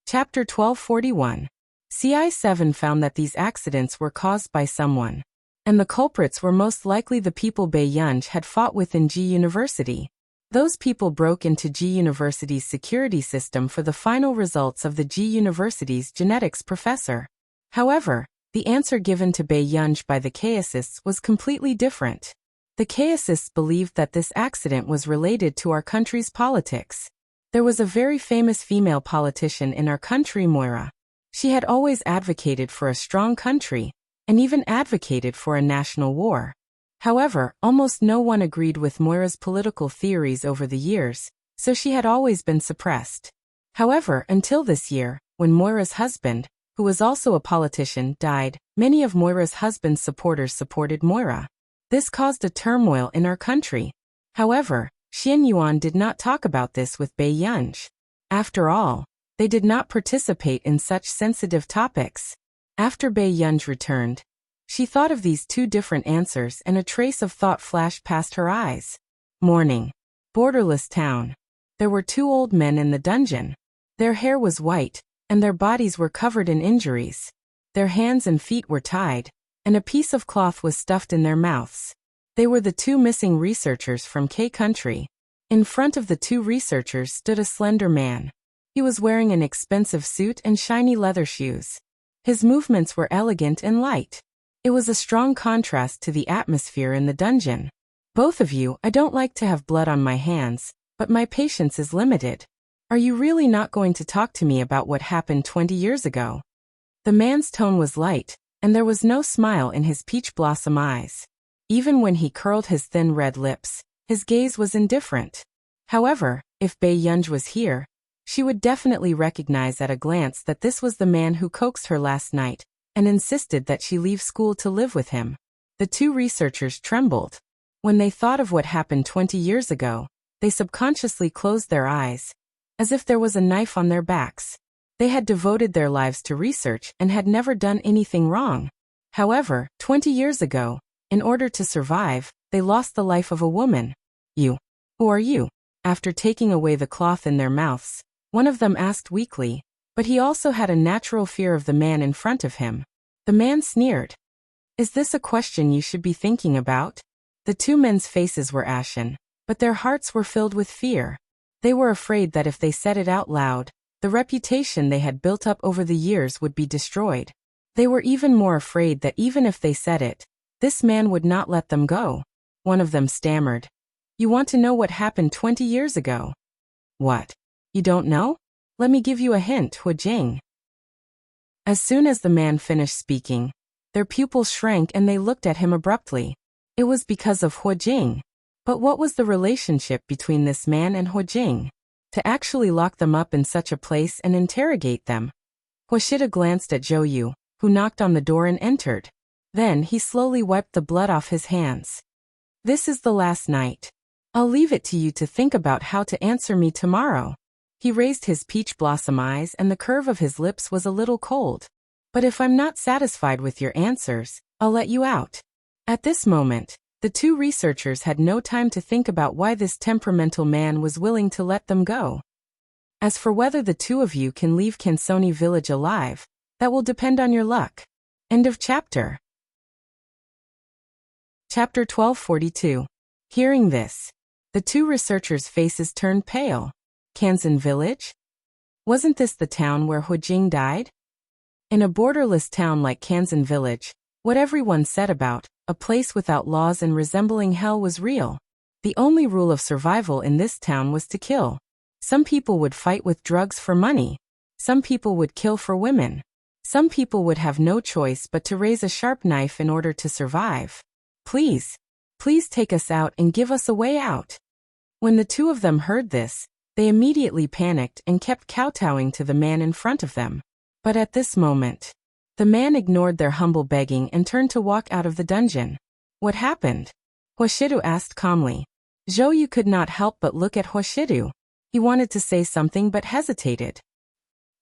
Chapter 1241. CI7 found that these accidents were caused by someone, and the culprits were most likely the people Bai Yunj had fought with in Ji University. Those people broke into Ji University's security system for the final results of the Ji University's genetics professor. However, the answer given to Bai Yunj by the chaosists was completely different. The chaosists believed that this accident was related to our country's politics. There was a very famous female politician in our country, Moira. She had always advocated for a strong country, and even advocated for a national war. However, almost no one agreed with Moira's political theories over the years, so she had always been suppressed. However, until this year, when Moira's husband, who was also a politician, died, many of Moira's husband's supporters supported Moira. This caused a turmoil in our country. However, Xian Yuan did not talk about this with Bai Yunj. After all, they did not participate in such sensitive topics. After Bai Yunj returned, she thought of these two different answers and a trace of thought flashed past her eyes. Morning. Borderless town. There were two old men in the dungeon. Their hair was white, and their bodies were covered in injuries. Their hands and feet were tied, and a piece of cloth was stuffed in their mouths. They were the two missing researchers from K country. In front of the two researchers stood a slender man. He was wearing an expensive suit and shiny leather shoes. His movements were elegant and light. It was a strong contrast to the atmosphere in the dungeon. Both of you, I don't like to have blood on my hands, but my patience is limited. Are you really not going to talk to me about what happened 20 years ago? The man's tone was light, and there was no smile in his peach blossom eyes. Even when he curled his thin red lips, his gaze was indifferent. However, if Bai Yunj was here, she would definitely recognize at a glance that this was the man who coaxed her last night, and insisted that she leave school to live with him. The two researchers trembled. When they thought of what happened 20 years ago, they subconsciously closed their eyes, as if there was a knife on their backs. They had devoted their lives to research and had never done anything wrong. However, 20 years ago, in order to survive, they lost the life of a woman. You. Who are you? After taking away the cloth in their mouths, one of them asked weakly, but he also had a natural fear of the man in front of him. The man sneered. Is this a question you should be thinking about? The two men's faces were ashen, but their hearts were filled with fear. They were afraid that if they said it out loud, the reputation they had built up over the years would be destroyed. They were even more afraid that even if they said it, this man would not let them go. One of them stammered. You want to know what happened 20 years ago? What? You don't know? Let me give you a hint, Hu Jing. As soon as the man finished speaking, their pupils shrank and they looked at him abruptly. It was because of Hu Jing. But what was the relationship between this man and Hu Jing? To actually lock them up in such a place and interrogate them? Huashida glanced at Zhou Yu, who knocked on the door and entered. Then he slowly wiped the blood off his hands. This is the last night. I'll leave it to you to think about how to answer me tomorrow. He raised his peach blossom eyes and the curve of his lips was a little cold. But if I'm not satisfied with your answers, I'll let you out. At this moment, the two researchers had no time to think about why this temperamental man was willing to let them go. As for whether the two of you can leave Kansoni village alive, that will depend on your luck. End of chapter. Chapter 1242. Hearing this, the two researchers' faces turned pale. Kansan village? Wasn't this the town where Hu Jing died? In a borderless town like Kansan village, what everyone said about a place without laws and resembling hell was real. The only rule of survival in this town was to kill. Some people would fight with drugs for money. Some people would kill for women. Some people would have no choice but to raise a sharp knife in order to survive. Please, please take us out and give us a way out. When the two of them heard this, they immediately panicked and kept kowtowing to the man in front of them. But at this moment, the man ignored their humble begging and turned to walk out of the dungeon. What happened? Huashidu asked calmly. Zhou Yu could not help but look at Huashidu. He wanted to say something but hesitated.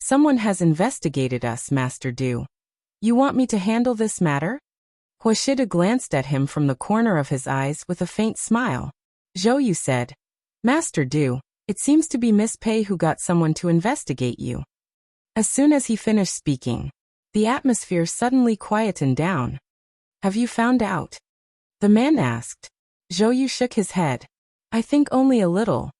Someone has investigated us, Master Du. You want me to handle this matter? Huashidu glanced at him from the corner of his eyes with a faint smile. Zhou Yu said, Master Du, it seems to be Miss Pei who got someone to investigate you. As soon as he finished speaking, the atmosphere suddenly quietened down. Have you found out? The man asked. Zhou Yu shook his head. I think only a little.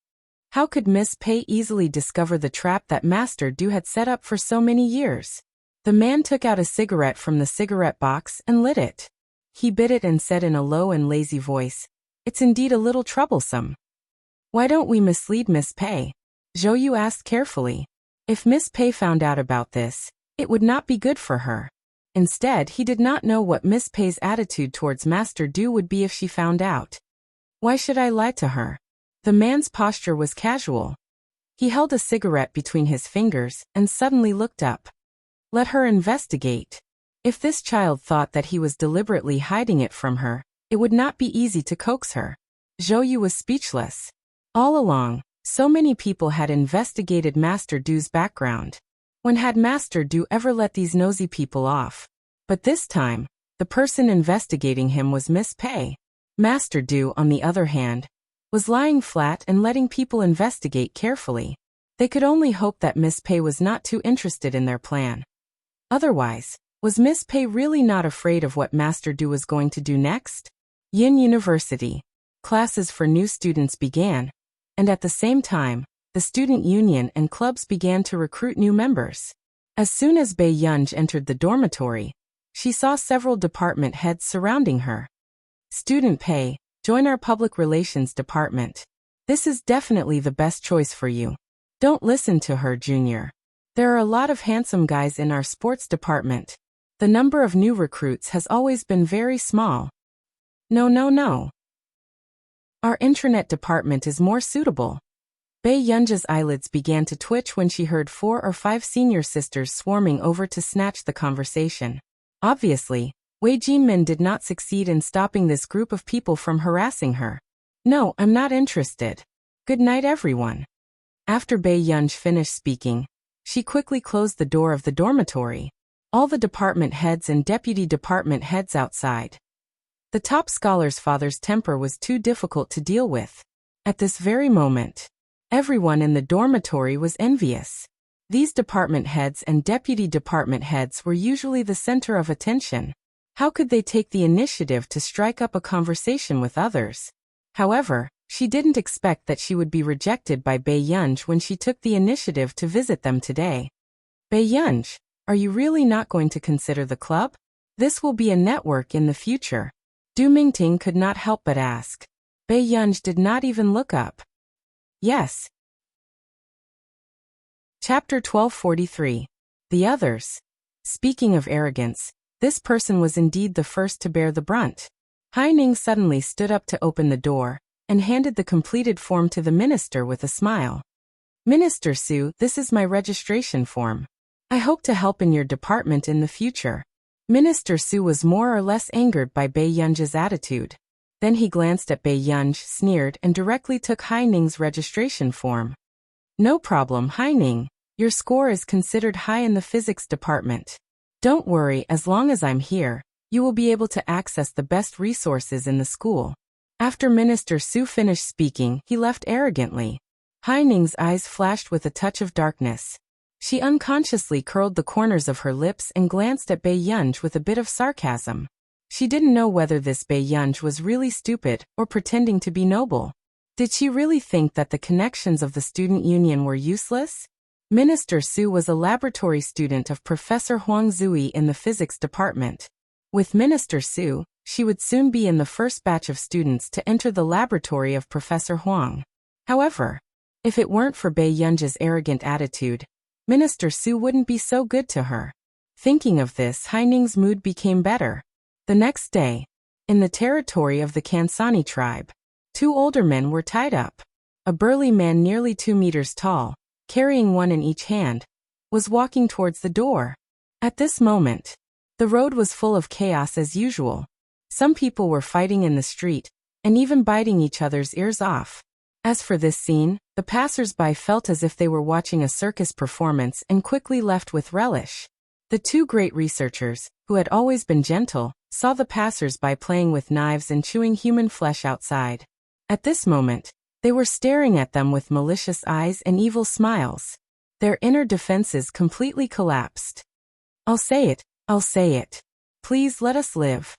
How could Miss Pei easily discover the trap that Master Du had set up for so many years? The man took out a cigarette from the cigarette box and lit it. He bit it and said in a low and lazy voice, It's indeed a little troublesome. Why don't we mislead Miss Pei? Zhou Yu asked carefully. If Miss Pei found out about this, it would not be good for her. Instead, he did not know what Miss Pei's attitude towards Master Du would be if she found out. Why should I lie to her? The man's posture was casual. He held a cigarette between his fingers and suddenly looked up. Let her investigate. If this child thought that he was deliberately hiding it from her, it would not be easy to coax her. Zhou Yu was speechless. All along, so many people had investigated Master Du's background. When had Master Du ever let these nosy people off? But this time, the person investigating him was Miss Pei. Master Du, on the other hand, was lying flat and letting people investigate carefully. They could only hope that Miss Pei was not too interested in their plan. Otherwise, was Miss Pei really not afraid of what Master Du was going to do next? Yin University. Classes for new students began, and at the same time, the student union and clubs began to recruit new members. As soon as Bei Yunj entered the dormitory, she saw several department heads surrounding her. Student Pei, join our public relations department. This is definitely the best choice for you. Don't listen to her, Junior. There are a lot of handsome guys in our sports department. The number of new recruits has always been very small. No. Our intranet department is more suitable. Bei Yunja's eyelids began to twitch when she heard 4 or 5 senior sisters swarming over to snatch the conversation. Obviously, Wei Jinmin did not succeed in stopping this group of people from harassing her. No, I'm not interested. Good night, everyone. After Bei Yunj finished speaking, she quickly closed the door of the dormitory. All the department heads and deputy department heads outside. The top scholar's father's temper was too difficult to deal with. At this very moment, everyone in the dormitory was envious. These department heads and deputy department heads were usually the center of attention. How could they take the initiative to strike up a conversation with others? However, she didn't expect that she would be rejected by Bei Yunj when she took the initiative to visit them today. Bei Yunj, are you really not going to consider the club? This will be a network in the future. Du Mingting could not help but ask. Bei Yunj did not even look up. Yes. Chapter 1243. The Others. Speaking of arrogance, this person was indeed the first to bear the brunt. Hai Ning suddenly stood up to open the door, and handed the completed form to the minister with a smile. Minister Su, this is my registration form. I hope to help in your department in the future. Minister Su was more or less angered by Bei Yunj's attitude. Then he glanced at Bei Yunj, sneered, and directly took Hai Ning's registration form. No problem, Hai Ning. Your score is considered high in the physics department. Don't worry, as long as I'm here, you will be able to access the best resources in the school. After Minister Su finished speaking, he left arrogantly. Hai Ning's eyes flashed with a touch of darkness. She unconsciously curled the corners of her lips and glanced at Bei Yunj with a bit of sarcasm. She didn't know whether this Bei Yunj was really stupid or pretending to be noble. Did she really think that the connections of the student union were useless? Minister Su was a laboratory student of Professor Huang Zui in the physics department. With Minister Su, she would soon be in the first batch of students to enter the laboratory of Professor Huang. However, if it weren't for Bei Yunj's arrogant attitude, Minister Su wouldn't be so good to her. Thinking of this, Hai Ning's mood became better. The next day, in the territory of the Kansani tribe, 2 older men were tied up. A burly man nearly 2 meters tall, carrying one in each hand, was walking towards the door. At this moment, the road was full of chaos as usual. Some people were fighting in the street, and even biting each other's ears off. As for this scene, the passers-by felt as if they were watching a circus performance and quickly left with relish. The 2 great researchers, who had always been gentle, saw the passers-by playing with knives and chewing human flesh outside. At this moment, they were staring at them with malicious eyes and evil smiles. Their inner defenses completely collapsed. I'll say it, I'll say it. Please let us live.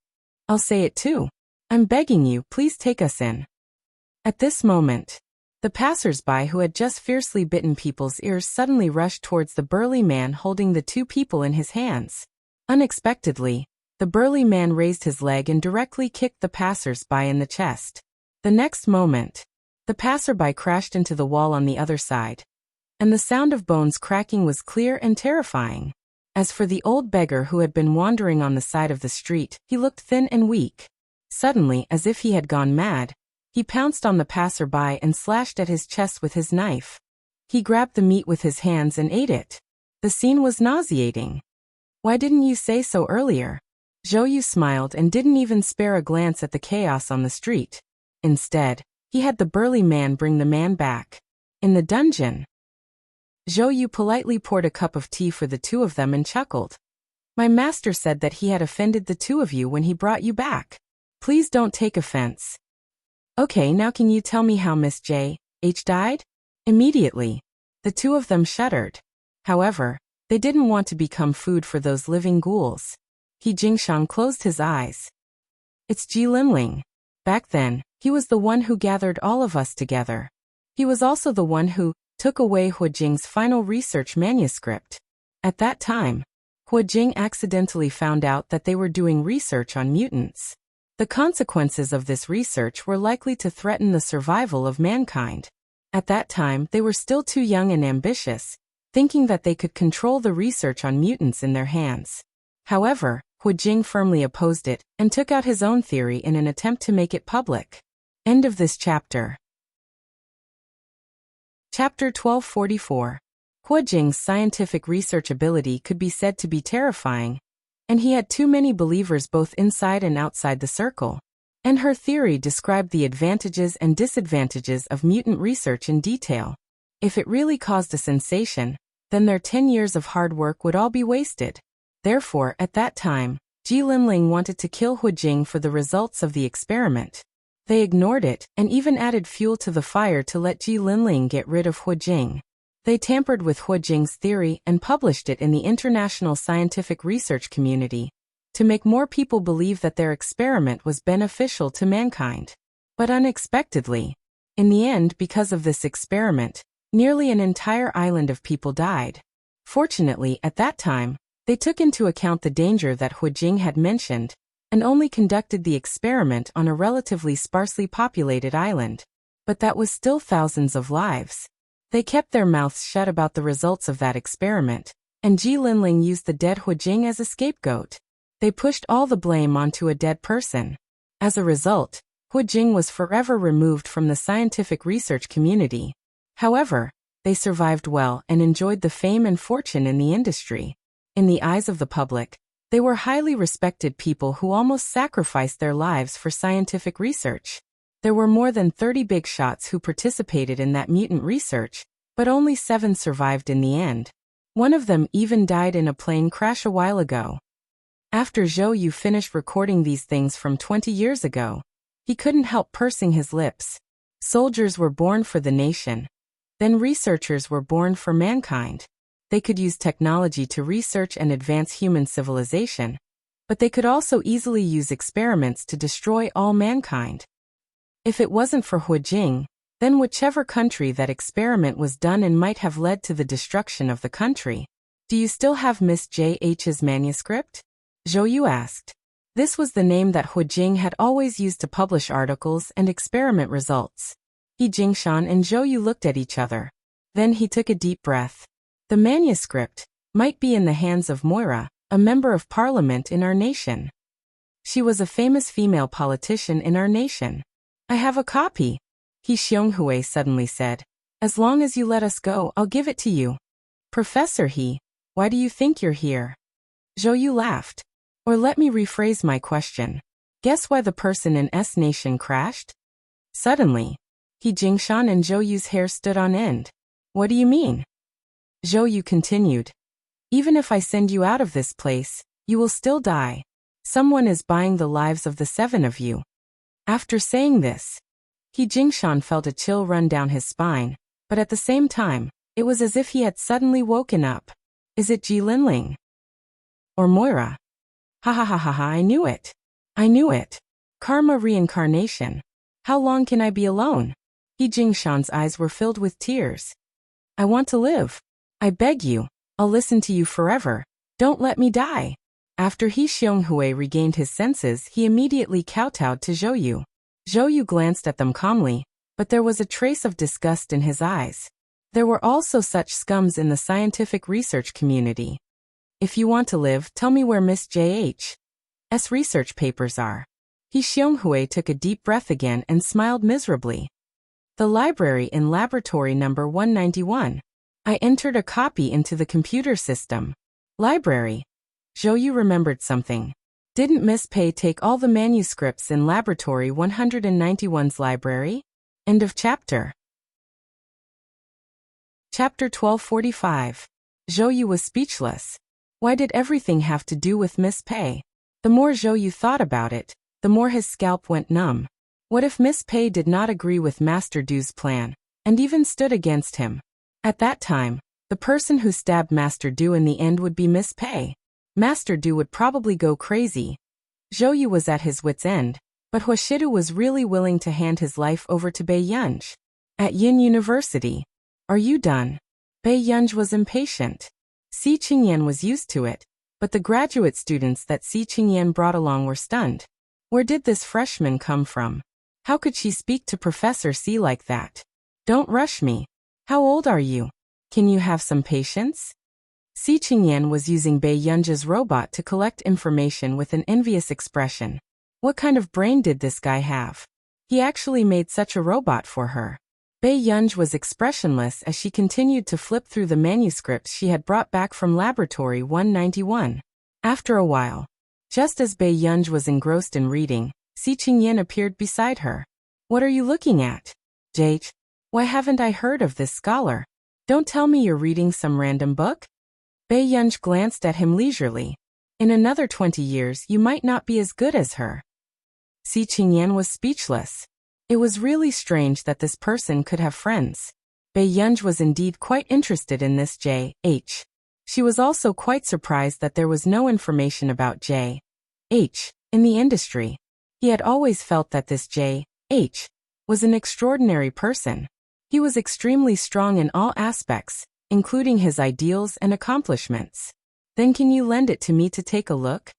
I'll say it too. I'm begging you, please take us in. At this moment, the passers-by who had just fiercely bitten people's ears suddenly rushed towards the burly man holding the two people in his hands. Unexpectedly, the burly man raised his leg and directly kicked the passers-by in the chest. The next moment, the passerby crashed into the wall on the other side, and the sound of bones cracking was clear and terrifying. As for the old beggar who had been wandering on the side of the street, he looked thin and weak. Suddenly, as if he had gone mad, he pounced on the passerby and slashed at his chest with his knife. He grabbed the meat with his hands and ate it. The scene was nauseating. Why didn't you say so earlier? Zhou Yu smiled and didn't even spare a glance at the chaos on the street. Instead, he had the burly man bring the man back. In the dungeon, Zhou Yu politely poured a cup of tea for the two of them and chuckled. My master said that he had offended the two of you when he brought you back. Please don't take offense. Okay, now can you tell me how Miss J.H. died? Immediately, the two of them shuddered. However, they didn't want to become food for those living ghouls. He Jingshan closed his eyes. It's Ji Linling. Back then, he was the one who gathered all of us together. He was also the one who took away Hu Jing's final research manuscript. At that time, Hu Jing accidentally found out that they were doing research on mutants. The consequences of this research were likely to threaten the survival of mankind. At that time, they were still too young and ambitious, thinking that they could control the research on mutants in their hands. However, Hu Jing firmly opposed it and took out his own theory in an attempt to make it public. End of this chapter. Chapter 1244. Hu Jing's scientific research ability could be said to be terrifying, and he had too many believers both inside and outside the circle. And her theory described the advantages and disadvantages of mutant research in detail. If it really caused a sensation, then their 10 years of hard work would all be wasted. Therefore, at that time, Ji Linling wanted to kill Hu Jing for the results of the experiment. They ignored it and even added fuel to the fire to let Ji Linling get rid of Hu Jing. They tampered with Hu Jing's theory and published it in the international scientific research community to make more people believe that their experiment was beneficial to mankind. But unexpectedly, in the end, because of this experiment, nearly an entire island of people died. Fortunately, at that time, they took into account the danger that Hu Jing had mentioned and only conducted the experiment on a relatively sparsely populated island. But that was still thousands of lives. They kept their mouths shut about the results of that experiment, and Ji Linling used the dead Hu Jing as a scapegoat. They pushed all the blame onto a dead person. As a result, Hu Jing was forever removed from the scientific research community. However, they survived well and enjoyed the fame and fortune in the industry. In the eyes of the public, they were highly respected people who almost sacrificed their lives for scientific research. There were more than 30 big shots who participated in that mutant research, but only 7 survived in the end. One of them even died in a plane crash a while ago. After Zhou Yu finished recording these things from 20 years ago, he couldn't help pursing his lips. Soldiers were born for the nation. Then researchers were born for mankind. They could use technology to research and advance human civilization, but they could also easily use experiments to destroy all mankind. If it wasn't for Hu Jing, then whichever country that experiment was done in might have led to the destruction of the country. Do you still have Miss J.H.'s manuscript? Zhou Yu asked. This was the name that Hu Jing had always used to publish articles and experiment results. He Jingshan and Zhou Yu looked at each other. Then he took a deep breath. The manuscript might be in the hands of Moira, a member of parliament in our nation. She was a famous female politician in our nation. I have a copy, He Xionghui suddenly said. As long as you let us go, I'll give it to you. Professor He, why do you think you're here? Zhou Yu laughed. Or let me rephrase my question. Guess why the person in S Nation crashed? Suddenly, He Jingshan and Zhou Yu's hair stood on end. What do you mean? Zhou Yu continued. Even if I send you out of this place, you will still die. Someone is buying the lives of the 7 of you. After saying this, He Jingshan felt a chill run down his spine, but at the same time, It was as if he had suddenly woken up. Is it Ji Linling? Or Moira? Ha ha ha ha ha, I knew it. I knew it. Karma reincarnation. How long can I be alone? He Jingshan's eyes were filled with tears. I want to live. I beg you. I'll listen to you forever. Don't let me die. After He Xionghui regained his senses, he immediately kowtowed to Zhou Yu. Zhou Yu glanced at them calmly, but there was a trace of disgust in his eyes. There were also such scums in the scientific research community. If you want to live, tell me where Miss J.H.'s research papers are. He Xionghui took a deep breath again and smiled miserably. The library in laboratory number 191. I entered a copy into the computer system. Library. Zhou Yu remembered something. Didn't Miss Pei take all the manuscripts in laboratory 191's library? End of chapter. Chapter 1245. Zhou Yu was speechless. Why did everything have to do with Miss Pei? The more Zhou Yu thought about it, the more his scalp went numb. What if Miss Pei did not agree with Master Du's plan, and even stood against him? At that time, the person who stabbed Master Du in the end would be Miss Pei. Master Du would probably go crazy. Zhou Yu was at his wit's end, but Huashidu was really willing to hand his life over to Bei Yunj. At Yin University. Are you done? Bei Yunj was impatient. Si Qingyan was used to it, but the graduate students that Si Qingyan brought along were stunned. Where did this freshman come from? How could she speak to Professor Si like that? Don't rush me. How old are you? Can you have some patience? Si Qingyan was using Bei Yunj's robot to collect information with an envious expression. What kind of brain did this guy have? He actually made such a robot for her. Bei Yunj was expressionless as she continued to flip through the manuscripts she had brought back from Laboratory 191. After a while, just as Bei Yunj was engrossed in reading, Si Qingyan appeared beside her. What are you looking at? Jate, why haven't I heard of this scholar? Don't tell me you're reading some random book? Bei Yunj glanced at him leisurely. In another 20 years you might not be as good as her. Si Qingyan was speechless. It was really strange that this person could have friends. Bei Yunj was indeed quite interested in this J.H. She was also quite surprised that there was no information about J.H. in the industry. He had always felt that this J.H. was an extraordinary person. He was extremely strong in all aspects, including his ideals and accomplishments. Then can you lend it to me to take a look?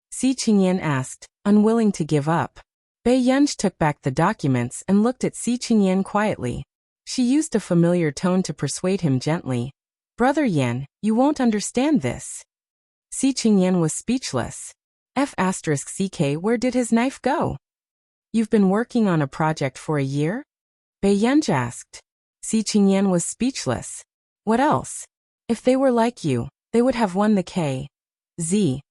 Si Qingyan asked, unwilling to give up. Bei Yunj took back the documents and looked at Si Qingyan quietly. She used a familiar tone to persuade him gently. Brother Yan, you won't understand this. Si Qingyan was speechless. F***ck, where did his knife go? You've been working on a project for a year? Bei Yunj asked. Si Qingyan was speechless. What else? If they were like you, they would have won the K.Z.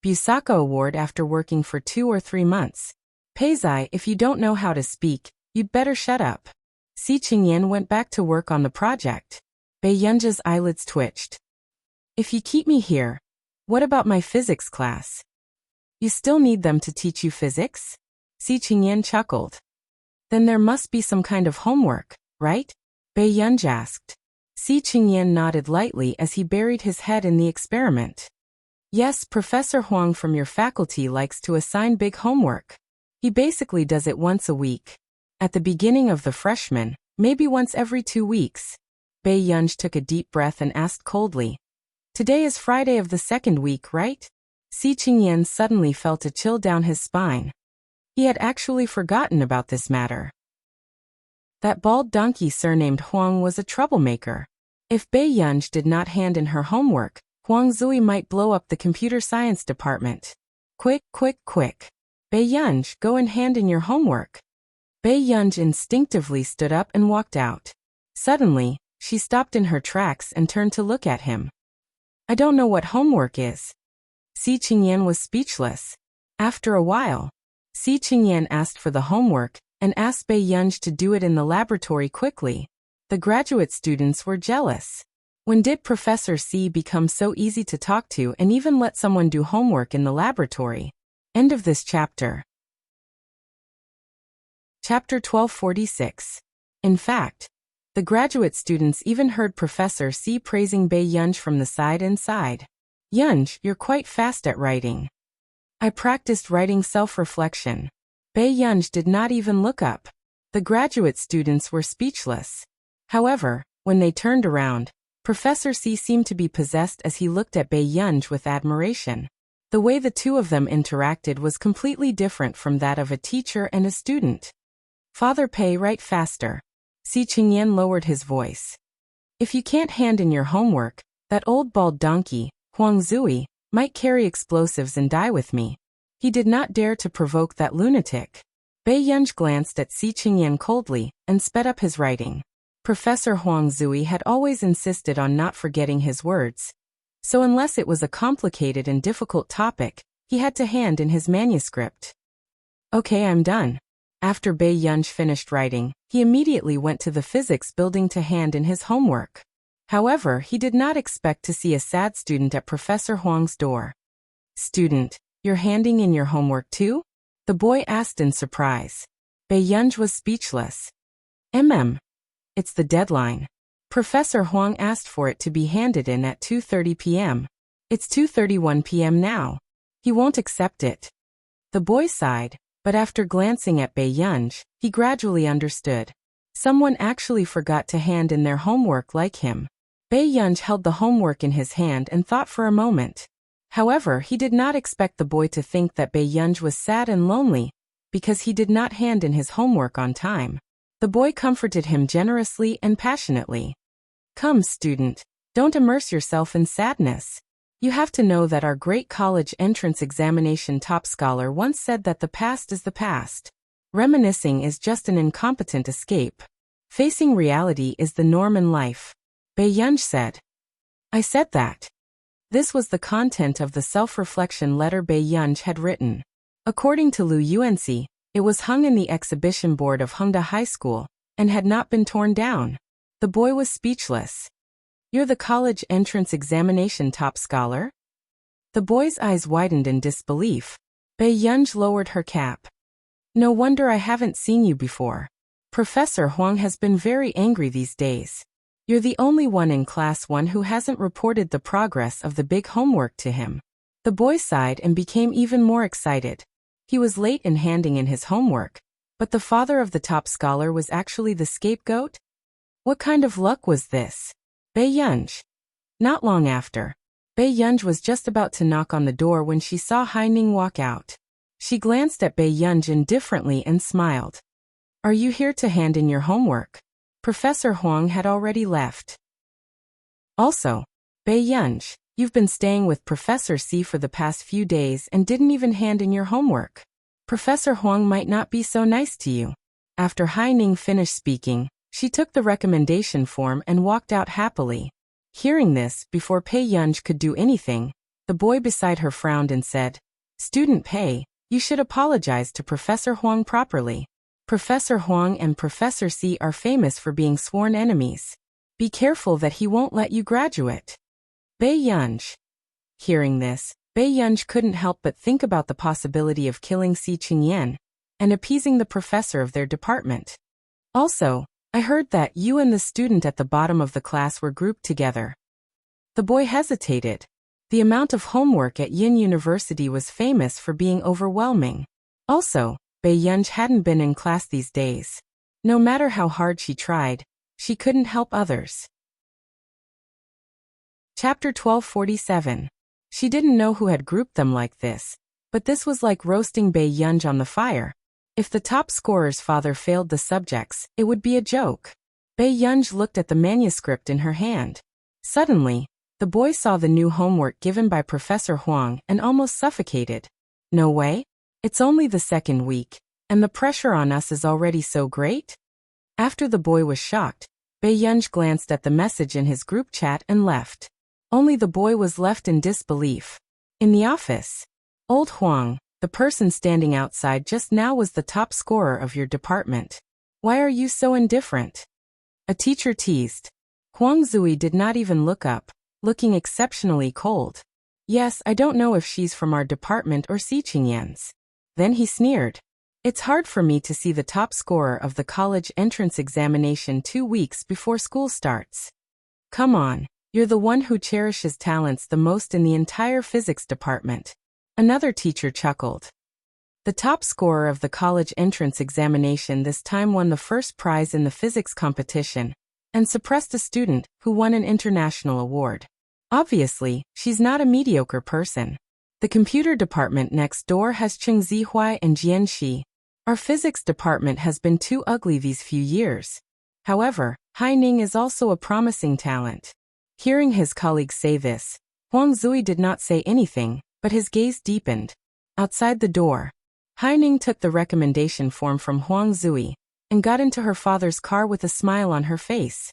Busaka Award after working for 2 or 3 months. Peizai, if you don't know how to speak, you'd better shut up. Si Qingyan went back to work on the project. Bei Yunj's eyelids twitched. If you keep me here, what about my physics class? You still need them to teach you physics? Si Qingyan chuckled. Then there must be some kind of homework, right? Bei Yunj asked. Si Qingyan nodded lightly as he buried his head in the experiment. Yes, Professor Huang from your faculty likes to assign big homework. He basically does it once a week. At the beginning of the freshman, maybe once every 2 weeks. Bei Yunj took a deep breath and asked coldly. Today is Friday of the 2nd week, right? Si Qingyan suddenly felt a chill down his spine. He had actually forgotten about this matter. That bald donkey surnamed Huang was a troublemaker. If Bei Yunj did not hand in her homework, Huang Zui might blow up the computer science department. Quick, quick, quick. Bei Yunj, go and hand in your homework. Bei Yunj instinctively stood up and walked out. Suddenly, she stopped in her tracks and turned to look at him. I don't know what homework is. Si Qingyan was speechless. After a while, Si Qingyan asked for the homework and asked Bei Yunj to do it in the laboratory quickly. The graduate students were jealous. When did Professor Si become so easy to talk to and even let someone do homework in the laboratory? End of this chapter. Chapter 1246. In fact, The graduate students even heard Professor C praising Bei Yunj from the side and sighed. Yunj, you're quite fast at writing. I practiced writing self-reflection. Bei Yunj did not even look up. The graduate students were speechless. However, when they turned around, Professor C seemed to be possessed as he looked at Bei Yunj with admiration. The way the two of them interacted was completely different from that of a teacher and a student. Father Pei, write faster. Si Qingyan lowered his voice. If you can't hand in your homework, that old bald donkey, Huang Zui, might carry explosives and die with me. He did not dare to provoke that lunatic. Bei Yunj glanced at Si Qingyan coldly and sped up his writing. Professor Huang Zui had always insisted on not forgetting his words. So unless it was a complicated and difficult topic, he had to hand in his manuscript. Okay, I'm done. After Bei Yunj finished writing, he immediately went to the physics building to hand in his homework. However, he did not expect to see a sad student at Professor Huang's door. Student, you're handing in your homework too? The boy asked in surprise. Bei Yunj was speechless. It's the deadline. Professor Huang asked for it to be handed in at 2:30 p.m. It's 2:31 p.m. now. He won't accept it. The boy sighed, but after glancing at Bei Yunj, he gradually understood. Someone actually forgot to hand in their homework like him. Bei Yunj held the homework in his hand and thought for a moment. However, he did not expect the boy to think that Bei Yunj was sad and lonely, because he did not hand in his homework on time. The boy comforted him generously and passionately. Come, student, don't immerse yourself in sadness. You have to know that our great college entrance examination top scholar once said that the past is the past. Reminiscing is just an incompetent escape. Facing reality is the norm in life. Bei Yunj said. I said that. This was the content of the self-reflection letter Bei Yunj had written. According to Lu Yuanxi, it was hung in the exhibition board of Hengda High School, and had not been torn down. The boy was speechless. You're the college entrance examination top scholar? The boy's eyes widened in disbelief. Bei Yunj lowered her cap. No wonder I haven't seen you before. Professor Huang has been very angry these days. You're the only one in class 1 who hasn't reported the progress of the big homework to him. The boy sighed and became even more excited. He was late in handing in his homework, but the father of the top scholar was actually the scapegoat? What kind of luck was this? Bei Yunj. Not long after, Bei Yunj was just about to knock on the door when she saw Hai Ning walk out. She glanced at Bei Yunj indifferently and smiled. Are you here to hand in your homework? Professor Huang had already left. Also, Bei Yunj, you've been staying with Professor C for the past few days and didn't even hand in your homework. Professor Huang might not be so nice to you. After Hai Ning finished speaking, she took the recommendation form and walked out happily. Hearing this, before Bei Yunj could do anything, the boy beside her frowned and said, Student Pei, you should apologize to Professor Huang properly. Professor Huang and Professor C are famous for being sworn enemies. Be careful that he won't let you graduate. Bei Yunj. Hearing this, Bei Yunj couldn't help but think about the possibility of killing Si Qingyan and appeasing the professor of their department. Also, I heard that you and the student at the bottom of the class were grouped together. The boy hesitated. The amount of homework at Yin University was famous for being overwhelming. Also, Bei Yunj hadn't been in class these days. No matter how hard she tried, she couldn't help others. Chapter 1247. She didn't know who had grouped them like this, but this was like roasting Bei Yunj on the fire. If the top scorer's father failed the subjects, it would be a joke. Bei Yunj looked at the manuscript in her hand. Suddenly, the boy saw the new homework given by Professor Huang and almost suffocated. No way? It's only the second week, and the pressure on us is already so great? After the boy was shocked, Bei Yunj glanced at the message in his group chat and left. Only the boy was left in disbelief. In the office, Old Huang, the person standing outside just now, was the top scorer of your department. Why are you so indifferent? A teacher teased. Huang Zui did not even look up, looking exceptionally cold. Yes, I don't know if she's from our department or Si Qingyan's. Then he sneered. It's hard for me to see the top scorer of the college entrance examination 2 weeks before school starts. Come on, you're the one who cherishes talents the most in the entire physics department. Another teacher chuckled. The top scorer of the college entrance examination this time won the first prize in the physics competition and suppressed a student who won an international award. Obviously, she's not a mediocre person. The computer department next door has Cheng Zihuai and Jian Shi. Our physics department has been too ugly these few years. However, Hai Ning is also a promising talent. Hearing his colleagues say this, Huang Zui did not say anything, but his gaze deepened. Outside the door, Hai Ning took the recommendation form from Huang Zui and got into her father's car with a smile on her face.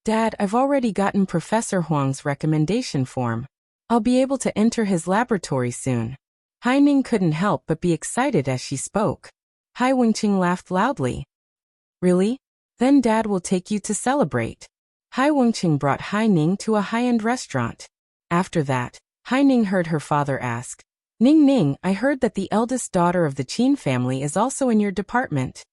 Dad, I've already gotten Professor Huang's recommendation form. I'll be able to enter his laboratory soon. Hai Ning couldn't help but be excited as she spoke. Hai Wenqing laughed loudly. Really? Then Dad will take you to celebrate. Hai Wenqing brought Hai Ning to a high-end restaurant. After that, Hai Ning heard her father ask, Ning Ning, I heard that the eldest daughter of the Qin family is also in your department.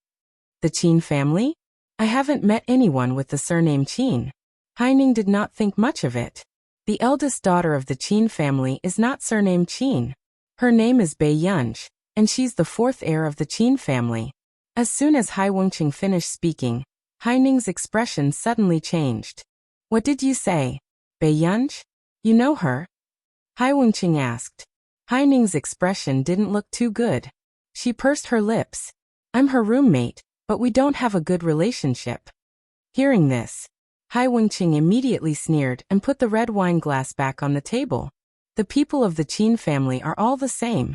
The Qin family? I haven't met anyone with the surname Qin. Hai Ning did not think much of it. The eldest daughter of the Qin family is not surnamed Qin. Her name is Bai Yunj, and she's the fourth heir of the Qin family. As soon as Hai Wenqing finished speaking, Hai Ning's expression suddenly changed. What did you say? Bai Yunj? You know her? Hai Wenqing asked. Hai Ning's expression didn't look too good. She pursed her lips. I'm her roommate, but we don't have a good relationship. Hearing this, Hai Wenqing immediately sneered and put the red wine glass back on the table. The people of the Qin family are all the same.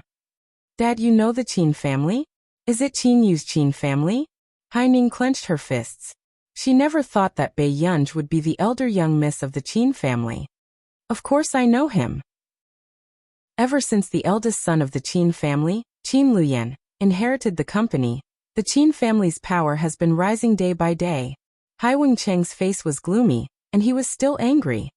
Dad, you know the Qin family? Is it Qin Yu's Qin family? Hai Ning clenched her fists. She never thought that Bai Yunj would be the elder young miss of the Qin family. Of course I know him. Ever since the eldest son of the Qin family, Qin Luyan, inherited the company, the Qin family's power has been rising day by day. Hai Wenqing's face was gloomy, and he was still angry.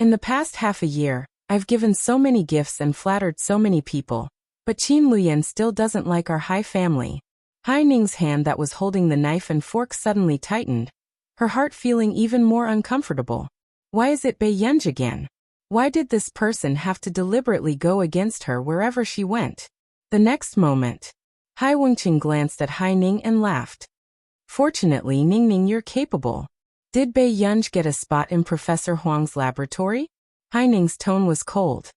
In the past half a year, I've given so many gifts and flattered so many people, but Qin Luyan still doesn't like our Hai family. Hai Ning's hand that was holding the knife and fork suddenly tightened, her heart feeling even more uncomfortable. Why is it Bai Yunj again? Why did this person have to deliberately go against her wherever she went? The next moment, Hai Wenqing glanced at Hai Ning and laughed. Fortunately, Ning Ning, you're capable. Did Bai Yunj get a spot in Professor Huang's laboratory? Hai Ning's tone was cold.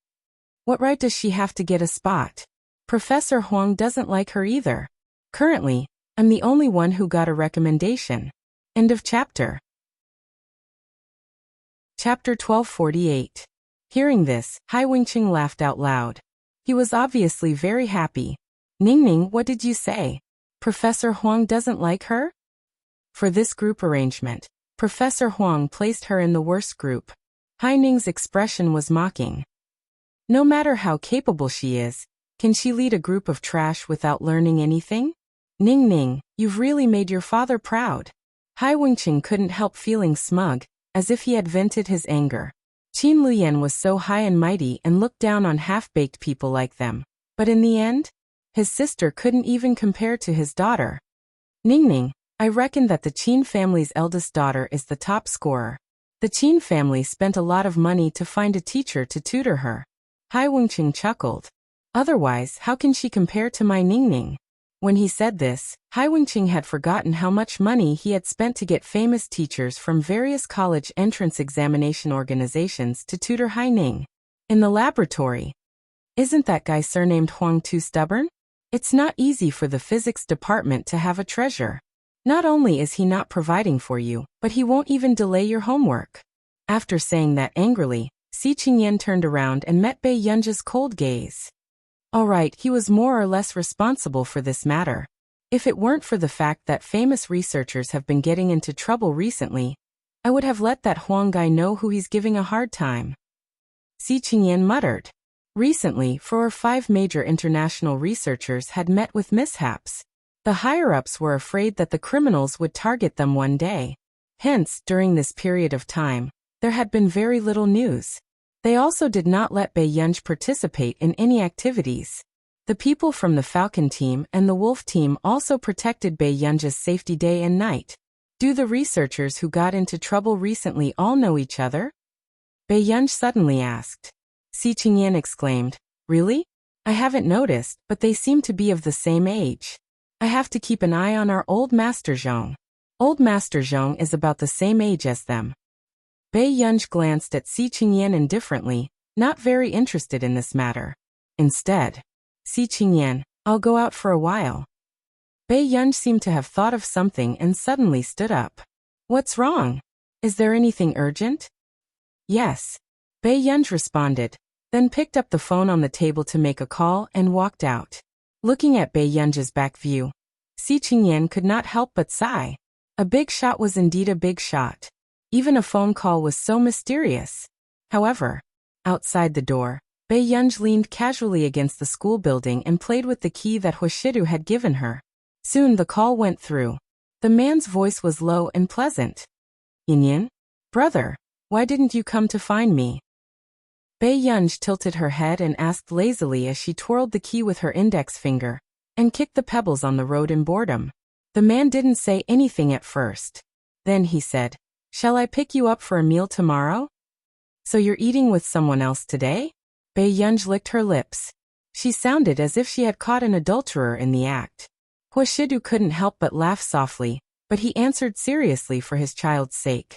What right does she have to get a spot? Professor Huang doesn't like her either. Currently, I'm the only one who got a recommendation. End of chapter. Chapter 1248. Hearing this, Hai Wenqing laughed out loud. He was obviously very happy. Ning Ning, what did you say? Professor Huang doesn't like her? For this group arrangement, Professor Huang placed her in the worst group. Hai Ning's expression was mocking. No matter how capable she is, can she lead a group of trash without learning anything? Ning Ning, you've really made your father proud. Hai Wenqing couldn't help feeling smug, as if he had vented his anger. Qin Luyan was so high and mighty and looked down on half-baked people like them. But in the end, his sister couldn't even compare to his daughter. Ning Ning, I reckon that the Qin family's eldest daughter is the top scorer. The Qin family spent a lot of money to find a teacher to tutor her. Hai Wenqing chuckled. Otherwise, how can she compare to my Ning Ning? When he said this, Hai Wenqing had forgotten how much money he had spent to get famous teachers from various college entrance examination organizations to tutor Hai Ning. In the laboratory. Isn't that guy surnamed Huang too stubborn? It's not easy for the physics department to have a treasure. Not only is he not providing for you, but he won't even delay your homework. After saying that angrily, Si Qingyan turned around and met Bai Yunj's cold gaze. All right, he was more or less responsible for this matter. If it weren't for the fact that famous researchers have been getting into trouble recently, I would have let that Huang guy know who he's giving a hard time. Si Qingyan muttered. Recently, 4 or 5 major international researchers had met with mishaps. The higher-ups were afraid that the criminals would target them one day. Hence, during this period of time, there had been very little news. They also did not let Bai Yunj participate in any activities. The people from the Falcon team and the Wolf team also protected Bei Yunji's safety day and night. Do the researchers who got into trouble recently all know each other? Bei Yunji suddenly asked. Si Qingyan exclaimed, Really? I haven't noticed, but they seem to be of the same age. I have to keep an eye on our old Master Zhong. Old Master Zhong is about the same age as them. Bei Yunji glanced at Si Qingyan indifferently, not very interested in this matter. Instead, Si Qingyan, I'll go out for a while. Bei Yunji seemed to have thought of something and suddenly stood up. What's wrong? Is there anything urgent? Yes. Bei Yunji responded, then picked up the phone on the table to make a call and walked out. Looking at Bei Yunji's back view, Si Qingyan could not help but sigh. A big shot was indeed a big shot. Even a phone call was so mysterious. However, outside the door, Bei Yunji leaned casually against the school building and played with the key that Hoshidu had given her. Soon the call went through. The man's voice was low and pleasant. Yinyan? Brother, why didn't you come to find me? Bei Yunji tilted her head and asked lazily as she twirled the key with her index finger and kicked the pebbles on the road in boredom. The man didn't say anything at first. Then he said, Shall I pick you up for a meal tomorrow? So you're eating with someone else today? Bei Yunji licked her lips. She sounded as if she had caught an adulterer in the act. Hoshidu couldn't help but laugh softly, but he answered seriously for his child's sake.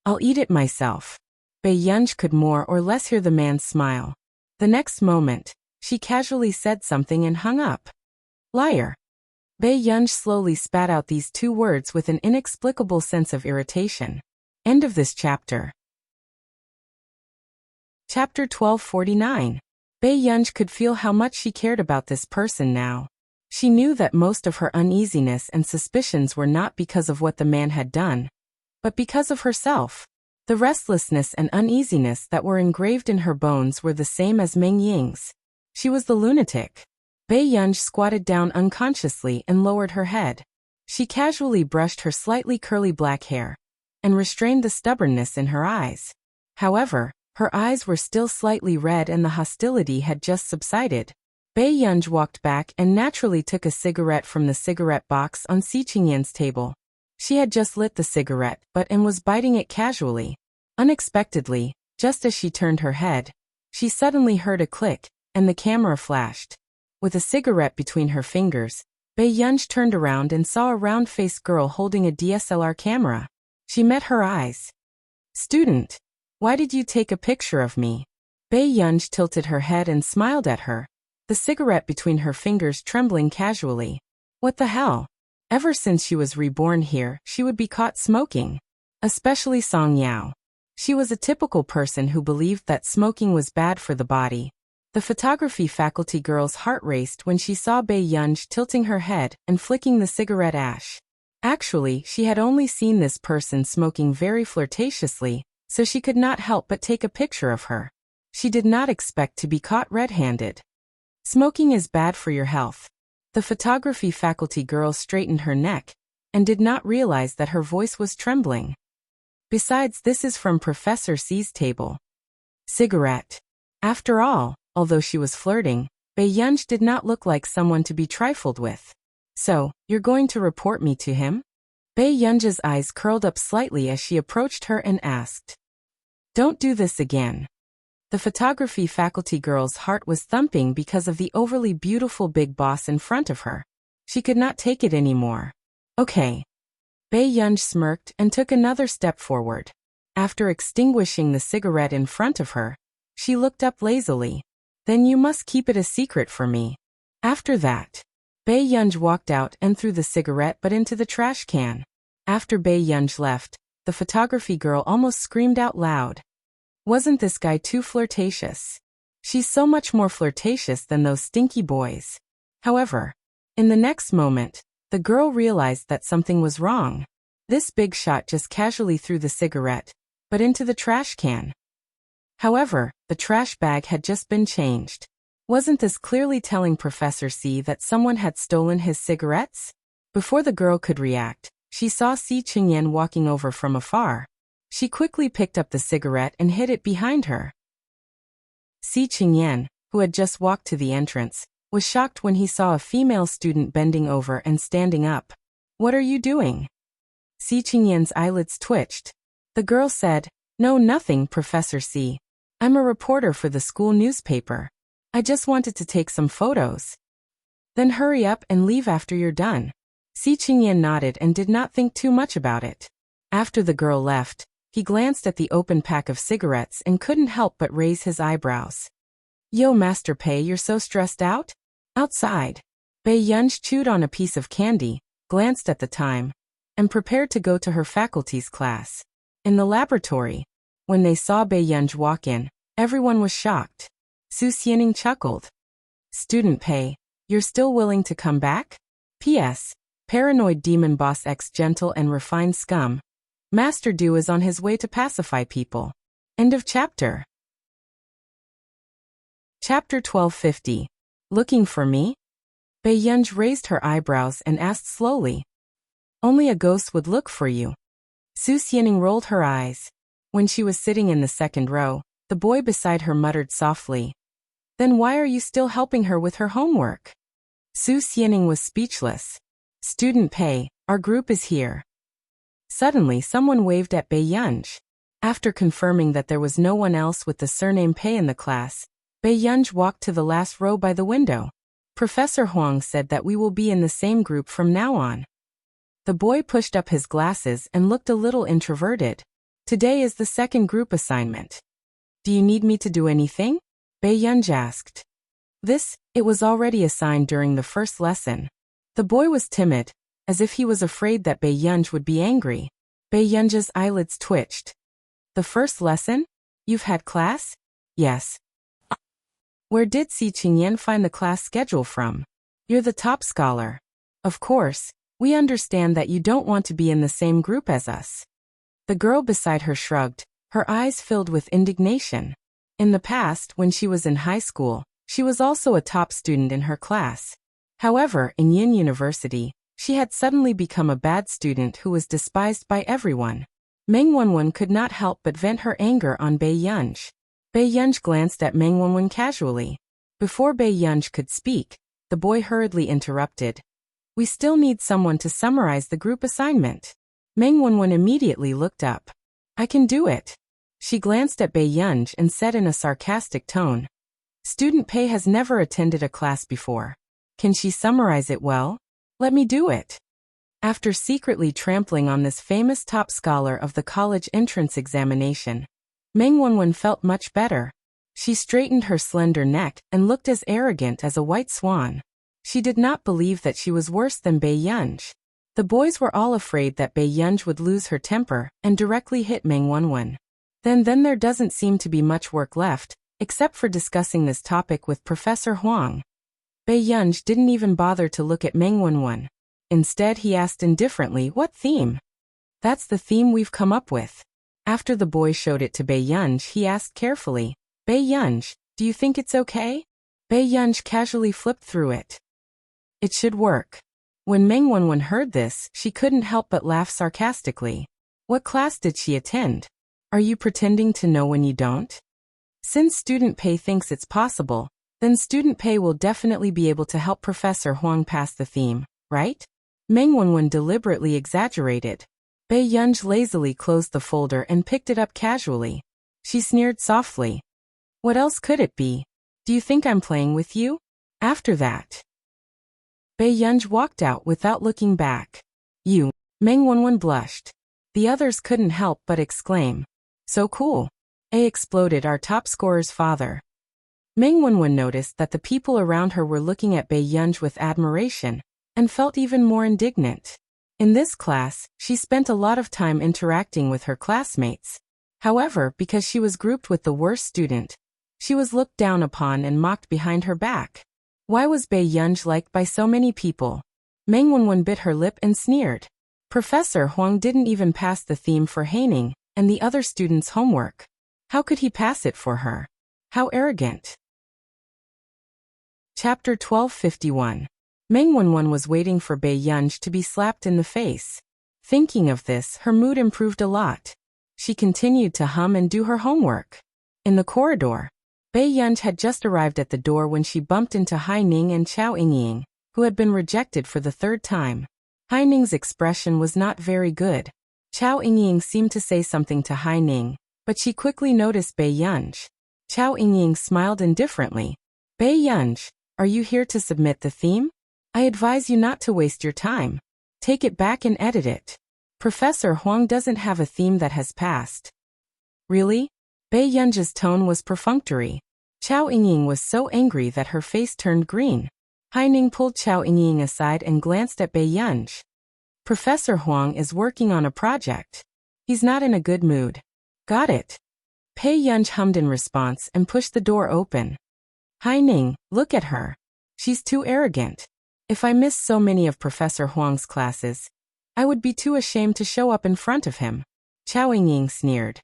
I'll eat it myself. Bei Yunji could more or less hear the man smile. The next moment, she casually said something and hung up. Liar. Bei Yunji slowly spat out these two words with an inexplicable sense of irritation. End of this chapter. Chapter 1249. Bei Yunji could feel how much she cared about this person now. She knew that most of her uneasiness and suspicions were not because of what the man had done, but because of herself. The restlessness and uneasiness that were engraved in her bones were the same as Meng Ying's. She was the lunatic. Bei Yunji squatted down unconsciously and lowered her head. She casually brushed her slightly curly black hair and restrained the stubbornness in her eyes. However, her eyes were still slightly red and the hostility had just subsided. Bei Yunji walked back and naturally took a cigarette from the cigarette box on Si Qingyan's table. She had just lit the cigarette and was biting it casually. Unexpectedly, just as she turned her head, she suddenly heard a click, and the camera flashed. With a cigarette between her fingers, Bei Yunji turned around and saw a round-faced girl holding a DSLR camera. She met her eyes. Student, why did you take a picture of me? Bei Yunji tilted her head and smiled at her, the cigarette between her fingers trembling casually. What the hell? Ever since she was reborn here, she would be caught smoking. Especially Song Yao. She was a typical person who believed that smoking was bad for the body. The photography faculty girl's heart raced when she saw Bei Yunji tilting her head and flicking the cigarette ash. Actually, she had only seen this person smoking very flirtatiously, so she could not help but take a picture of her. She did not expect to be caught red-handed. Smoking is bad for your health. The photography faculty girl straightened her neck and did not realize that her voice was trembling. Besides, this is from Professor C's table. Cigarette. After all, although she was flirting, Bei Yunji did not look like someone to be trifled with. So, you're going to report me to him? Bei Yunji's eyes curled up slightly as she approached her and asked. Don't do this again. The photography faculty girl's heart was thumping because of the overly beautiful big boss in front of her. She could not take it anymore. Okay. Bei Yunji smirked and took another step forward. After extinguishing the cigarette in front of her, she looked up lazily. Then you must keep it a secret for me. After that, Bei Yunji walked out and threw the cigarette butt into the trash can. After Bei Yunji left, the photography girl almost screamed out loud. Wasn't this guy too flirtatious? She's so much more flirtatious than those stinky boys. However, in the next moment, the girl realized that something was wrong. This big shot just casually threw the cigarette butt into the trash can. However, the trash bag had just been changed. Wasn't this clearly telling Professor C that someone had stolen his cigarettes? Before the girl could react, she saw Si Qingyan walking over from afar. She quickly picked up the cigarette and hid it behind her. Si Qingyan, who had just walked to the entrance, was shocked when he saw a female student bending over and standing up. "What are you doing?" Si Qingyan's eyelids twitched. The girl said, "No, nothing, Professor C. I'm a reporter for the school newspaper. I just wanted to take some photos." "Then hurry up and leave after you're done." Si Qingyan nodded and did not think too much about it. After the girl left, he glanced at the open pack of cigarettes and couldn't help but raise his eyebrows. "Yo, Master Pei, you're so stressed out?" Outside, Bei Yunj chewed on a piece of candy, glanced at the time, and prepared to go to her faculty's class. In the laboratory, when they saw Bei Yunj walk in, everyone was shocked. Su Xianing chuckled. "Student Pei, you're still willing to come back? P.S. Paranoid demon boss X gentle and refined scum. Master Du is on his way to pacify people." End of chapter. Chapter 1250. Looking for me? Bei Yunj raised her eyebrows and asked slowly. "Only a ghost would look for you." Su Xianing rolled her eyes. When she was sitting in the second row, the boy beside her muttered softly, "Then why are you still helping her with her homework?" Su Xianing was speechless. "Student Pei, our group is here." Suddenly someone waved at Bei Yunj. After confirming that there was no one else with the surname Pei in the class, Bei Yunj walked to the last row by the window. "Professor Huang said that we will be in the same group from now on." The boy pushed up his glasses and looked a little introverted. "Today is the second group assignment. Do you need me to do anything?" Bei Yunj asked. It was already assigned during the first lesson. The boy was timid, as if he was afraid that Bei Yunj would be angry. Bei Yunj's eyelids twitched. "The first lesson? You've had class?" "Yes." "Where did Si Qingyan find the class schedule from?" "You're the top scholar. Of course, we understand that you don't want to be in the same group as us." The girl beside her shrugged, her eyes filled with indignation. In the past, when she was in high school, she was also a top student in her class. However, in Yin University, she had suddenly become a bad student who was despised by everyone. Meng Wanwen could not help but vent her anger on Bei Yunj. Bei Yunj glanced at Meng Wanwen casually. Before Bei Yunj could speak, the boy hurriedly interrupted. "We still need someone to summarize the group assignment." Meng Wanwen immediately looked up. "I can do it." She glanced at Bei Yunj and said in a sarcastic tone, "Student Pei has never attended a class before. Can she summarize it well? Let me do it." After secretly trampling on this famous top scholar of the college entrance examination, Meng Wanwen felt much better. She straightened her slender neck and looked as arrogant as a white swan. She did not believe that she was worse than Bei Yunj. The boys were all afraid that Bei Yunj would lose her temper and directly hit Meng Wanwen. Then there doesn't seem to be much work left, except for discussing this topic with Professor Huang. Bei Yunj didn't even bother to look at Meng Wanwen. Instead, he asked indifferently, "What theme?" "That's the theme we've come up with." After the boy showed it to Bei Yunj, he asked carefully, "Bei Yunj, do you think it's okay?" Bei Yunj casually flipped through it. "It should work." When Meng Wanwen heard this, she couldn't help but laugh sarcastically. What class did she attend? Are you pretending to know when you don't? Since Student Pei thinks it's possible, then Student Pei will definitely be able to help Professor Huang pass the theme, right? Meng Wanwen deliberately exaggerated. Bei Yunj lazily closed the folder and picked it up casually. She sneered softly. "What else could it be? Do you think I'm playing with you?" After that, Bei Yunj walked out without looking back. "You." Meng Wanwen blushed. The others couldn't help but exclaim, "So cool." Exploded our top scorer's father. Meng Wanwen noticed that the people around her were looking at Bei Yunj with admiration, and felt even more indignant. In this class, she spent a lot of time interacting with her classmates. However, because she was grouped with the worst student, she was looked down upon and mocked behind her back. Why was Bei Yunj liked by so many people? Meng Wanwen bit her lip and sneered. Professor Huang didn't even pass the theme for Haining and the other students' homework. How could he pass it for her? How arrogant. Chapter 1251. Meng Wanwen was waiting for Bei Yunj to be slapped in the face. Thinking of this, her mood improved a lot. She continued to hum and do her homework. In the corridor, Bei Yunj had just arrived at the door when she bumped into Hai Ning and Chao Yingying, who had been rejected for the third time. Hai Ning's expression was not very good. Chao Yingying seemed to say something to Hai Ning, but she quickly noticed Bei Yunj. Chao Yingying smiled indifferently. Bei Yunj, are you here to submit the theme? I advise you not to waste your time. Take it back and edit it. Professor Huang doesn't have a theme that has passed. Really? Bei Yunj's tone was perfunctory. Chao Yingying was so angry that her face turned green. Hai Ning pulled Chao Yingying aside and glanced at Bei Yunj. Professor Huang is working on a project. He's not in a good mood. Got it. Bei Yunj hummed in response and pushed the door open. Hai Ning, look at her. She's too arrogant. If I missed so many of Professor Huang's classes, I would be too ashamed to show up in front of him. Chao Yingying sneered.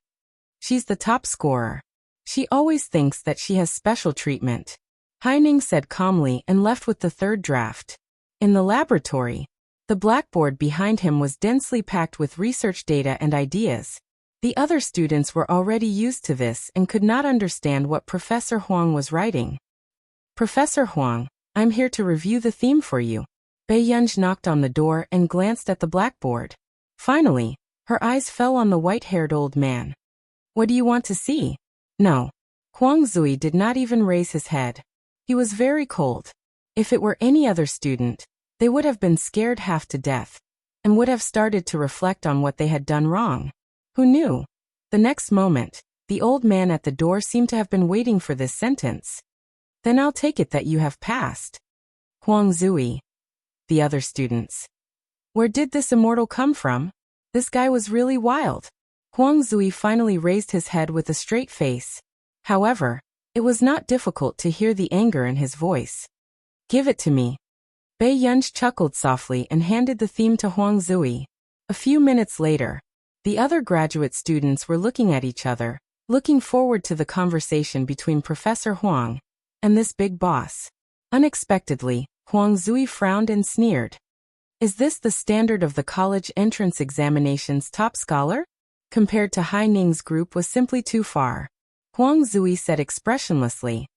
She's the top scorer. She always thinks that she has special treatment. Hai Ning said calmly and left with the third draft. In the laboratory, the blackboard behind him was densely packed with research data and ideas. The other students were already used to this and could not understand what Professor Huang was writing. Professor Huang, I'm here to review the theme for you. Bei Yunj knocked on the door and glanced at the blackboard. Finally, her eyes fell on the white-haired old man. What do you want to see? No. Huang Zui did not even raise his head. He was very cold. If it were any other student, they would have been scared half to death, and would have started to reflect on what they had done wrong. Who knew? The next moment, the old man at the door seemed to have been waiting for this sentence. Then I'll take it that you have passed. Huang Zui. The other students. Where did this immortal come from? This guy was really wild. Huang Zui finally raised his head with a straight face. However, it was not difficult to hear the anger in his voice. Give it to me. Bei Yunj chuckled softly and handed the theme to Huang Zui. A few minutes later, the other graduate students were looking at each other, looking forward to the conversation between Professor Huang and this big boss. Unexpectedly, Huang Zui frowned and sneered. Is this the standard of the college entrance examination's top scholar? Compared to Hai Ning's group was simply too far. Huang Zui said expressionlessly.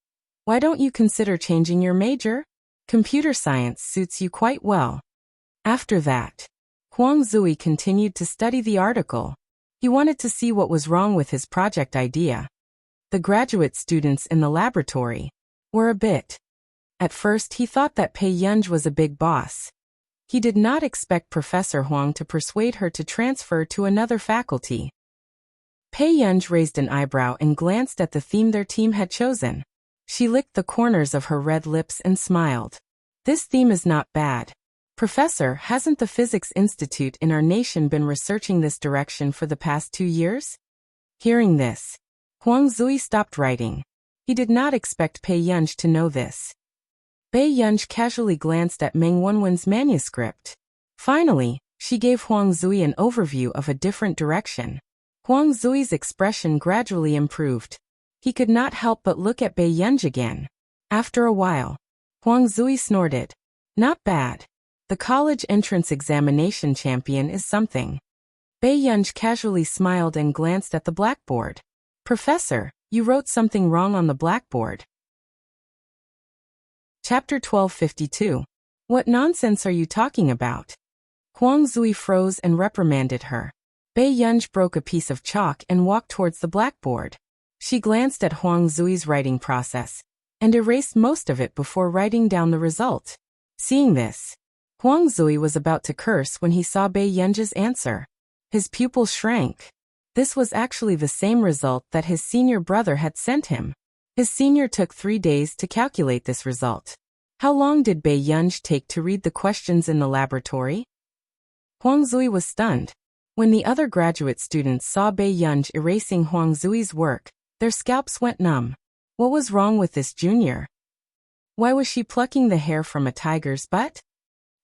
Why don't you consider changing your major? Computer science suits you quite well. After that, Huang Zui continued to study the article. He wanted to see what was wrong with his project idea. The graduate students in the laboratory were a bit. At first he thought that Bei Yunj was a big boss. He did not expect Professor Huang to persuade her to transfer to another faculty. Bei Yunj raised an eyebrow and glanced at the theme their team had chosen. She licked the corners of her red lips and smiled. This theme is not bad. Professor, hasn't the Physics Institute in our nation been researching this direction for the past 2 years? Hearing this, Huang Zui stopped writing. He did not expect Bei Yunj to know this. Bei Yunj casually glanced at Meng Wenwen's manuscript. Finally, she gave Huang Zui an overview of a different direction. Huang Zui's expression gradually improved. He could not help but look at Bei Yunj again. After a while, Huang Zui snorted. Not bad. The college entrance examination champion is something. Bei Yunj casually smiled and glanced at the blackboard. Professor, you wrote something wrong on the blackboard. Chapter 1252. What nonsense are you talking about? Huang Zui froze and reprimanded her. Bei Yunj broke a piece of chalk and walked towards the blackboard. She glanced at Huang Zui's writing process and erased most of it before writing down the result. Seeing this, Huang Zui was about to curse when he saw Bei Yunj's answer. His pupil shrank. This was actually the same result that his senior brother had sent him. His senior took 3 days to calculate this result. How long did Bei Yunj take to read the questions in the laboratory? Huang Zui was stunned. When the other graduate students saw Bei Yunj erasing Huang Zui's work, their scalps went numb. What was wrong with this junior? Why was she plucking the hair from a tiger's butt?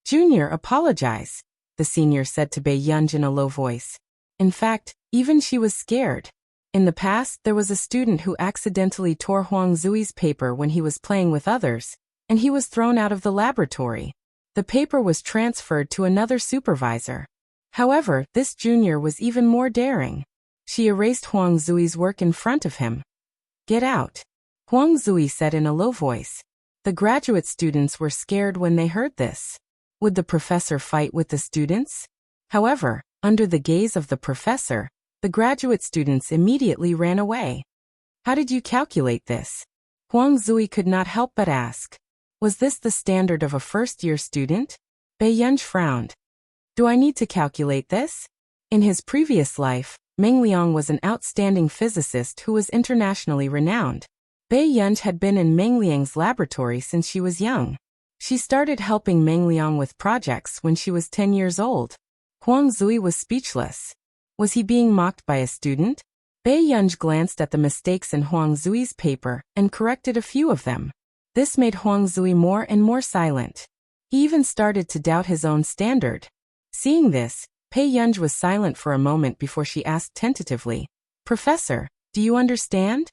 Junior, apologize, the senior said to Bei Yunj in a low voice. In fact, even she was scared. In the past, there was a student who accidentally tore Huang Zui's paper when he was playing with others, and he was thrown out of the laboratory. The paper was transferred to another supervisor. However, this junior was even more daring. She erased Huang Zui's work in front of him. Get out. Huang Zui said in a low voice. The graduate students were scared when they heard this. Would the professor fight with the students? However, under the gaze of the professor, the graduate students immediately ran away. How did you calculate this? Huang Zui could not help but ask. Was this the standard of a first-year student? Bei Yunj frowned. Do I need to calculate this? In his previous life, Meng Liang was an outstanding physicist who was internationally renowned. Bei Yunj had been in Meng Liang's laboratory since she was young. She started helping Meng Liang with projects when she was 10 years old. Huang Zui was speechless. Was he being mocked by a student? Bei Yunj glanced at the mistakes in Huang Zui's paper and corrected a few of them. This made Huang Zui more and more silent. He even started to doubt his own standard. Seeing this, Bei Yunj was silent for a moment before she asked tentatively, Professor, do you understand?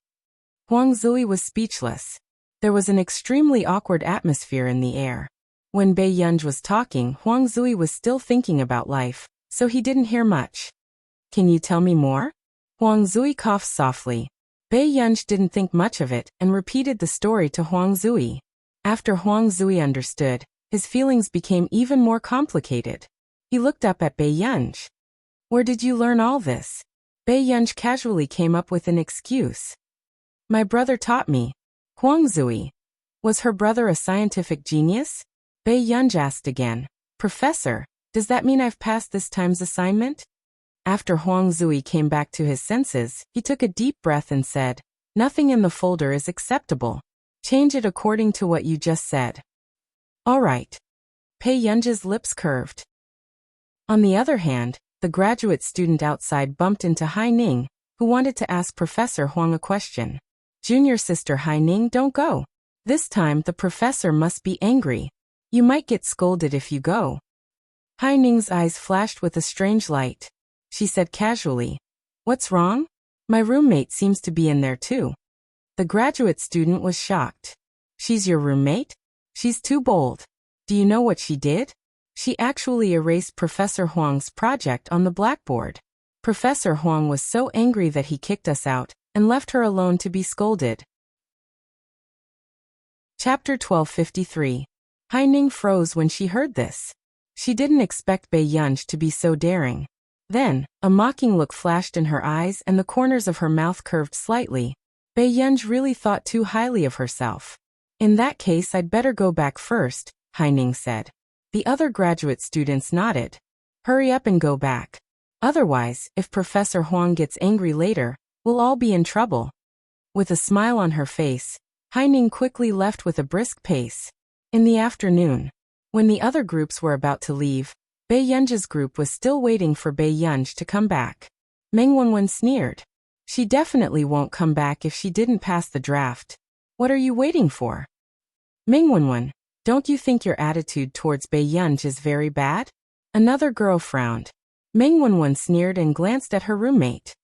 Huang Zui was speechless. There was an extremely awkward atmosphere in the air. When Bei Yunj was talking, Huang Zui was still thinking about life, so he didn't hear much. Can you tell me more? Huang Zui coughed softly. Bei Yunj didn't think much of it and repeated the story to Huang Zui. After Huang Zui understood, his feelings became even more complicated. He looked up at Bei Yunj. Where did you learn all this? Bei Yunj casually came up with an excuse. My brother taught me. Huang Zui. Was her brother a scientific genius? Bei Yunj asked again. Professor, does that mean I've passed this time's assignment? After Huang Zui came back to his senses, he took a deep breath and said, Nothing in the folder is acceptable. Change it according to what you just said. All right. Bei Yunj's lips curved. On the other hand, the graduate student outside bumped into Hai Ning, who wanted to ask Professor Huang a question. Junior sister Hai Ning, don't go. This time the professor must be angry. You might get scolded if you go. Hai Ning's eyes flashed with a strange light. She said casually, What's wrong? My roommate seems to be in there too. The graduate student was shocked. She's your roommate? She's too bold. Do you know what she did? She actually erased Professor Huang's project on the blackboard. Professor Huang was so angry that he kicked us out and left her alone to be scolded. Chapter 1253. Hai Ning froze when she heard this. She didn't expect Bei Yunj to be so daring. Then, a mocking look flashed in her eyes and the corners of her mouth curved slightly. Bei Yunj really thought too highly of herself. In that case, I'd better go back first, Hai Ning said. The other graduate students nodded. Hurry up and go back. Otherwise, if Professor Huang gets angry later, we'll all be in trouble. With a smile on her face, Hai Ning quickly left with a brisk pace. In the afternoon, when the other groups were about to leave, Bei Yunj's group was still waiting for Bei Yunj to come back. Meng Wenwen sneered. She definitely won't come back if she didn't pass the draft. What are you waiting for? Meng Wenwen, don't you think your attitude towards Bei Yunj is very bad? Another girl frowned. Meng Wenwen sneered and glanced at her roommate.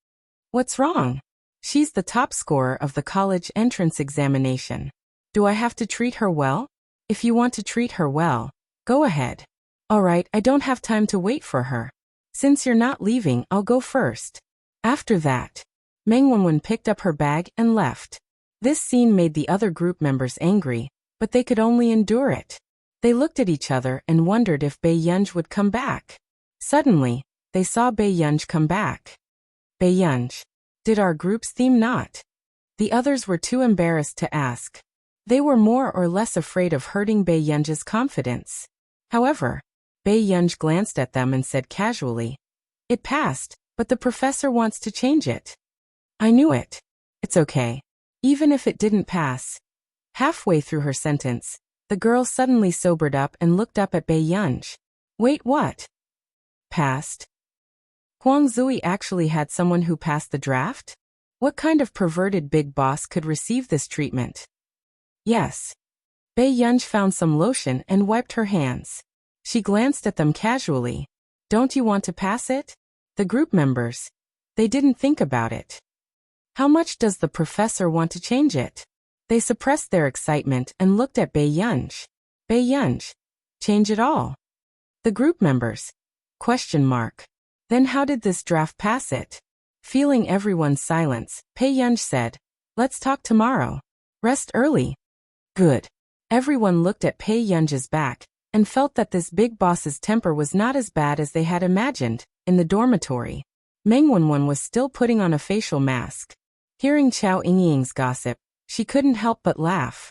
What's wrong? She's the top scorer of the college entrance examination. Do I have to treat her well? If you want to treat her well, go ahead. All right, I don't have time to wait for her. Since you're not leaving, I'll go first. After that, Meng Wenwen picked up her bag and left. This scene made the other group members angry, but they could only endure it. They looked at each other and wondered if Bei Yunj would come back. Suddenly, they saw Bei Yunj come back. Bei Yunj, did our group's theme not? The others were too embarrassed to ask. They were more or less afraid of hurting Bei Yunj's confidence. However, Bei Yunj glanced at them and said casually, It passed, but the professor wants to change it. I knew it. It's okay. Even if it didn't pass. Halfway through her sentence, the girl suddenly sobered up and looked up at Bei Yunj. Wait, what? Passed? Huang Zui actually had someone who passed the draft? What kind of perverted big boss could receive this treatment? Yes. Bei Yunj found some lotion and wiped her hands. She glanced at them casually. Don't you want to pass it? The group members. They didn't think about it. How much does the professor want to change it? They suppressed their excitement and looked at Bei Yunj. Bei Yunj. Change it all. The group members. Question mark. Then how did this draft pass it? Feeling everyone's silence, Bei Yunj said, Let's talk tomorrow. Rest early. Good. Everyone looked at Pei Yun's back and felt that this big boss's temper was not as bad as they had imagined. In the dormitory, Meng Wanwan was still putting on a facial mask. Hearing Chao Yingying's gossip, she couldn't help but laugh.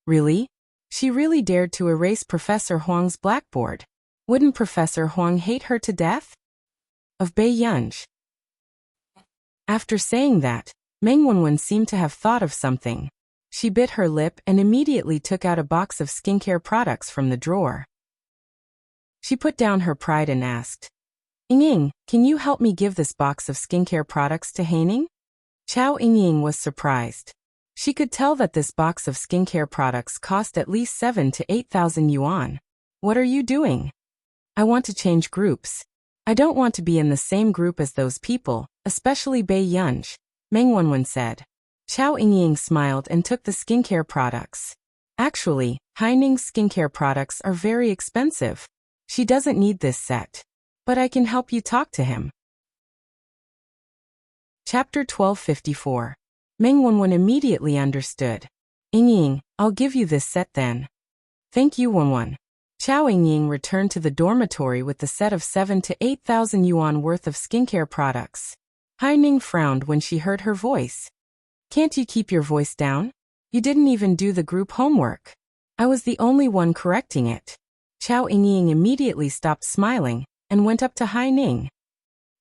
Really? She really dared to erase Professor Huang's blackboard. Wouldn't Professor Huang hate her to death? Of Bei Yunj. After saying that, Meng Wanwan seemed to have thought of something. She bit her lip and immediately took out a box of skincare products from the drawer. She put down her pride and asked, Yingying, can you help me give this box of skincare products to Haining? Chao Yingying was surprised. She could tell that this box of skincare products cost at least 7,000 to 8,000 yuan. What are you doing? I want to change groups. I don't want to be in the same group as those people, especially Bei Yunj, Meng Wanwan said. Chao Yingying smiled and took the skincare products. Actually, Haining's skincare products are very expensive. She doesn't need this set. But I can help you talk to him. Chapter 1254. Meng Wanwan immediately understood. Yingying, I'll give you this set then. Thank you, Wanwan. Chao Yingying returned to the dormitory with the set of 7,000 to 8,000 yuan worth of skincare products. Haining frowned when she heard her voice. Can't you keep your voice down? You didn't even do the group homework. I was the only one correcting it. Chao Yingying immediately stopped smiling and went up to Haining.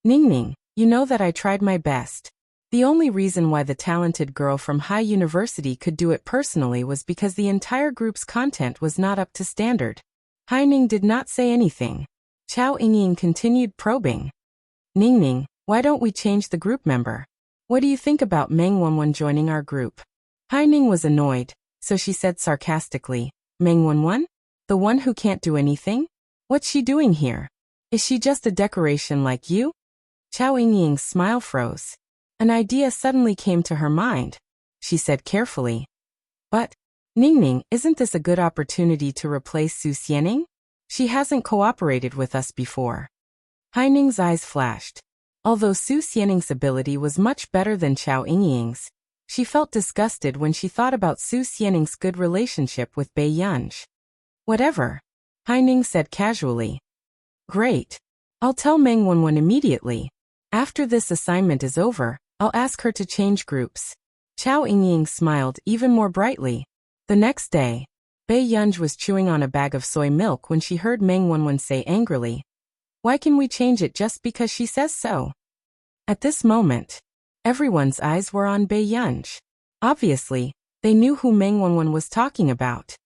Ningning, you know that I tried my best. The only reason why the talented girl from Hai University could do it personally was because the entire group's content was not up to standard. Haining did not say anything. Chao Yingying continued probing. Ningning, why don't we change the group member? What do you think about Meng Wanwan joining our group? Haining was annoyed, so she said sarcastically, Meng Wanwan? The one who can't do anything? What's she doing here? Is she just a decoration like you? Chao Yingying's smile froze. An idea suddenly came to her mind. She said carefully. But, Ningning, isn't this a good opportunity to replace Su Xianing? She hasn't cooperated with us before. Haining's eyes flashed. Although Su Xianing's ability was much better than Chao Yingying's, she felt disgusted when she thought about Su Xianing's good relationship with Bei Yunj. Whatever. Haining said casually. Great. I'll tell Meng Wanwan immediately. After this assignment is over, I'll ask her to change groups. Chao Yingying smiled even more brightly. The next day, Bei Yunj was chewing on a bag of soy milk when she heard Meng Wanwan say angrily, Why can we change it just because she says so? At this moment, everyone's eyes were on Bei Yunj. Obviously, they knew who Meng Wanwan was talking about.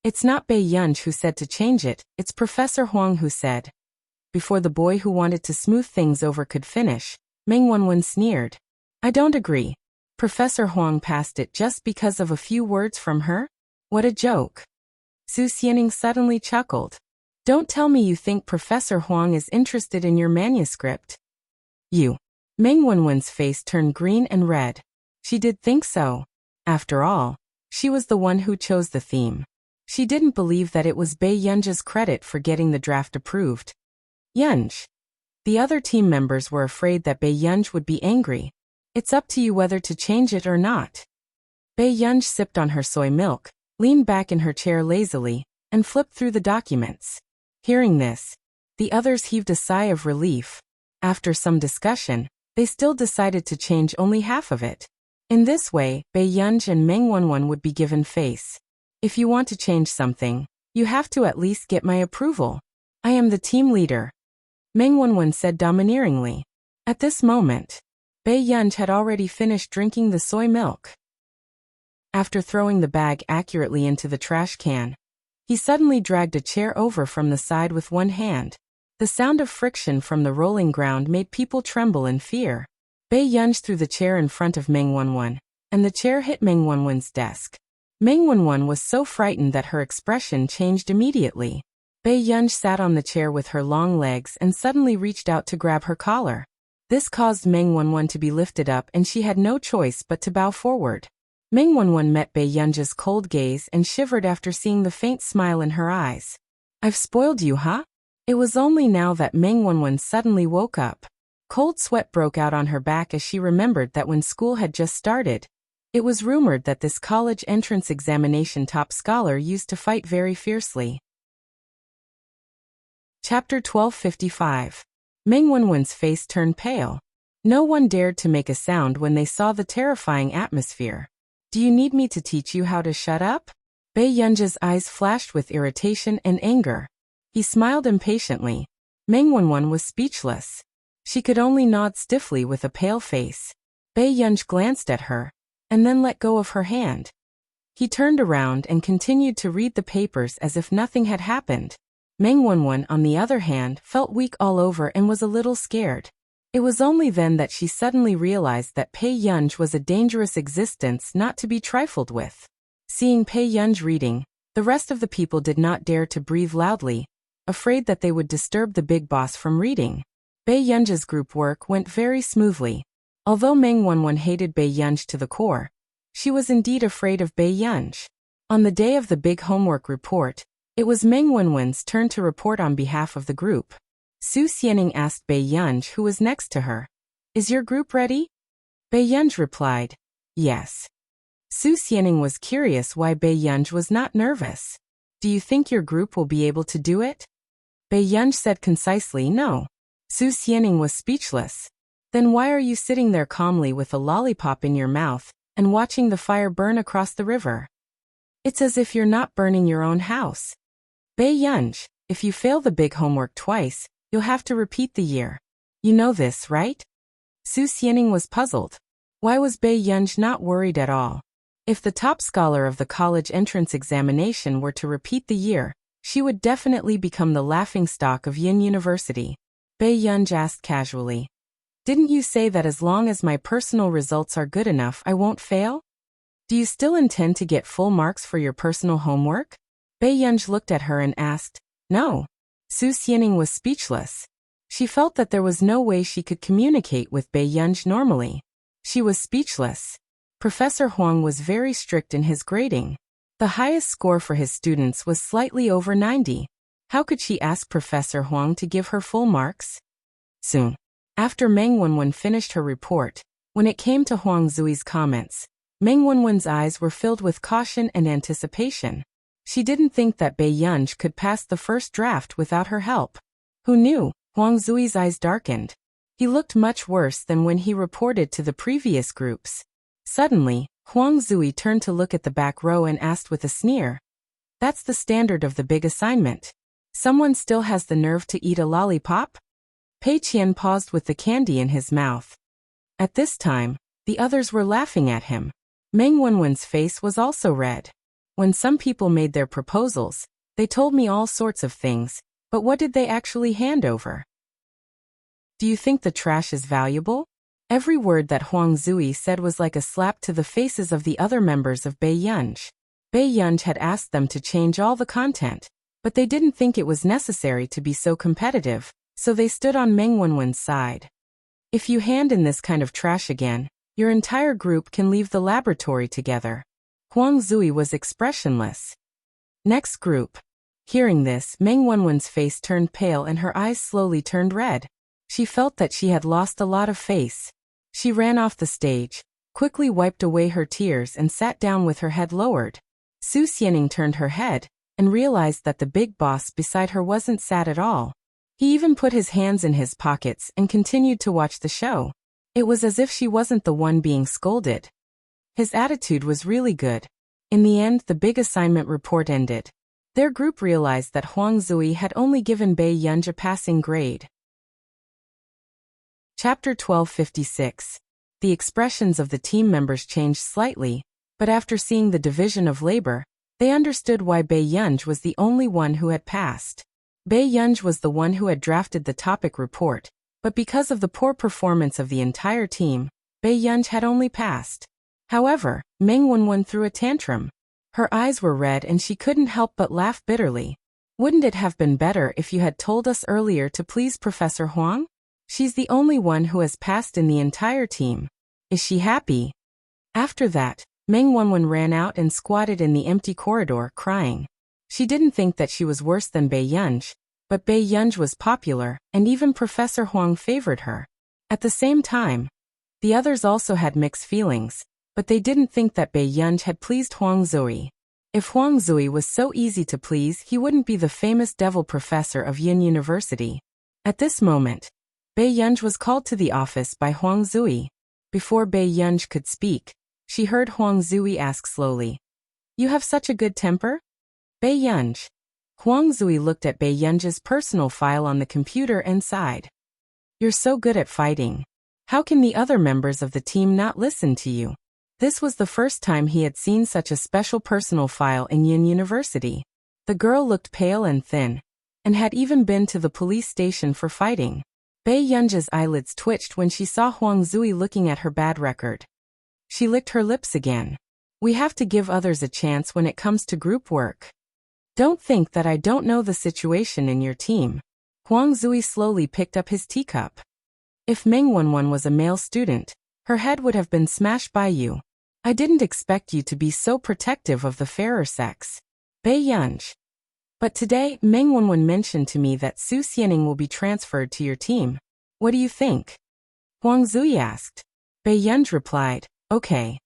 It's not Bei Yunj who said to change it, it's Professor Huang who said. Before the boy who wanted to smooth things over could finish, Meng Wanwan sneered. I don't agree. Professor Huang passed it just because of a few words from her? What a joke. Su Xianing suddenly chuckled. Don't tell me you think Professor Huang is interested in your manuscript. You. Meng Wanwan's face turned green and red. She did think so. After all, she was the one who chose the theme. She didn't believe that it was Bei Yunj's credit for getting the draft approved. Yunj. The other team members were afraid that Bei Yunj would be angry. It's up to you whether to change it or not. Bei Yunj sipped on her soy milk, leaned back in her chair lazily, and flipped through the documents. Hearing this, the others heaved a sigh of relief. After some discussion, they still decided to change only half of it. In this way, Bei Yunj and Meng Wanwan would be given face. If you want to change something, you have to at least get my approval. I am the team leader. Meng Wanwan said domineeringly. At this moment, Bei Yunj had already finished drinking the soy milk. After throwing the bag accurately into the trash can, he suddenly dragged a chair over from the side with one hand. The sound of friction from the rolling ground made people tremble in fear. Bei Yunj threw the chair in front of Meng Wanwan, and the chair hit Meng Wanwan's desk. Meng Wanwan was so frightened that her expression changed immediately. Bei Yunj sat on the chair with her long legs and suddenly reached out to grab her collar. This caused Meng Wanwan to be lifted up and she had no choice but to bow forward. Meng Wanwan met Bei Yunj's cold gaze and shivered after seeing the faint smile in her eyes. I've spoiled you, huh? It was only now that Meng Wanwan suddenly woke up. Cold sweat broke out on her back as she remembered that when school had just started, It was rumored that this college entrance examination top scholar used to fight very fiercely. Chapter 1255. Meng Wanwan's face turned pale. No one dared to make a sound when they saw the terrifying atmosphere. Do you need me to teach you how to shut up? Bei Yunji's eyes flashed with irritation and anger. He smiled impatiently. Meng Wanwan was speechless. She could only nod stiffly with a pale face. Bei Yunji glanced at her, and then let go of her hand. He turned around and continued to read the papers as if nothing had happened. Meng Wanwan, on the other hand, felt weak all over and was a little scared. It was only then that she suddenly realized that Bei Yunji was a dangerous existence not to be trifled with. Seeing Bei Yunji reading, the rest of the people did not dare to breathe loudly, afraid that they would disturb the big boss from reading. Bei Yunji's group work went very smoothly. Although Meng Wanwan hated Bei Yunji to the core, she was indeed afraid of Bei Yunji. On the day of the big homework report, it was Meng Wanwan's turn to report on behalf of the group. Su Xianing asked Bei Yunji, who was next to her, "Is your group ready?" Bei Yunji replied, "Yes." Su Xianing was curious why Bei Yunji was not nervous. "Do you think your group will be able to do it?" Bei Yunji said concisely, "No." Su Xianing was speechless. "Then why are you sitting there calmly with a lollipop in your mouth and watching the fire burn across the river? It's as if you're not burning your own house. Bei Yunji, if you fail the big homework twice, you'll have to repeat the year. You know this, right?" Su Xianing was puzzled. Why was Bei Yunji not worried at all? If the top scholar of the college entrance examination were to repeat the year, she would definitely become the laughingstock of Yin University. Bei Yunji asked casually, "Didn't you say that as long as my personal results are good enough I won't fail? Do you still intend to get full marks for your personal homework?" Bei Yunji looked at her and asked, "No." Su Xianing was speechless. She felt that there was no way she could communicate with Bei Yunji normally. She was speechless. Professor Huang was very strict in his grading. The highest score for his students was slightly over 90. How could she ask Professor Huang to give her full marks? Soon after Meng Wanwan finished her report, when it came to Huang Zui's comments, Meng Wanwan's eyes were filled with caution and anticipation. She didn't think that Bei Yunji could pass the first draft without her help. Who knew? Huang Zui's eyes darkened. He looked much worse than when he reported to the previous groups. Suddenly, Huang Zui turned to look at the back row and asked with a sneer, "That's the standard of the big assignment. Someone still has the nerve to eat a lollipop?" Pei Qian paused with the candy in his mouth. At this time, the others were laughing at him. Meng Wanwan's face was also red. "When some people made their proposals, they told me all sorts of things, but what did they actually hand over? Do you think the trash is valuable?" Every word that Huang Zui said was like a slap to the faces of the other members of Bei Yunji. Bei Yunji had asked them to change all the content, but they didn't think it was necessary to be so competitive, so they stood on Meng Wanwan's side. "If you hand in this kind of trash again, your entire group can leave the laboratory together." Huang Zui was expressionless. Next group. Hearing this, Meng Wanwan's face turned pale and her eyes slowly turned red. She felt that she had lost a lot of face. She ran off the stage, quickly wiped away her tears and sat down with her head lowered. Su Xianing turned her head and realized that the big boss beside her wasn't sad at all. He even put his hands in his pockets and continued to watch the show. It was as if she wasn't the one being scolded. His attitude was really good. In the end, the big assignment report ended. Their group realized that Huang Zui had only given Bei Yunji a passing grade. Chapter 1256. The expressions of the team members changed slightly, but after seeing the division of labor, they understood why Bei Yunji was the only one who had passed. Bei Yunji was the one who had drafted the topic report, but because of the poor performance of the entire team, Bei Yunji had only passed. However, Meng Wanwan threw a tantrum. Her eyes were red and she couldn't help but laugh bitterly. "Wouldn't it have been better if you had told us earlier to please Professor Huang? She's the only one who has passed in the entire team. Is she happy?" After that, Meng Wanwan ran out and squatted in the empty corridor, crying. She didn't think that she was worse than Bei Yunji, but Bei Yunji was popular, and even Professor Huang favored her. At the same time, the others also had mixed feelings. but they didn't think that Bei Yunj had pleased Huang Zui. If Huang Zui was so easy to please, he wouldn't be the famous devil professor of Yin University. At this moment, Bei Yunj was called to the office by Huang Zui. Before Bei Yunj could speak, she heard Huang Zui ask slowly, "You have such a good temper?" Bei Yunj. Huang Zui looked at Bei Yunj's personal file on the computer and sighed. "You're so good at fighting. How can the other members of the team not listen to you?" This was the first time he had seen such a special personal file in Yin University. The girl looked pale and thin, and had even been to the police station for fighting. Bei Yunj's eyelids twitched when she saw Huang Zui looking at her bad record. She licked her lips again. "We have to give others a chance when it comes to group work. Don't think that I don't know the situation in your team." Huang Zui slowly picked up his teacup. "If Meng Wanwan was a male student, her head would have been smashed by you. I didn't expect you to be so protective of the fairer sex." Bei Yunj. "But today, Meng Wanwan mentioned to me that Su Xianing will be transferred to your team. What do you think?" Huang Zui asked. Bei Yunj replied, "Okay.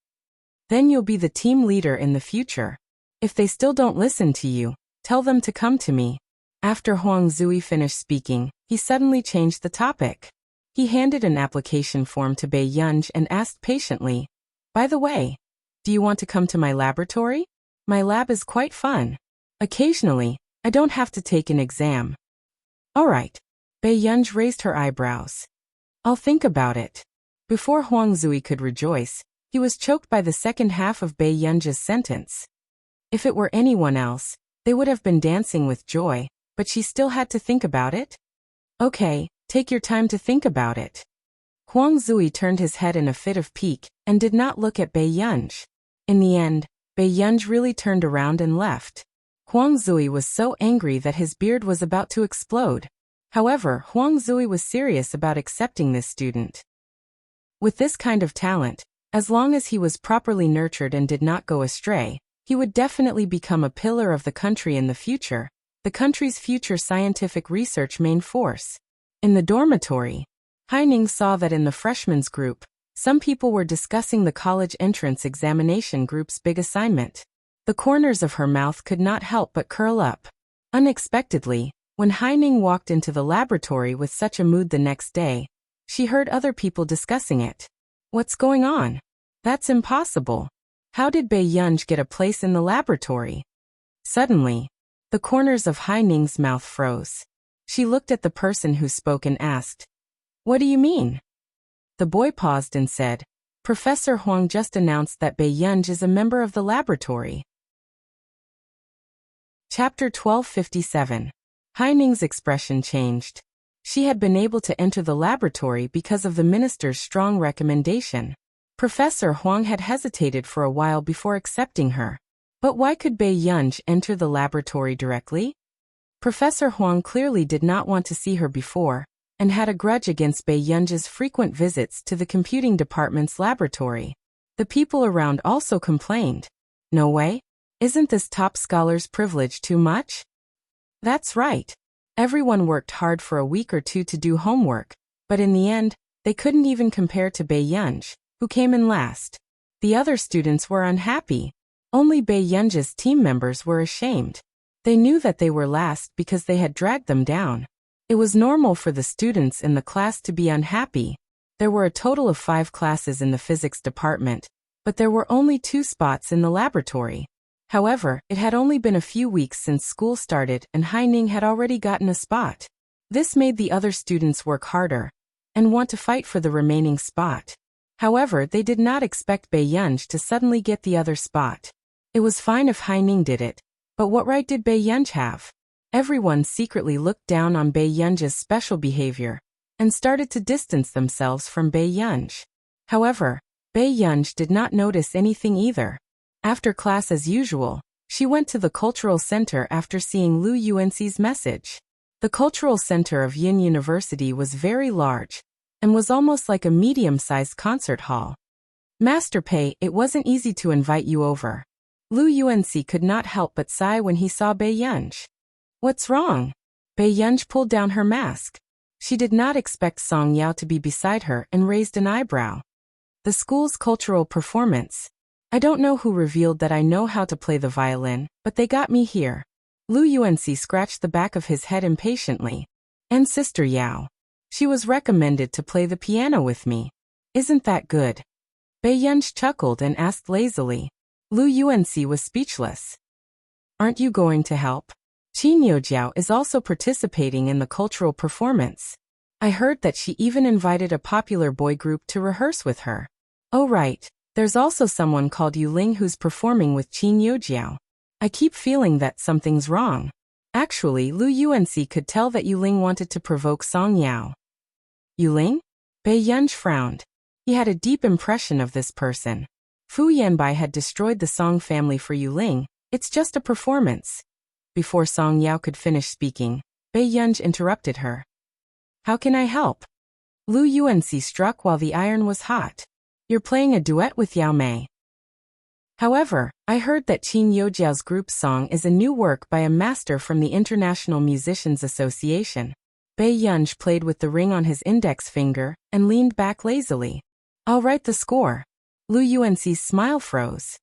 Then you'll be the team leader in the future. If they still don't listen to you, tell them to come to me." After Huang Zui finished speaking, he suddenly changed the topic. He handed an application form to Bei Yunj and asked patiently, "By the way, do you want to come to my laboratory? My lab is quite fun. Occasionally, I don't have to take an exam." "All right." Bei Yunj raised her eyebrows. "I'll think about it." Before Huang Zui could rejoice, he was choked by the second half of Bei Yunj's sentence. If it were anyone else, they would have been dancing with joy, but she still had to think about it. "Okay, take your time to think about it." Huang Zui turned his head in a fit of pique, and did not look at Bei Yunj. In the end, Bei Yunj really turned around and left. Huang Zui was so angry that his beard was about to explode. However, Huang Zui was serious about accepting this student. With this kind of talent, as long as he was properly nurtured and did not go astray, he would definitely become a pillar of the country in the future, the country's future scientific research main force. In the dormitory, Haining saw that in the freshmen's group, some people were discussing the college entrance examination group's big assignment. The corners of her mouth could not help but curl up. Unexpectedly, when Haining walked into the laboratory with such a mood the next day, she heard other people discussing it. "What's going on? That's impossible. How did Bei Yunj get a place in the laboratory?" Suddenly, the corners of Haining's mouth froze. She looked at the person who spoke and asked, "What do you mean?" The boy paused and said, "Professor Huang just announced that Bei Yunj is a member of the laboratory." Chapter 1257. Haining's expression changed. She had been able to enter the laboratory because of the minister's strong recommendation. Professor Huang had hesitated for a while before accepting her. But why could Bei Yunj enter the laboratory directly? Professor Huang clearly did not want to see her before, and had a grudge against Bei Yunj's frequent visits to the computing department's laboratory. The people around also complained. "No way? Isn't this top scholar's privilege too much?" That's right. Everyone worked hard for a week or two to do homework, but in the end, they couldn't even compare to Bei Yunj, who came in last. The other students were unhappy. Only Bei Yunj's team members were ashamed. They knew that they were last because they had dragged them down. It was normal for the students in the class to be unhappy. There were a total of 5 classes in the physics department, but there were only 2 spots in the laboratory. However, it had only been a few weeks since school started and Haining had already gotten a spot. This made the other students work harder and want to fight for the remaining spot. However, they did not expect Bei Yunj to suddenly get the other spot. It was fine if Haining did it, but what right did Bei Yunj have? Everyone secretly looked down on Bei Yunj's special behavior and started to distance themselves from Bei Yunj. However, Bei Yunj did not notice anything either. After class as usual, she went to the cultural center after seeing Lu Yuanxi's message. The cultural center of Yin University was very large and was almost like a medium-sized concert hall. "Master Pei, it wasn't easy to invite you over." Lu Yuanxi could not help but sigh when he saw Bei Yunj. "What's wrong?" Bei Yunj pulled down her mask. She did not expect Song Yao to be beside her and raised an eyebrow. The school's cultural performance. I don't know who revealed that I know how to play the violin, but they got me here. Lu Yuanxi scratched the back of his head impatiently. And Sister Yao. She was recommended to play the piano with me. Isn't that good? Bei Yunj chuckled and asked lazily. Lu Yuanxi was speechless. Aren't you going to help? Qin Youjiao is also participating in the cultural performance. I heard that she even invited a popular boy group to rehearse with her. Oh right, there's also someone called Yuling who's performing with Qin Youjiao. I keep feeling that something's wrong. Actually, Lu Yuanxi could tell that Yuling wanted to provoke Song Yao. Yuling? Bei Yunj frowned. He had a deep impression of this person. Fu Yanbai had destroyed the Song family for Yuling. It's just a performance. Before Song Yao could finish speaking, Bei Yunj interrupted her. How can I help? Lu Yuanxi struck while the iron was hot. You're playing a duet with Yao Mei. However, I heard that Qin Youjiao's group song is a new work by a master from the International Musicians Association. Bei Yunj played with the ring on his index finger and leaned back lazily. I'll write the score. Lu Yuanxi's smile froze.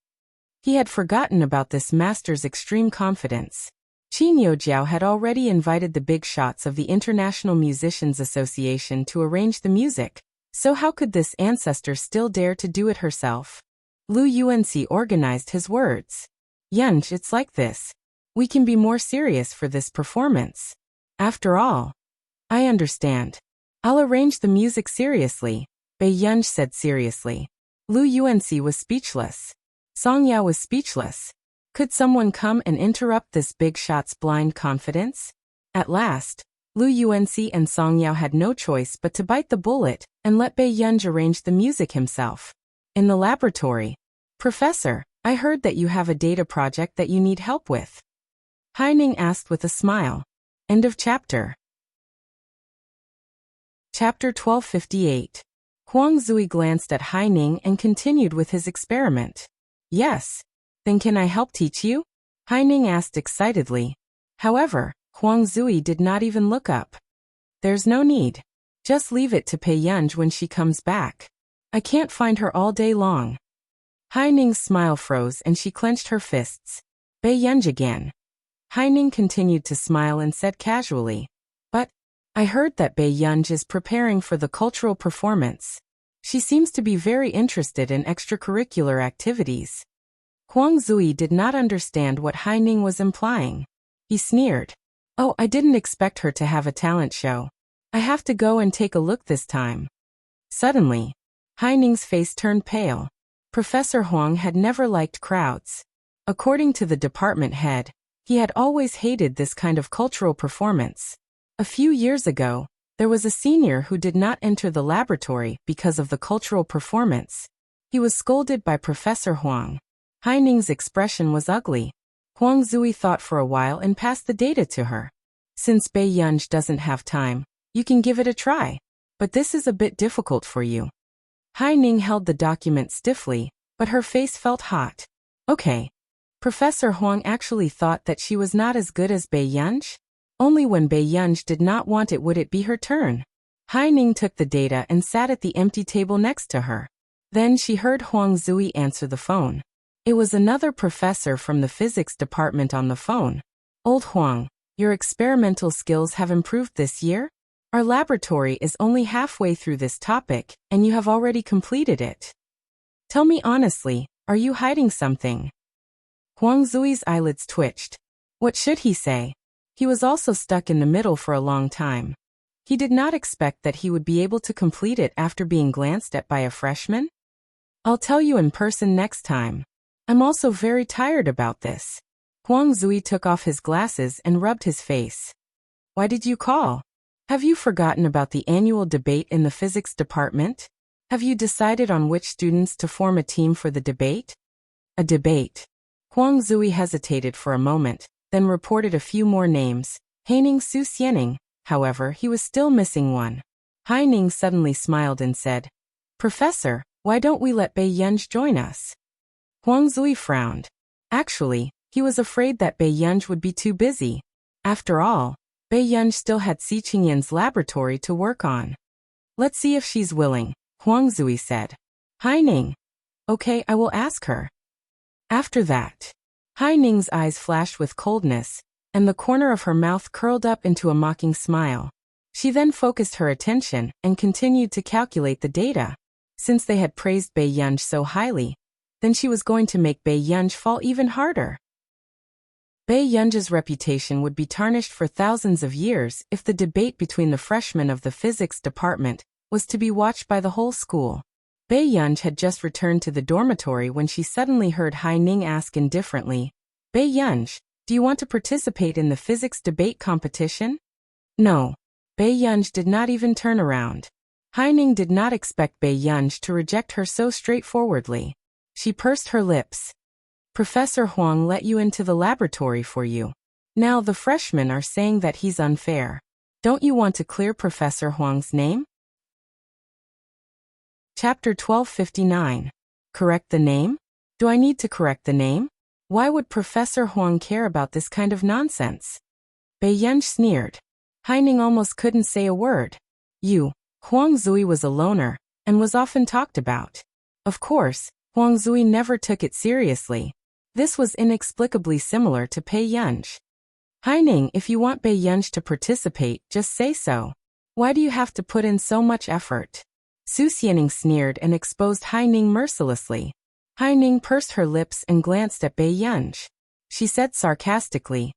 He had forgotten about this master's extreme confidence. Qin Youjiao had already invited the big shots of the International Musicians Association to arrange the music, so how could this ancestor still dare to do it herself? Lu Yuanxi organized his words. Yunj, it's like this. We can be more serious for this performance. After all. I understand. I'll arrange the music seriously, Bei Yunj said seriously. Lu Yuanxi was speechless. Song Yao was speechless. Could someone come and interrupt this big shot's blind confidence? At last, Lu Yuanxi and Song Yao had no choice but to bite the bullet and let Bei Yunj arrange the music himself. In the laboratory. Professor, I heard that you have a data project that you need help with. Haining asked with a smile. End of chapter. Chapter 1258. Huang Zui glanced at Haining and continued with his experiment. Yes. Then can I help teach you? Haining asked excitedly. However, Huang Zui did not even look up. There's no need. Just leave it to Bei Yunj when she comes back. I can't find her all day long. Haining's smile froze and she clenched her fists. Bei Yunj again. Haining continued to smile and said casually. But, I heard that Bei Yunj is preparing for the cultural performance. She seems to be very interested in extracurricular activities. Huang Zui did not understand what Haining was implying. He sneered. Oh, I didn't expect her to have a talent show. I have to go and take a look this time. Suddenly, Haining's face turned pale. Professor Huang had never liked crowds. According to the department head, he had always hated this kind of cultural performance. A few years ago, there was a senior who did not enter the laboratory because of the cultural performance. He was scolded by Professor Huang. Haining's expression was ugly. Huang Zui thought for a while and passed the data to her. Since Bei Yunj doesn't have time, you can give it a try. But this is a bit difficult for you. Haining held the document stiffly, but her face felt hot. Okay. Professor Huang actually thought that she was not as good as Bei Yunj? Only when Bei Yunj did not want it would it be her turn. Haining took the data and sat at the empty table next to her. Then she heard Huang Zui answer the phone. It was another professor from the physics department on the phone. Old Huang, your experimental skills have improved this year? Our laboratory is only halfway through this topic, and you have already completed it. Tell me honestly, are you hiding something? Huang Zui's eyelids twitched. What should he say? He was also stuck in the middle for a long time. He did not expect that he would be able to complete it after being glanced at by a freshman. I'll tell you in person next time. I'm also very tired about this. Huang Zui took off his glasses and rubbed his face. Why did you call? Have you forgotten about the annual debate in the physics department? Have you decided on which students to form a team for the debate? A debate. Huang Zui hesitated for a moment, then reported a few more names. Haining Su Xianing, however, he was still missing one. Haining suddenly smiled and said, Professor, why don't we let Bei Yunj join us? Huang Zui frowned. Actually, he was afraid that Bei Yunj would be too busy. After all, Bei Yunj still had Si Qingyan's laboratory to work on. Let's see if she's willing, Huang Zui said. Haining. Okay, I will ask her. After that, Haining's eyes flashed with coldness, and the corner of her mouth curled up into a mocking smile. She then focused her attention and continued to calculate the data. Since they had praised Bai Yunj so highly, then she was going to make Bai Yunj fall even harder. Bai Yunj's reputation would be tarnished for thousands of years if the debate between the freshmen of the physics department was to be watched by the whole school. Bai Yunj had just returned to the dormitory when she suddenly heard Haining ask indifferently, "Bai Yunj, do you want to participate in the physics debate competition?" No. Bai Yunj did not even turn around. Haining did not expect Bai Yunj to reject her so straightforwardly. She pursed her lips. "Professor Huang let you into the laboratory for you. Now the freshmen are saying that he's unfair. Don't you want to clear Professor Huang's name?" Chapter 1259. Correct the name? Do I need to correct the name? Why would Professor Huang care about this kind of nonsense? Bai Yunj sneered. Haining almost couldn't say a word. Huang Zui was a loner, and was often talked about. Of course, Huang Zui never took it seriously. This was inexplicably similar to Bai Yunj. Haining, if you want Bai Yunj to participate, just say so. Why do you have to put in so much effort? Su Xianing sneered and exposed Haining mercilessly. Haining pursed her lips and glanced at Bai Yunj. She said sarcastically,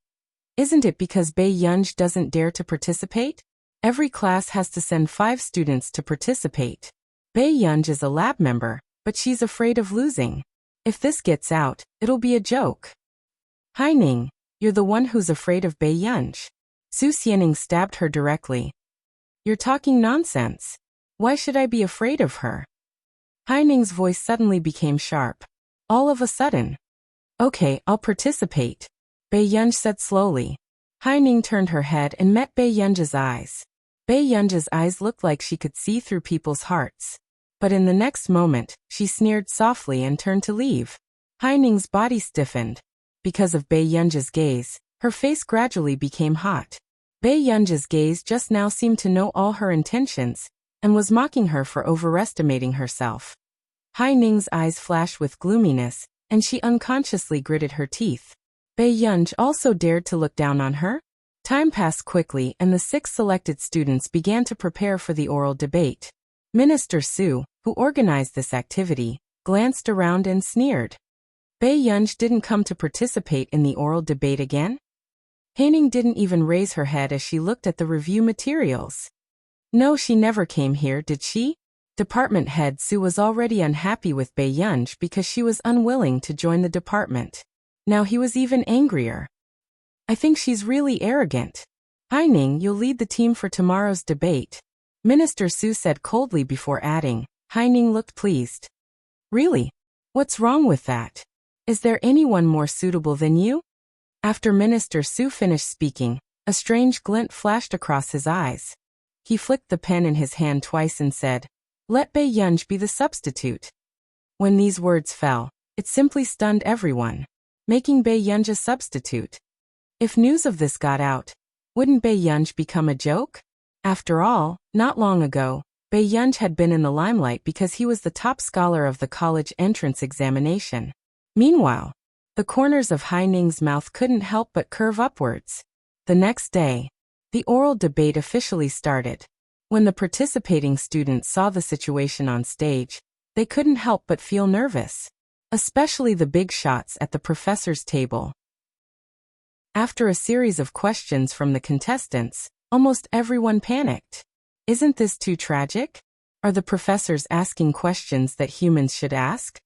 "Isn't it because Bai Yunj doesn't dare to participate? Every class has to send 5 students to participate. Bai Yunj is a lab member, but she's afraid of losing. If this gets out, it'll be a joke." "Haining, you're the one who's afraid of Bai Yunj." Su Xianing stabbed her directly. "You're talking nonsense. Why should I be afraid of her?" Haining's voice suddenly became sharp. All of a sudden. "Okay, I'll participate," Bai Yunj said slowly. Haining turned her head and met Bai Yunj's eyes. Bai Yunj's eyes looked like she could see through people's hearts. But in the next moment, she sneered softly and turned to leave. Haining's body stiffened. Because of Bai Yunj's gaze, her face gradually became hot. Bai Yunj's gaze just now seemed to know all her intentions, and was mocking her for overestimating herself. Haining's eyes flashed with gloominess, and she unconsciously gritted her teeth. Bai Yunj also dared to look down on her? Time passed quickly and the 6 selected students began to prepare for the oral debate. Minister Su, who organized this activity, glanced around and sneered. Bai Yunj didn't come to participate in the oral debate again? Haining didn't even raise her head as she looked at the review materials. No, she never came here, did she? Department head Su was already unhappy with Bai Yunj because she was unwilling to join the department. Now he was even angrier. "I think she's really arrogant. Haining, you'll lead the team for tomorrow's debate," Minister Su said coldly before adding. Haining looked pleased. "Really? What's wrong with that? Is there anyone more suitable than you?" After Minister Su finished speaking, a strange glint flashed across his eyes. He flicked the pen in his hand twice and said, "Let Bai Yunj be the substitute." When these words fell, it simply stunned everyone. Making Bai Yunj a substitute. If news of this got out, wouldn't Bai Yunj become a joke? After all, not long ago, Bai Yunj had been in the limelight because he was the top scholar of the college entrance examination. Meanwhile, the corners of Haining's mouth couldn't help but curve upwards. The next day, the oral debate officially started. When the participating students saw the situation on stage, they couldn't help but feel nervous. Especially the big shots at the professor's table. After a series of questions from the contestants, almost everyone panicked. Isn't this too tragic? Are the professors asking questions that humans should ask?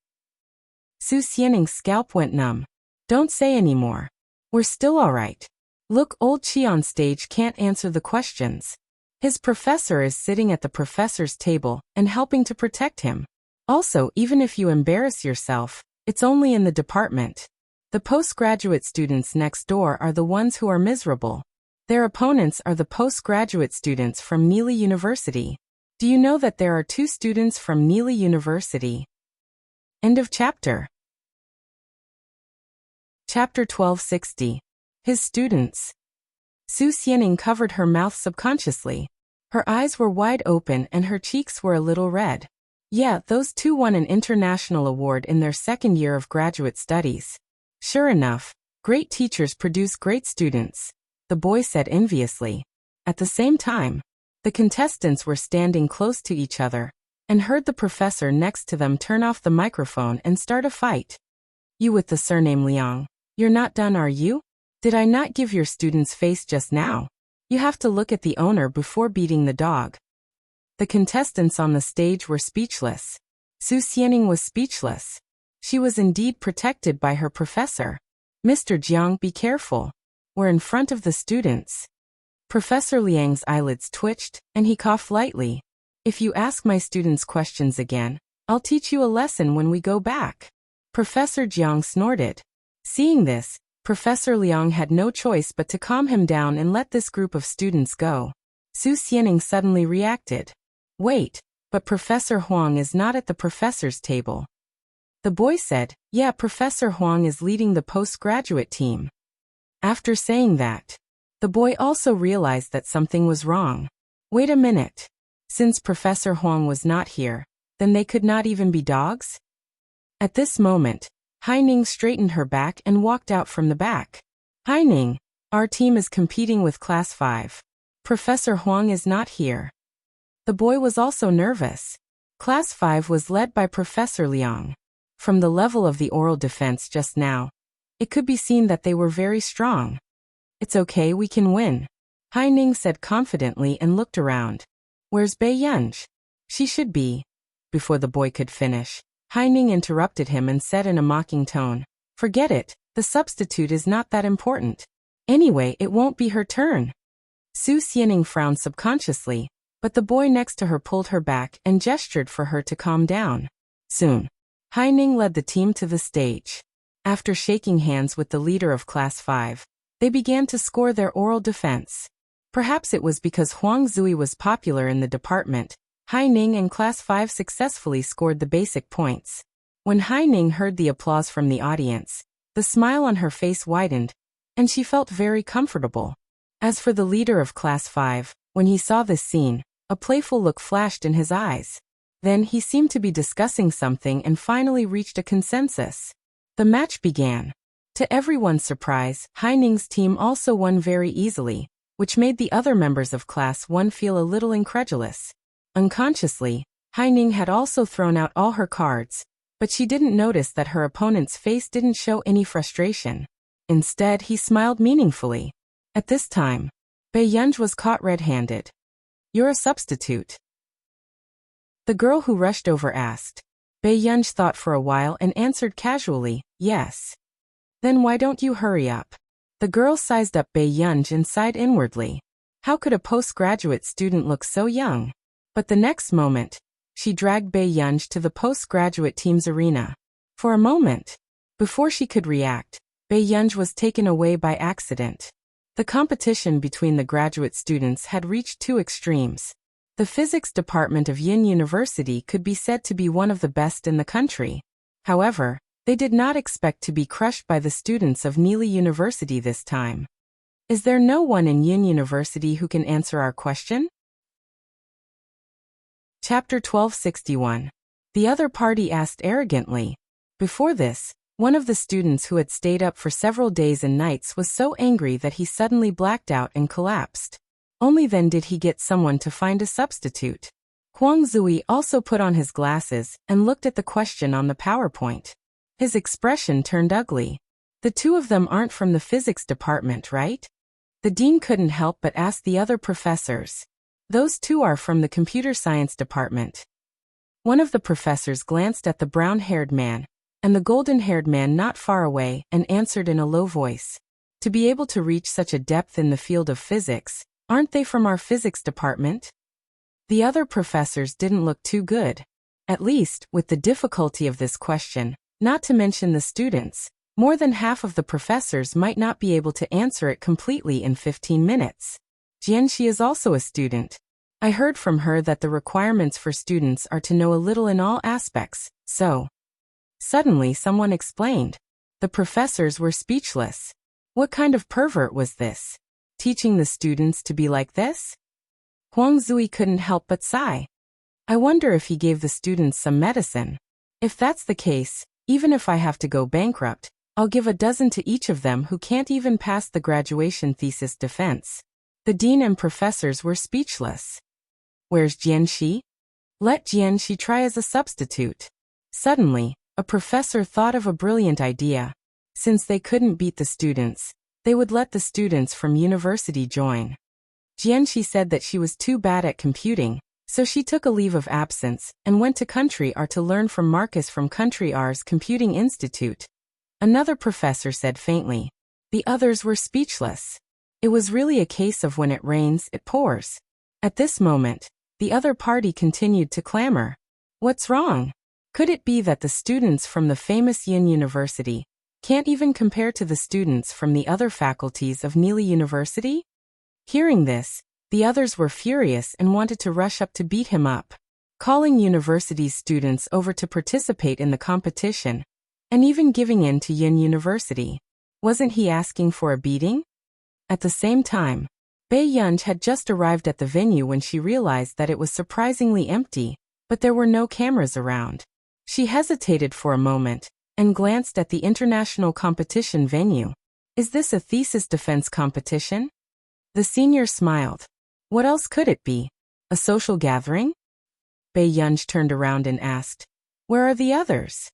Su Xianing's scalp went numb. Don't say any more. We're still all right. Look, old Qi on stage can't answer the questions. His professor is sitting at the professor's table and helping to protect him. Also, even if you embarrass yourself, it's only in the department. The postgraduate students next door are the ones who are miserable. Their opponents are the postgraduate students from Neely University. Do you know that there are 2 students from Neely University? End of chapter. Chapter 1260. His students. Su Xianing covered her mouth subconsciously. Her eyes were wide open and her cheeks were a little red. Yeah, those two won an international award in their second year of graduate studies. Sure enough, great teachers produce great students, the boy said enviously. At the same time, the contestants were standing close to each other and heard the professor next to them turn off the microphone and start a fight. You with the surname Liang, you're not done, are you? Did I not give your student's face just now? You have to look at the owner before beating the dog. The contestants on the stage were speechless. Su Xianing was speechless. She was indeed protected by her professor. Mr. Jiang, be careful. We're in front of the students. Professor Liang's eyelids twitched, and he coughed lightly. If you ask my students questions again, I'll teach you a lesson when we go back. Professor Jiang snorted. Seeing this, Professor Liang had no choice but to calm him down and let this group of students go. Su Xianing suddenly reacted. Wait, but Professor Huang is not at the professor's table. The boy said, yeah, Professor Huang is leading the postgraduate team. After saying that, the boy also realized that something was wrong. Wait a minute. Since Professor Huang was not here, then they could not even be dogs? At this moment, Haining straightened her back and walked out from the back. Haining, our team is competing with Class 5. Professor Huang is not here. The boy was also nervous. Class 5 was led by Professor Liang. From the level of the oral defense just now, it could be seen that they were very strong. It's okay, we can win, Haining said confidently and looked around. Where's Bei Yunj? She should be. Before the boy could finish, Haining interrupted him and said in a mocking tone, forget it, the substitute is not that important. Anyway, it won't be her turn. Su Xianing frowned subconsciously, but the boy next to her pulled her back and gestured for her to calm down. Soon, Haining led the team to the stage. After shaking hands with the leader of Class 5, they began to score their oral defense. Perhaps it was because Huang Zui was popular in the department, Haining and Class 5 successfully scored the basic points. When Haining heard the applause from the audience, the smile on her face widened, and she felt very comfortable. As for the leader of Class 5, when he saw this scene, a playful look flashed in his eyes. Then he seemed to be discussing something and finally reached a consensus. The match began. To everyone's surprise, Haining's team also won very easily, which made the other members of Class 1 feel a little incredulous. Unconsciously, Haining had also thrown out all her cards, but she didn't notice that her opponent's face didn't show any frustration. Instead, he smiled meaningfully. At this time, Bei Yunj was caught red-handed. You're a substitute? The girl who rushed over asked. Bei Yunj thought for a while and answered casually, yes. Then why don't you hurry up? The girl sized up Bei Yunj and sighed inwardly. How could a postgraduate student look so young? But the next moment, she dragged Bei Yunj to the postgraduate team's arena. For a moment, before she could react, Bei Yunj was taken away by accident. The competition between the graduate students had reached two extremes. The physics department of Yin University could be said to be one of the best in the country. However, they did not expect to be crushed by the students of Neely University this time. Is there no one in Yin University who can answer our question? Chapter 1261. The other party asked arrogantly. Before this, one of the students who had stayed up for several days and nights was so angry that he suddenly blacked out and collapsed. Only then did he get someone to find a substitute. Huang Zui also put on his glasses and looked at the question on the PowerPoint. His expression turned ugly. The two of them aren't from the physics department, right? The dean couldn't help but ask the other professors. Those two are from the computer science department. One of the professors glanced at the brown-haired man and the golden-haired man not far away and answered in a low voice. To be able to reach such a depth in the field of physics, aren't they from our physics department? The other professors didn't look too good. At least, with the difficulty of this question, not to mention the students, more than half of the professors might not be able to answer it completely in 15 minutes. Jianxi is also a student. I heard from her that the requirements for students are to know a little in all aspects, so. Suddenly someone explained. The professors were speechless. What kind of pervert was this? Teaching the students to be like this? Huang Zui couldn't help but sigh. I wonder if he gave the students some medicine. If that's the case, even if I have to go bankrupt, I'll give a dozen to each of them who can't even pass the graduation thesis defense. The dean and professors were speechless. Where's Jianxi? Let Jianxi try as a substitute. Suddenly, a professor thought of a brilliant idea. Since they couldn't beat the students, they would let the students from university join. Jianxi said that she was too bad at computing, so she took a leave of absence and went to Country R to learn from Marcus from Country R's Computing Institute. Another professor said faintly. The others were speechless. It was really a case of when it rains, it pours. At this moment, the other party continued to clamor. What's wrong? Could it be that the students from the famous Yin University can't even compare to the students from the other faculties of Neely University? Hearing this, the others were furious and wanted to rush up to beat him up, calling university students over to participate in the competition, and even giving in to Yin University. Wasn't he asking for a beating? At the same time, Bei Yunj had just arrived at the venue when she realized that it was surprisingly empty, but there were no cameras around. She hesitated for a moment and glanced at the international competition venue. Is this a thesis defense competition? The senior smiled. What else could it be? A social gathering? Bei Yunj turned around and asked, where are the others?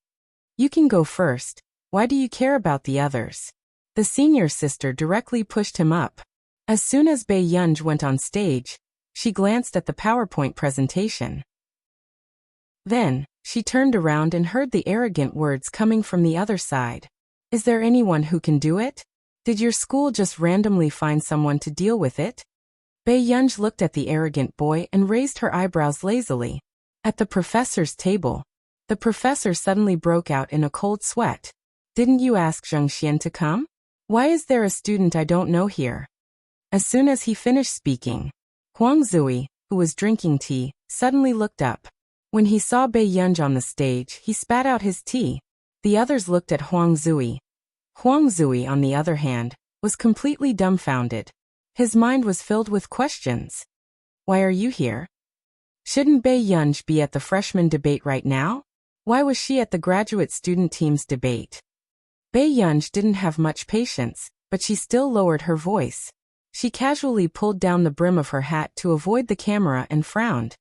You can go first. Why do you care about the others? The senior sister directly pushed him up. As soon as Bei Yunj went on stage, she glanced at the PowerPoint presentation. Then, she turned around and heard the arrogant words coming from the other side. Is there anyone who can do it? Did your school just randomly find someone to deal with it? Bei Yunj looked at the arrogant boy and raised her eyebrows lazily. At the professor's table, the professor suddenly broke out in a cold sweat. Didn't you ask Zheng Xian to come? Why is there a student I don't know here? As soon as he finished speaking, Huang Zui, who was drinking tea, suddenly looked up. When he saw Bei Yunj on the stage, he spat out his tea. The others looked at Huang Zui. Huang Zui, on the other hand, was completely dumbfounded. His mind was filled with questions. Why are you here? Shouldn't Bei Yunj be at the freshman debate right now? Why was she at the graduate student team's debate? Bei Yunj didn't have much patience, but she still lowered her voice. She casually pulled down the brim of her hat to avoid the camera and frowned.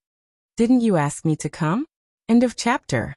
Didn't you ask me to come? End of chapter.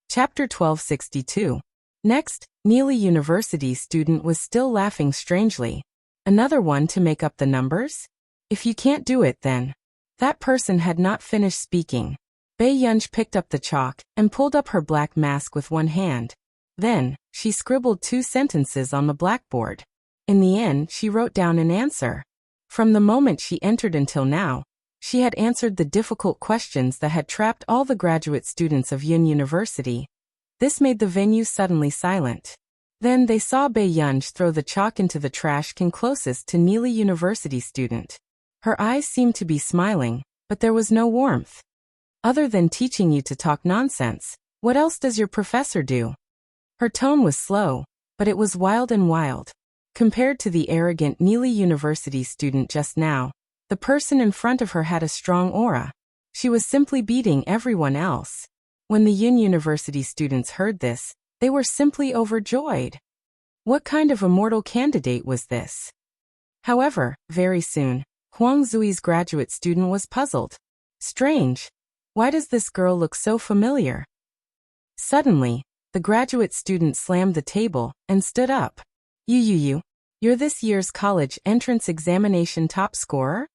Chapter 1262. Next, Neely University student was still laughing strangely. Another one to make up the numbers? If you can't do it then. That person had not finished speaking. Bei Yunj picked up the chalk and pulled up her black mask with one hand. Then, she scribbled 2 sentences on the blackboard. In the end, she wrote down an answer. From the moment she entered until now, she had answered the difficult questions that had trapped all the graduate students of Yin University. This made the venue suddenly silent. Then they saw Bei Yunj throw the chalk into the trash can closest to Neely University student. Her eyes seemed to be smiling, but there was no warmth. Other than teaching you to talk nonsense, what else does your professor do? Her tone was slow, but it was wild and wild. Compared to the arrogant Neely University student just now, the person in front of her had a strong aura. She was simply beating everyone else. When the Yin University students heard this, they were simply overjoyed. What kind of immortal candidate was this? However, very soon, Huang Zui's graduate student was puzzled. Strange. Why does this girl look so familiar? Suddenly, the graduate student slammed the table and stood up. You're this year's college entrance examination top scorer?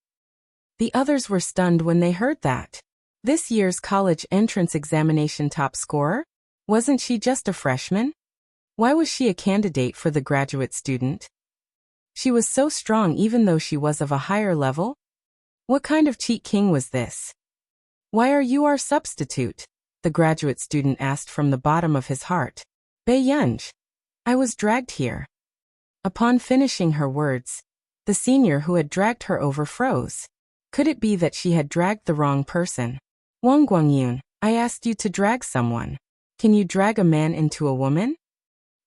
The others were stunned when they heard that. This year's college entrance examination top scorer? Wasn't she just a freshman? Why was she a candidate for the graduate student? She was so strong even though she was of a higher level? What kind of cheat king was this? Why are you our substitute? The graduate student asked from the bottom of his heart. Bei Yunj. I was dragged here. Upon finishing her words, the senior who had dragged her over froze. Could it be that she had dragged the wrong person? Wang Guangyun, I asked you to drag someone. Can you drag a man into a woman?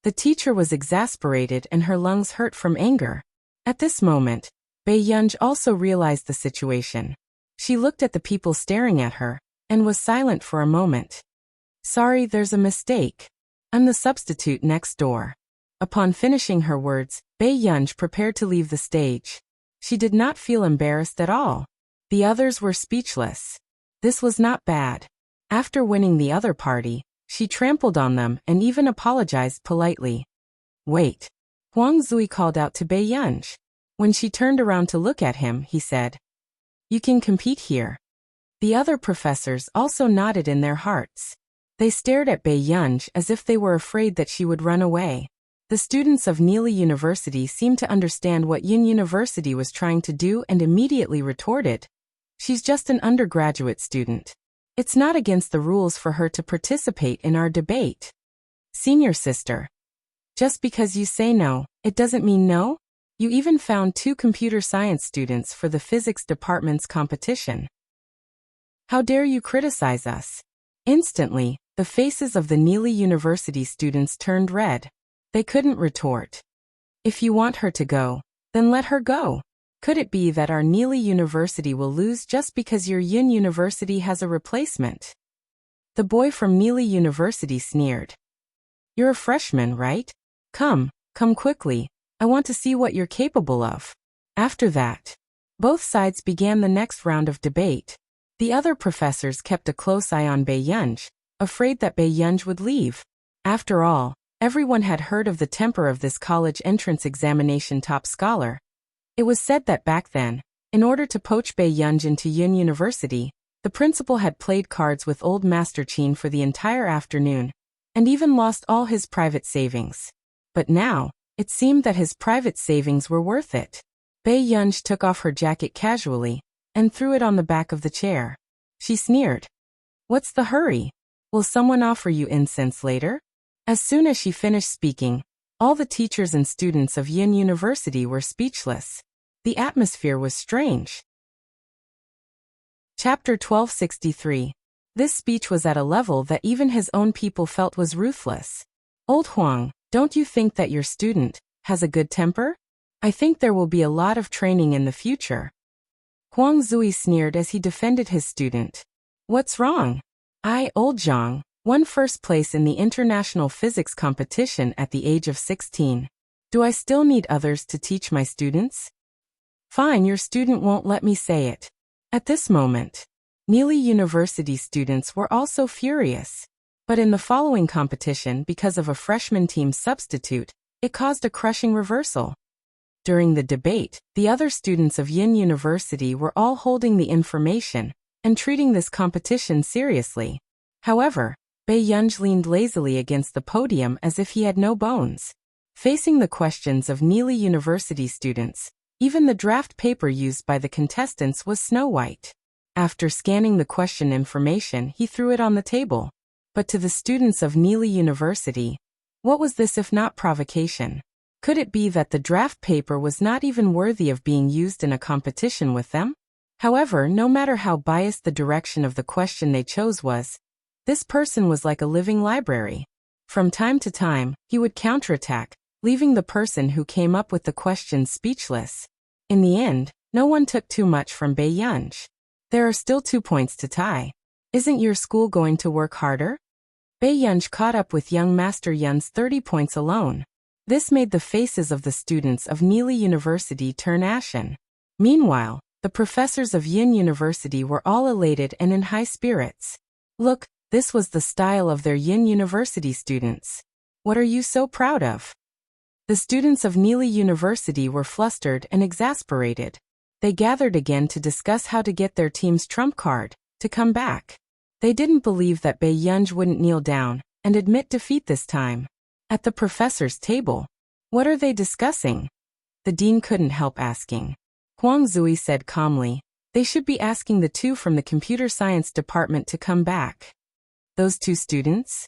The teacher was exasperated and her lungs hurt from anger. At this moment, Bei Yunj also realized the situation. She looked at the people staring at her, and was silent for a moment. Sorry, there's a mistake. I'm the substitute next door. Upon finishing her words, Bei Yunj prepared to leave the stage. She did not feel embarrassed at all. The others were speechless. This was not bad. After winning the other party, she trampled on them and even apologized politely. Wait. Huang Zui called out to Bei Yunj. When she turned around to look at him, he said, You can compete here. The other professors also nodded in their hearts. They stared at Bei Yunj as if they were afraid that she would run away. The students of Neely University seemed to understand what Yin University was trying to do and immediately retorted, She's just an undergraduate student. It's not against the rules for her to participate in our debate. Senior sister. Just because you say no, it doesn't mean no? You even found 2 computer science students for the physics department's competition. How dare you criticize us? Instantly, the faces of the Neely University students turned red. They couldn't retort. If you want her to go, then let her go. Could it be that our Neely University will lose just because your Yin University has a replacement? The boy from Neely University sneered. You're a freshman, right? Come quickly. I want to see what you're capable of. After that, both sides began the next round of debate. The other professors kept a close eye on Bei Yunj, afraid that Bei Yunj would leave. After all, everyone had heard of the temper of this college entrance examination top scholar. It was said that back then, in order to poach Bei Yunj into Yin University, the principal had played cards with old Master Qin for the entire afternoon, and even lost all his private savings. But now, it seemed that his private savings were worth it. Bei Yunj took off her jacket casually, and threw it on the back of the chair. She sneered. What's the hurry? Will someone offer you incense later? As soon as she finished speaking, all the teachers and students of Yin University were speechless. The atmosphere was strange. Chapter 1263. This speech was at a level that even his own people felt was ruthless. Old Huang, don't you think that your student has a good temper? I think there will be a lot of training in the future. Huang Zui sneered as he defended his student. What's wrong? I, Old Zhang, won first place in the international physics competition at the age of 16. Do I still need others to teach my students? Fine, your student won't let me say it. At this moment, Neely University students were also furious. But in the following competition, because of a freshman team substitute, it caused a crushing reversal. During the debate, the other students of Yin University were all holding the information and treating this competition seriously. However, Bei Yunj leaned lazily against the podium as if he had no bones. Facing the questions of Neely University students, even the draft paper used by the contestants was snow white. After scanning the question information, he threw it on the table. But to the students of Neely University, what was this if not provocation? Could it be that the draft paper was not even worthy of being used in a competition with them? However, no matter how biased the direction of the question they chose was, this person was like a living library. From time to time, he would counterattack, leaving the person who came up with the question speechless. In the end, no one took too much from Bei Yunj. There are still 2 points to tie. Isn't your school going to work harder? Bei Yunj caught up with young Master Yun's 30 points alone. This made the faces of the students of Neely University turn ashen. Meanwhile, the professors of Yin University were all elated and in high spirits. Look, this was the style of their Yin University students. What are you so proud of? The students of Neely University were flustered and exasperated. They gathered again to discuss how to get their team's trump card to come back. They didn't believe that Bei Yunj wouldn't kneel down and admit defeat this time. At the professor's table, what are they discussing? The dean couldn't help asking. Huang Zui said calmly, they should be asking the 2 from the computer science department to come back. Those 2 students?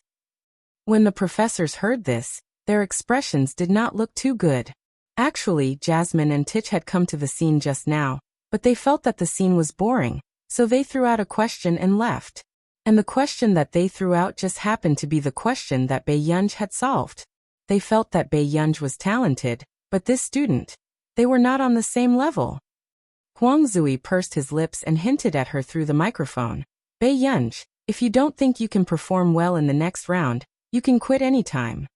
When the professors heard this, their expressions did not look too good. Actually, Jasmine and Tich had come to the scene just now, but they felt that the scene was boring, so they threw out a question and left. And the question that they threw out just happened to be the question that Bei Yunj had solved. They felt that Bei Yunj was talented, but this student, they were not on the same level. Huang Zui pursed his lips and hinted at her through the microphone. Bei Yunj, if you don't think you can perform well in the next round, you can quit anytime.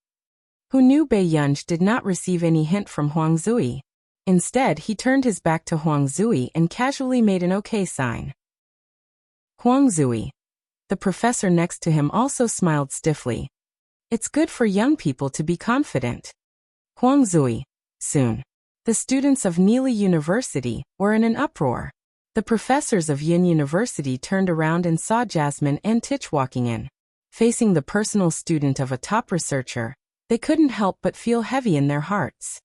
Who knew Bei Yunj did not receive any hint from Huang Zui. Instead, he turned his back to Huang Zui and casually made an OK sign. Huang Zui. The professor next to him also smiled stiffly. It's good for young people to be confident. Huang Zui. Soon. The students of Neely University were in an uproar. The professors of Yin University turned around and saw Jasmine and Tich walking in. Facing the personal student of a top researcher, they couldn't help but feel heavy in their hearts.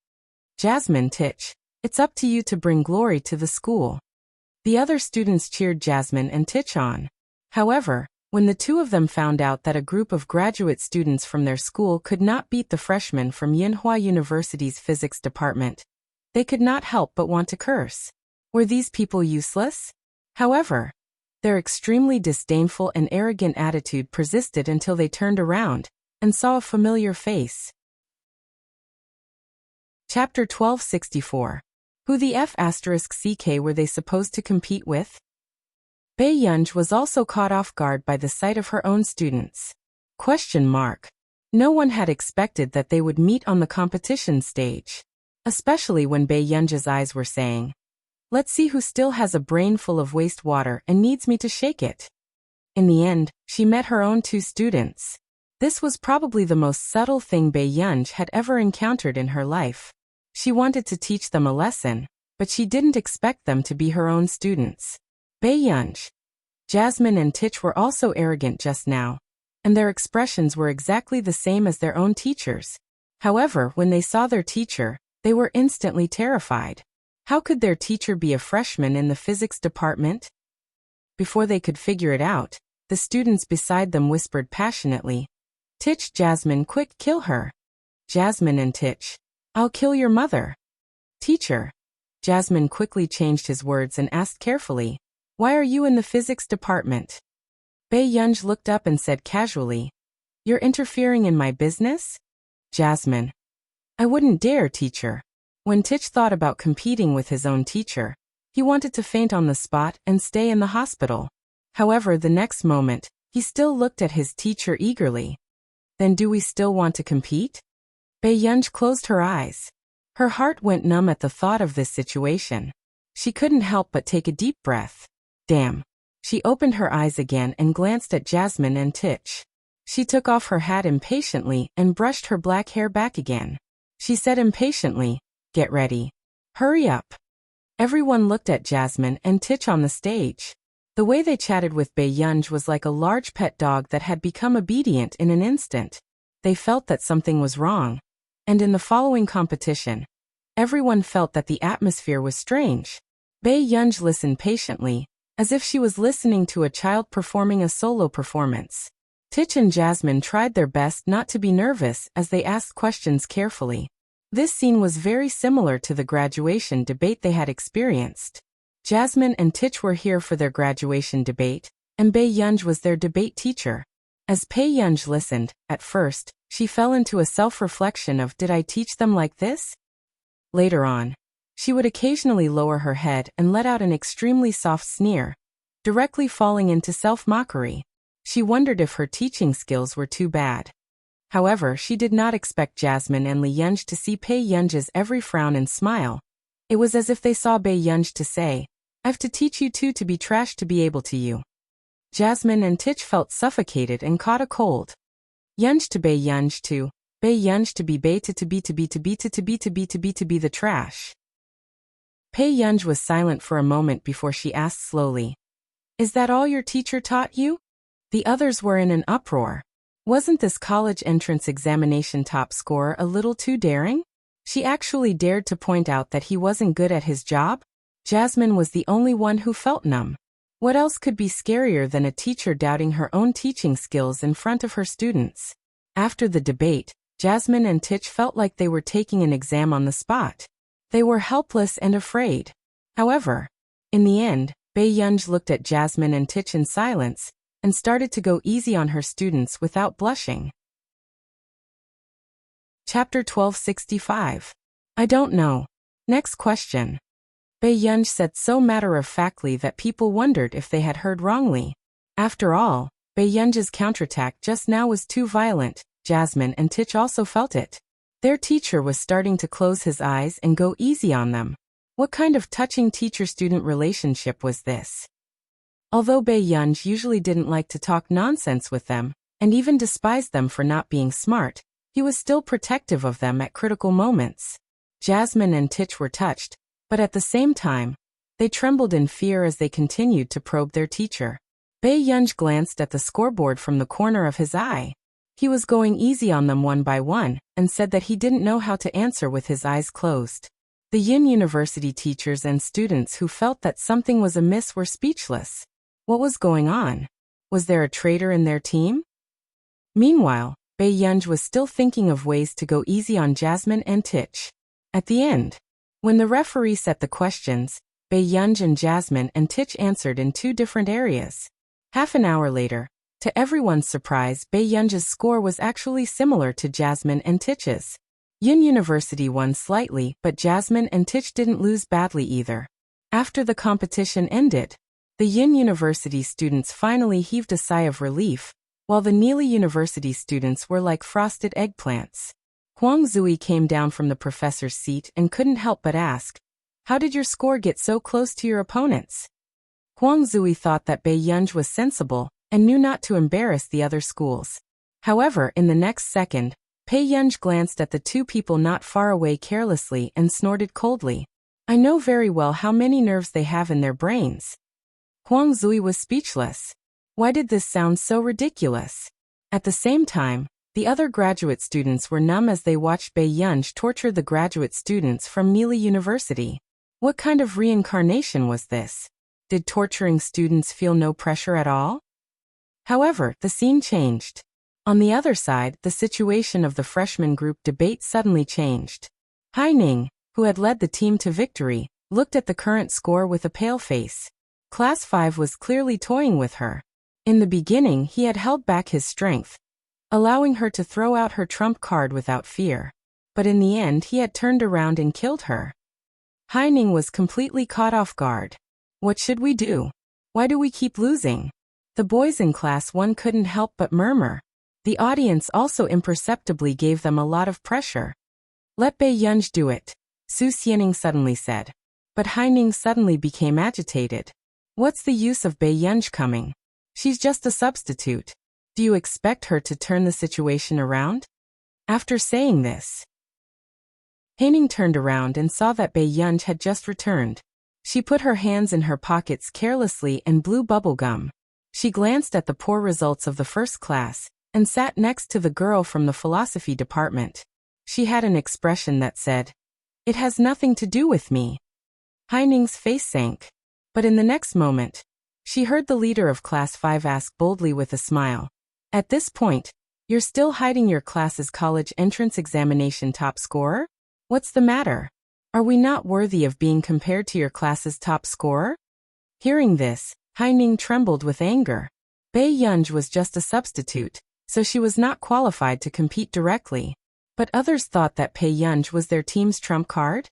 Jasmine, Tich, it's up to you to bring glory to the school. The other students cheered Jasmine and Tich on. However, when the two of them found out that a group of graduate students from their school could not beat the freshmen from Yinhua University's physics department, they could not help but want to curse. Were these people useless? However, their extremely disdainful and arrogant attitude persisted until they turned around and saw a familiar face. Chapter 1264. Who the F***ck were they supposed to compete with? Bei Yunj was also caught off guard by the sight of her own students. No one had expected that they would meet on the competition stage. Especially when Bei Yunj's eyes were saying, "Let's see who still has a brain full of wastewater and needs me to shake it." In the end, she met her own two students. This was probably the most subtle thing Bei Yunj had ever encountered in her life. She wanted to teach them a lesson, but she didn't expect them to be her own students. Bei Yunj. Jasmine and Tich were also arrogant just now, and their expressions were exactly the same as their own teachers. However, when they saw their teacher, they were instantly terrified. How could their teacher be a freshman in the physics department? Before they could figure it out, the students beside them whispered passionately, "Tich, Jasmine, quick, kill her." Jasmine and Tich. "I'll kill your mother." "Teacher." Jasmine quickly changed his words and asked carefully, "Why are you in the physics department?" Bei Yunj looked up and said casually, "You're interfering in my business?" Jasmine. "I wouldn't dare, teacher." When Tich thought about competing with his own teacher, he wanted to faint on the spot and stay in the hospital. However, the next moment, he still looked at his teacher eagerly. "Then do we still want to compete?" Bei Yunj closed her eyes. Her heart went numb at the thought of this situation. She couldn't help but take a deep breath. Damn. She opened her eyes again and glanced at Jasmine and Tich. She took off her hat impatiently and brushed her black hair back again. She said impatiently, "Get ready. Hurry up." Everyone looked at Jasmine and Tich on the stage. The way they chatted with Bei Yunj was like a large pet dog that had become obedient in an instant. They felt that something was wrong. And in the following competition, everyone felt that the atmosphere was strange. Bei Yunj listened patiently, as if she was listening to a child performing a solo performance. Tich and Jasmine tried their best not to be nervous as they asked questions carefully. This scene was very similar to the graduation debate they had experienced. Jasmine and Tich were here for their graduation debate, and Bei Yunj was their debate teacher. As Bei Yunj listened, at first, she fell into a self-reflection of, did I teach them like this? Later on, she would occasionally lower her head and let out an extremely soft sneer, directly falling into self-mockery. She wondered if her teaching skills were too bad. However, she did not expect Jasmine and Li Yunj to see Bei Yunj's every frown and smile. It was as if they saw Bei Yunj to say, I've to teach you too to be trash to be able to you. Jasmine and Tich felt suffocated and caught a cold. Yunj to Bei Yunj to Bei Yunj to be Bei to be the trash. Bei Yunj was silent for a moment before she asked slowly, Is that all your teacher taught you? The others were in an uproar. Wasn't this college entrance examination top scorer a little too daring? She actually dared to point out that he wasn't good at his job? Jasmine was the only one who felt numb. What else could be scarier than a teacher doubting her own teaching skills in front of her students? After the debate, Jasmine and Tich felt like they were taking an exam on the spot. They were helpless and afraid. However, in the end, Bei Yunj looked at Jasmine and Tich in silence and started to go easy on her students without blushing. Chapter 1265. I don't know. Next question. Bei Yunj said so matter-of-factly that people wondered if they had heard wrongly. After all, Bei Yunj's counterattack just now was too violent. Jasmine and Tich also felt it. Their teacher was starting to close his eyes and go easy on them. What kind of touching teacher-student relationship was this? Although Bei Yunj usually didn't like to talk nonsense with them, and even despised them for not being smart, he was still protective of them at critical moments. Jasmine and Tich were touched, but at the same time, they trembled in fear as they continued to probe their teacher. Bei Yunj glanced at the scoreboard from the corner of his eye. He was going easy on them one by one, and said that he didn't know how to answer with his eyes closed. The Yin University teachers and students who felt that something was amiss were speechless. What was going on? Was there a traitor in their team? Meanwhile, Bei Yunj was still thinking of ways to go easy on Jasmine and Tich. At the end, when the referee set the questions, Bei Yunj and Jasmine and Tich answered in two different areas. Half an hour later, to everyone's surprise, Bei Yunj's score was actually similar to Jasmine and Tich's. Yin University won slightly, but Jasmine and Tich didn't lose badly either. After the competition ended, the Yin University students finally heaved a sigh of relief, while the Neely University students were like frosted eggplants. Huang Zui came down from the professor's seat and couldn't help but ask, "How did your score get so close to your opponents?" Huang Zui thought that Bei Yunj was sensible and knew not to embarrass the other schools. However, in the next second, Bei Yunj glanced at the two people not far away carelessly and snorted coldly. "I know very well how many nerves they have in their brains." Huang Zui was speechless. Why did this sound so ridiculous? At the same time, the other graduate students were numb as they watched Bei Yunj torture the graduate students from Neely University. What kind of reincarnation was this? Did torturing students feel no pressure at all? However, the scene changed. On the other side, the situation of the freshman group debate suddenly changed. Haining, who had led the team to victory, looked at the current score with a pale face. Class 5 was clearly toying with her. In the beginning, he had held back his strength, allowing her to throw out her trump card without fear. But in the end, he had turned around and killed her. Haining was completely caught off guard. What should we do? Why do we keep losing? The boys in class 1 couldn't help but murmur. The audience also imperceptibly gave them a lot of pressure. "Let Bei Yunj do it," Su Xianing suddenly said. But Haining suddenly became agitated. "What's the use of Bei Yunj coming? She's just a substitute. Do you expect her to turn the situation around?" After saying this, Haining turned around and saw that Bei Yunj had just returned. She put her hands in her pockets carelessly and blew bubble gum. She glanced at the poor results of the first class, and sat next to the girl from the philosophy department. She had an expression that said, "It has nothing to do with me." Haining's face sank. But in the next moment, she heard the leader of Class 5 ask boldly with a smile, "At this point, you're still hiding your class's college entrance examination top scorer? What's the matter? Are we not worthy of being compared to your class's top scorer?" Hearing this, Haining trembled with anger. Bei Yunj was just a substitute, so she was not qualified to compete directly. But others thought that Bei Yunj was their team's trump card?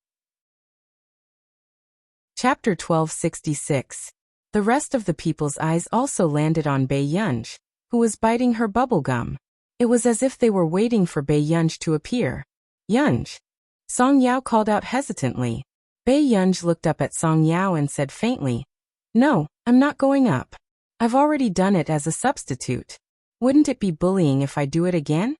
Chapter 1266. The rest of the people's eyes also landed on Bei Yunj, who was biting her bubble gum. It was as if they were waiting for Bei Yunj to appear. "Yunj." Song Yao called out hesitantly. Bei Yunj looked up at Song Yao and said faintly, "No, I'm not going up. I've already done it as a substitute. Wouldn't it be bullying if I do it again?"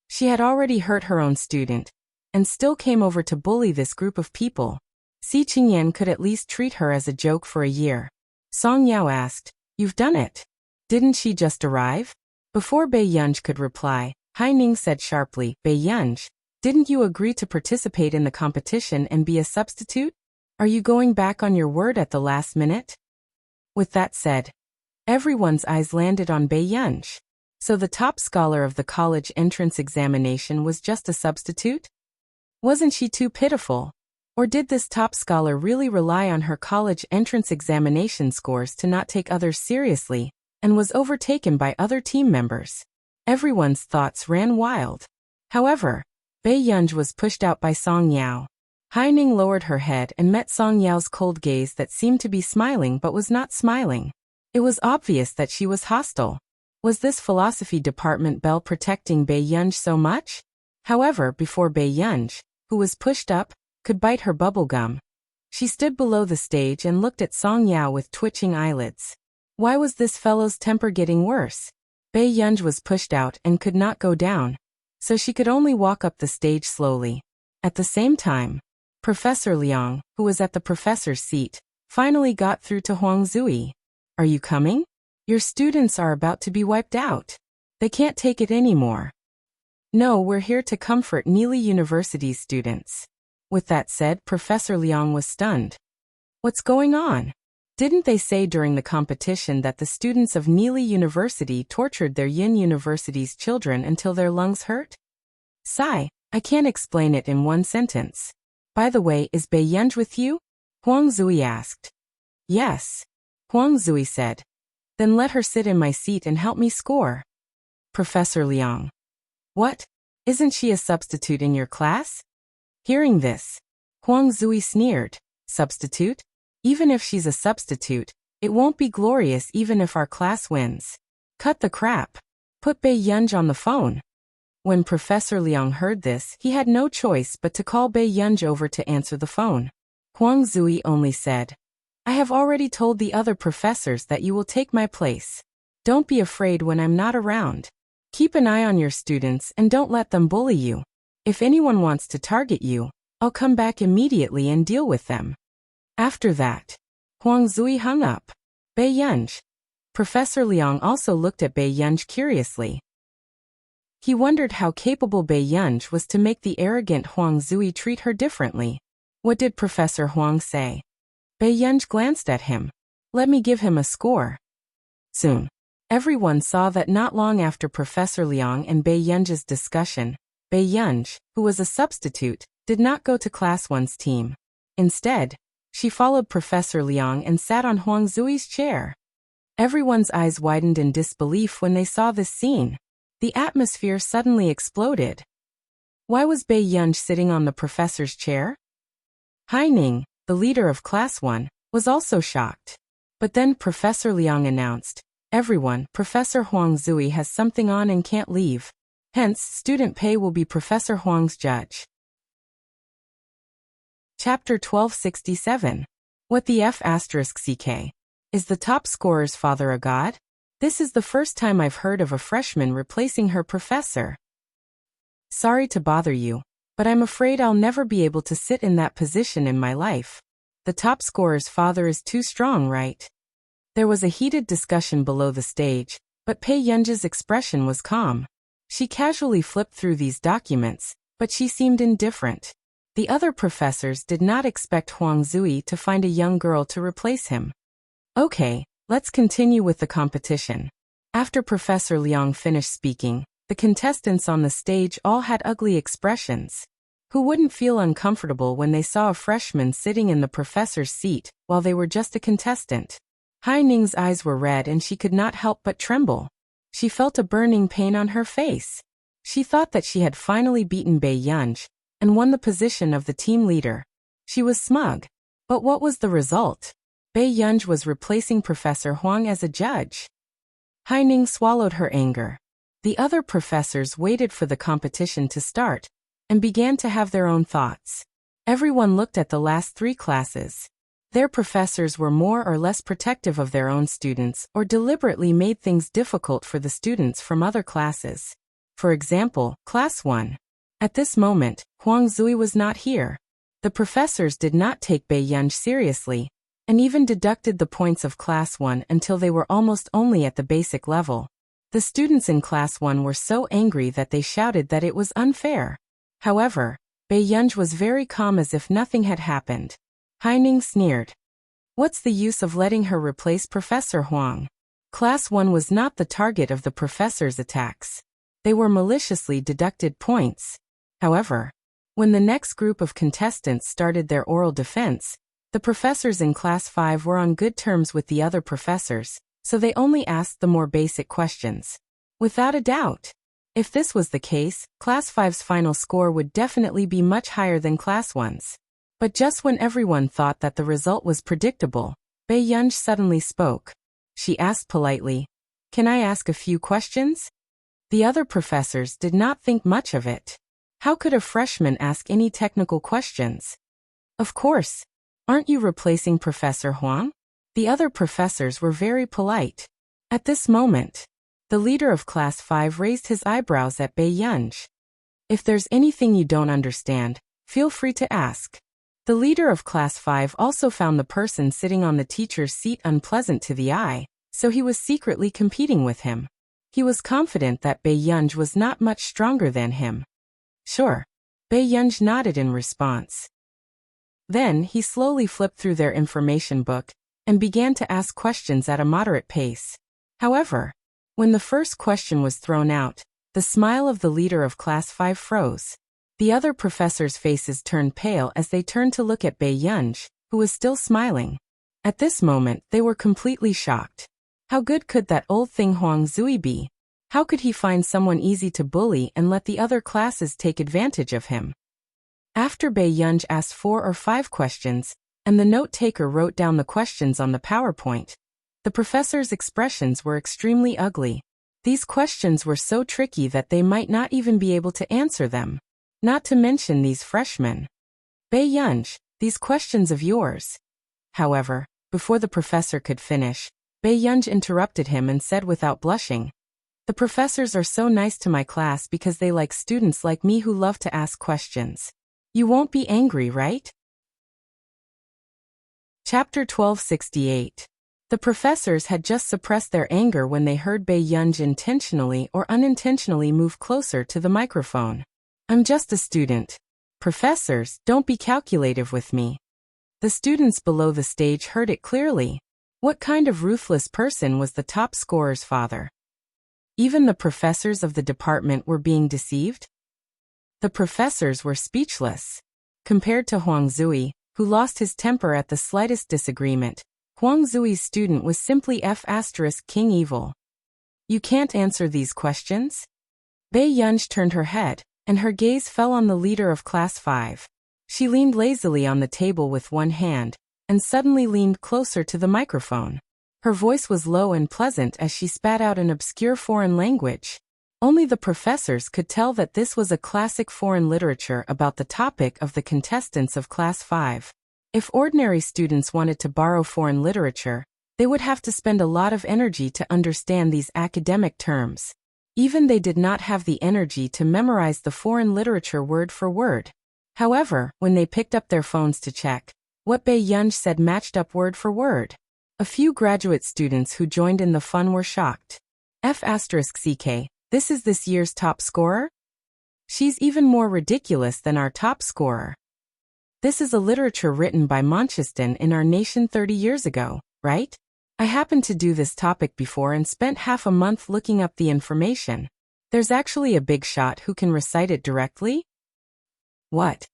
She had already hurt her own student, and still came over to bully this group of people. Si Qingyan could at least treat her as a joke for a year. Song Yao asked, "You've done it. Didn't she just arrive?" Before Bei Yunj could reply, Haining said sharply, "Bei Yunj, didn't you agree to participate in the competition and be a substitute? Are you going back on your word at the last minute?" With that said, everyone's eyes landed on Bei Yunj. So the top scholar of the college entrance examination was just a substitute? Wasn't she too pitiful? Or did this top scholar really rely on her college entrance examination scores to not take others seriously, and was overtaken by other team members? Everyone's thoughts ran wild. However, Bei Yunj was pushed out by Song Yao. Haining lowered her head and met Song Yao's cold gaze that seemed to be smiling but was not smiling. It was obvious that she was hostile. Was this philosophy department belle protecting Bai Yunj so much? However, before Bai Yunj, who was pushed up, could bite her bubblegum, she stood below the stage and looked at Song Yao with twitching eyelids. Why was this fellow's temper getting worse? Bai Yunj was pushed out and could not go down, so she could only walk up the stage slowly. At the same time, Professor Liang, who was at the professor's seat, finally got through to Huang Zui. Are you coming? Your students are about to be wiped out. They can't take it anymore. No, we're here to comfort Neely University's students. With that said, Professor Liang was stunned. What's going on? Didn't they say during the competition that the students of Neely University tortured their Yin University's children until their lungs hurt? Sigh, I can't explain it in one sentence. By the way, is Bai Yunj with you? Huang Zui asked. Yes. Huang Zui said. Then let her sit in my seat and help me score. Professor Liang. What? Isn't she a substitute in your class? Hearing this, Huang Zui sneered. Substitute? Even if she's a substitute, it won't be glorious even if our class wins. Cut the crap. Put Bai Yunj on the phone. When Professor Liang heard this, he had no choice but to call Bai Yunj over to answer the phone. Huang Zui only said, I have already told the other professors that you will take my place. Don't be afraid when I'm not around. Keep an eye on your students and don't let them bully you. If anyone wants to target you, I'll come back immediately and deal with them. After that, Huang Zui hung up. Bai Yunj. Professor Liang also looked at Bai Yunj curiously. He wondered how capable Bai Yunj was to make the arrogant Huang Zui treat her differently. What did Professor Huang say? Bai Yunj glanced at him. Let me give him a score. Soon, everyone saw that not long after Professor Liang and Bai Yunj's discussion, Bai Yunj, who was a substitute, did not go to Class 1's team. Instead, she followed Professor Liang and sat on Huang Zui's chair. Everyone's eyes widened in disbelief when they saw this scene. The atmosphere suddenly exploded. Why was Bai Yunj sitting on the professor's chair? Haining, the leader of Class 1, was also shocked. But then Professor Liang announced, Everyone, Professor Huang Zui has something on and can't leave. Hence, student pay will be Professor Huang's judge. Chapter 1267. What the F***CK? Is the top scorer's father a god? This is the first time I've heard of a freshman replacing her professor. Sorry to bother you, but I'm afraid I'll never be able to sit in that position in my life. The top scorer's father is too strong, right? There was a heated discussion below the stage, but Bai Yunj's expression was calm. She casually flipped through these documents, but she seemed indifferent. The other professors did not expect Huang Zui to find a young girl to replace him. Okay, let's continue with the competition. After Professor Liang finished speaking, the contestants on the stage all had ugly expressions. Who wouldn't feel uncomfortable when they saw a freshman sitting in the professor's seat while they were just a contestant? Haining's eyes were red and she could not help but tremble. She felt a burning pain on her face. She thought that she had finally beaten Bai Yunj and won the position of the team leader. She was smug. But what was the result? Bai Yunj was replacing Professor Huang as a judge. Haining swallowed her anger. The other professors waited for the competition to start and began to have their own thoughts. Everyone looked at the last 3 classes. Their professors were more or less protective of their own students or deliberately made things difficult for the students from other classes. For example, Class 1. At this moment, Huang Zui was not here. The professors did not take Bai Yunj seriously, and even deducted the points of Class 1 until they were almost only at the basic level. The students in Class 1 were so angry that they shouted that it was unfair. However, Bai Yunj was very calm as if nothing had happened. Haining sneered. What's the use of letting her replace Professor Huang? Class 1 was not the target of the professor's attacks. They were maliciously deducted points. However, when the next group of contestants started their oral defense, the professors in Class 5 were on good terms with the other professors, so they only asked the more basic questions. Without a doubt, if this was the case, Class 5's final score would definitely be much higher than Class 1's. But just when everyone thought that the result was predictable, Bei Yunj suddenly spoke. She asked politely, "Can I ask a few questions?" The other professors did not think much of it. How could a freshman ask any technical questions? Of course. Aren't you replacing Professor Huang? The other professors were very polite. At this moment, the leader of Class 5 raised his eyebrows at Bei Yunj. If there's anything you don't understand, feel free to ask. The leader of Class 5 also found the person sitting on the teacher's seat unpleasant to the eye, so he was secretly competing with him. He was confident that Bei Yunj was not much stronger than him. Sure. Bei Yunj nodded in response. Then he slowly flipped through their information book and began to ask questions at a moderate pace. However, when the first question was thrown out, the smile of the leader of Class 5 froze. The other professors' faces turned pale as they turned to look at Bei Yunj, who was still smiling. At this moment, they were completely shocked. How good could that old thing Huang Zui be? How could he find someone easy to bully and let the other classes take advantage of him? After Bei Yunj asked 4 or 5 questions, and the note-taker wrote down the questions on the PowerPoint, the professors' expressions were extremely ugly. These questions were so tricky that they might not even be able to answer them. Not to mention these freshmen. Bei Yunj, these questions of yours. However, before the professor could finish, Bei Yunj interrupted him and said without blushing, "The professors are so nice to my class because they like students like me who love to ask questions. You won't be angry, right?" Chapter 1268. The professors had just suppressed their anger when they heard Bei Yunj intentionally or unintentionally move closer to the microphone. "I'm just a student. Professors, don't be calculative with me." The students below the stage heard it clearly. What kind of ruthless person was the top scorer's father? Even the professors of the department were being deceived? The professors were speechless. Compared to Huang Zui, who lost his temper at the slightest disagreement, Huang Zui's student was simply King evil. "You can't answer these questions?" Bei Yunj turned her head, and her gaze fell on the leader of Class 5. She leaned lazily on the table with one hand, and suddenly leaned closer to the microphone. Her voice was low and pleasant as she spat out an obscure foreign language. Only the professors could tell that this was a classic foreign literature about the topic of the contestants of Class 5. If ordinary students wanted to borrow foreign literature, they would have to spend a lot of energy to understand these academic terms. Even they did not have the energy to memorize the foreign literature word for word. However, when they picked up their phones to check, what Bei Yunj said matched up word for word. A few graduate students who joined in the fun were shocked. F***CK, this is this year's top scorer? She's even more ridiculous than our top scorer. This is a literature written by Mancheston in our nation 30 years ago, right? I happened to do this topic before and spent half a month looking up the information. There's actually a big shot who can recite it directly? What?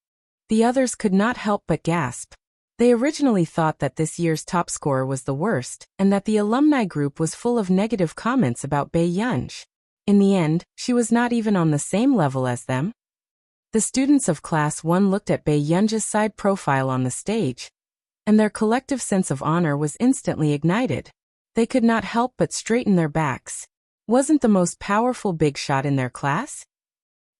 The others could not help but gasp. They originally thought that this year's top scorer was the worst, and that the alumni group was full of negative comments about Bei Yunj. In the end, she was not even on the same level as them. The students of Class 1 looked at Bei Yunj's side profile on the stage, and their collective sense of honor was instantly ignited. They could not help but straighten their backs. Wasn't the most powerful big shot in their class?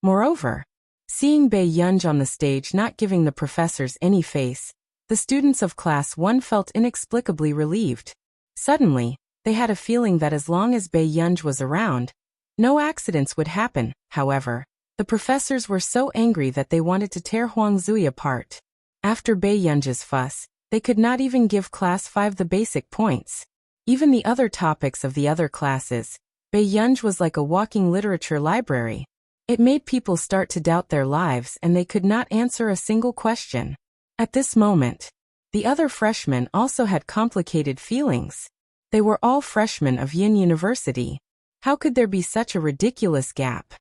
Moreover, seeing Bei Yunj on the stage not giving the professors any face, the students of Class 1 felt inexplicably relieved. Suddenly, they had a feeling that as long as Bei Yunj was around, no accidents would happen. However, the professors were so angry that they wanted to tear Huang Zui apart. After Bei Yunj's fuss, they could not even give Class 5 the basic points. Even the other topics of the other classes, Bei Yunj was like a walking literature library. It made people start to doubt their lives and they could not answer a single question. At this moment, the other freshmen also had complicated feelings. They were all freshmen of Yin University. How could there be such a ridiculous gap?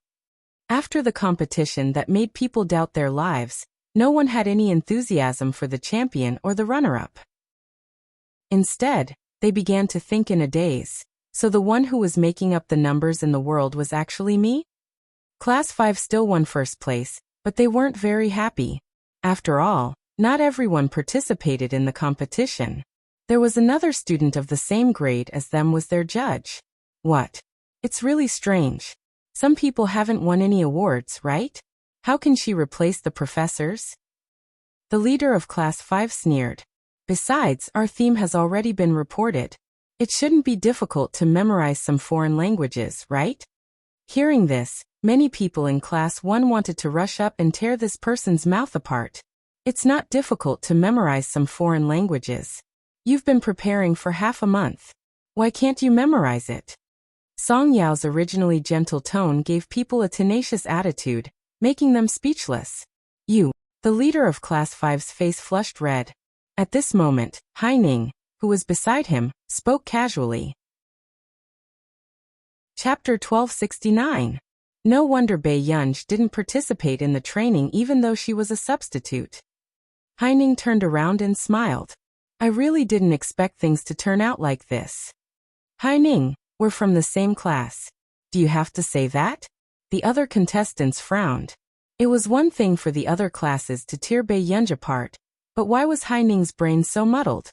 After the competition that made people doubt their lives, no one had any enthusiasm for the champion or the runner-up. Instead, they began to think in a daze. So the one who was making up the numbers in the world was actually me? Class 5 still won first place, but they weren't very happy. After all, Not everyone participated in the competition. There was another student of the same grade as them was their judge. What? It's really strange. Some people haven't won any awards, right? How can she replace the professors? The leader of Class 5 sneered. Besides, our theme has already been reported. It shouldn't be difficult to memorize some foreign languages, right? Hearing this, many people in Class 1 wanted to rush up and tear this person's mouth apart. It's not difficult to memorize some foreign languages. You've been preparing for half a month. Why can't you memorize it? Song Yao's originally gentle tone gave people a tenacious attitude, making them speechless. The leader of Class 5's face flushed red. At this moment, Haining, who was beside him, spoke casually. Chapter 1269. No wonder Bai Yunj didn't participate in the training even though she was a substitute. Haining turned around and smiled. I really didn't expect things to turn out like this. Haining, we're from the same class. Do you have to say that? The other contestants frowned. It was one thing for the other classes to tear Bai Yunj apart, but why was Haining's brain so muddled?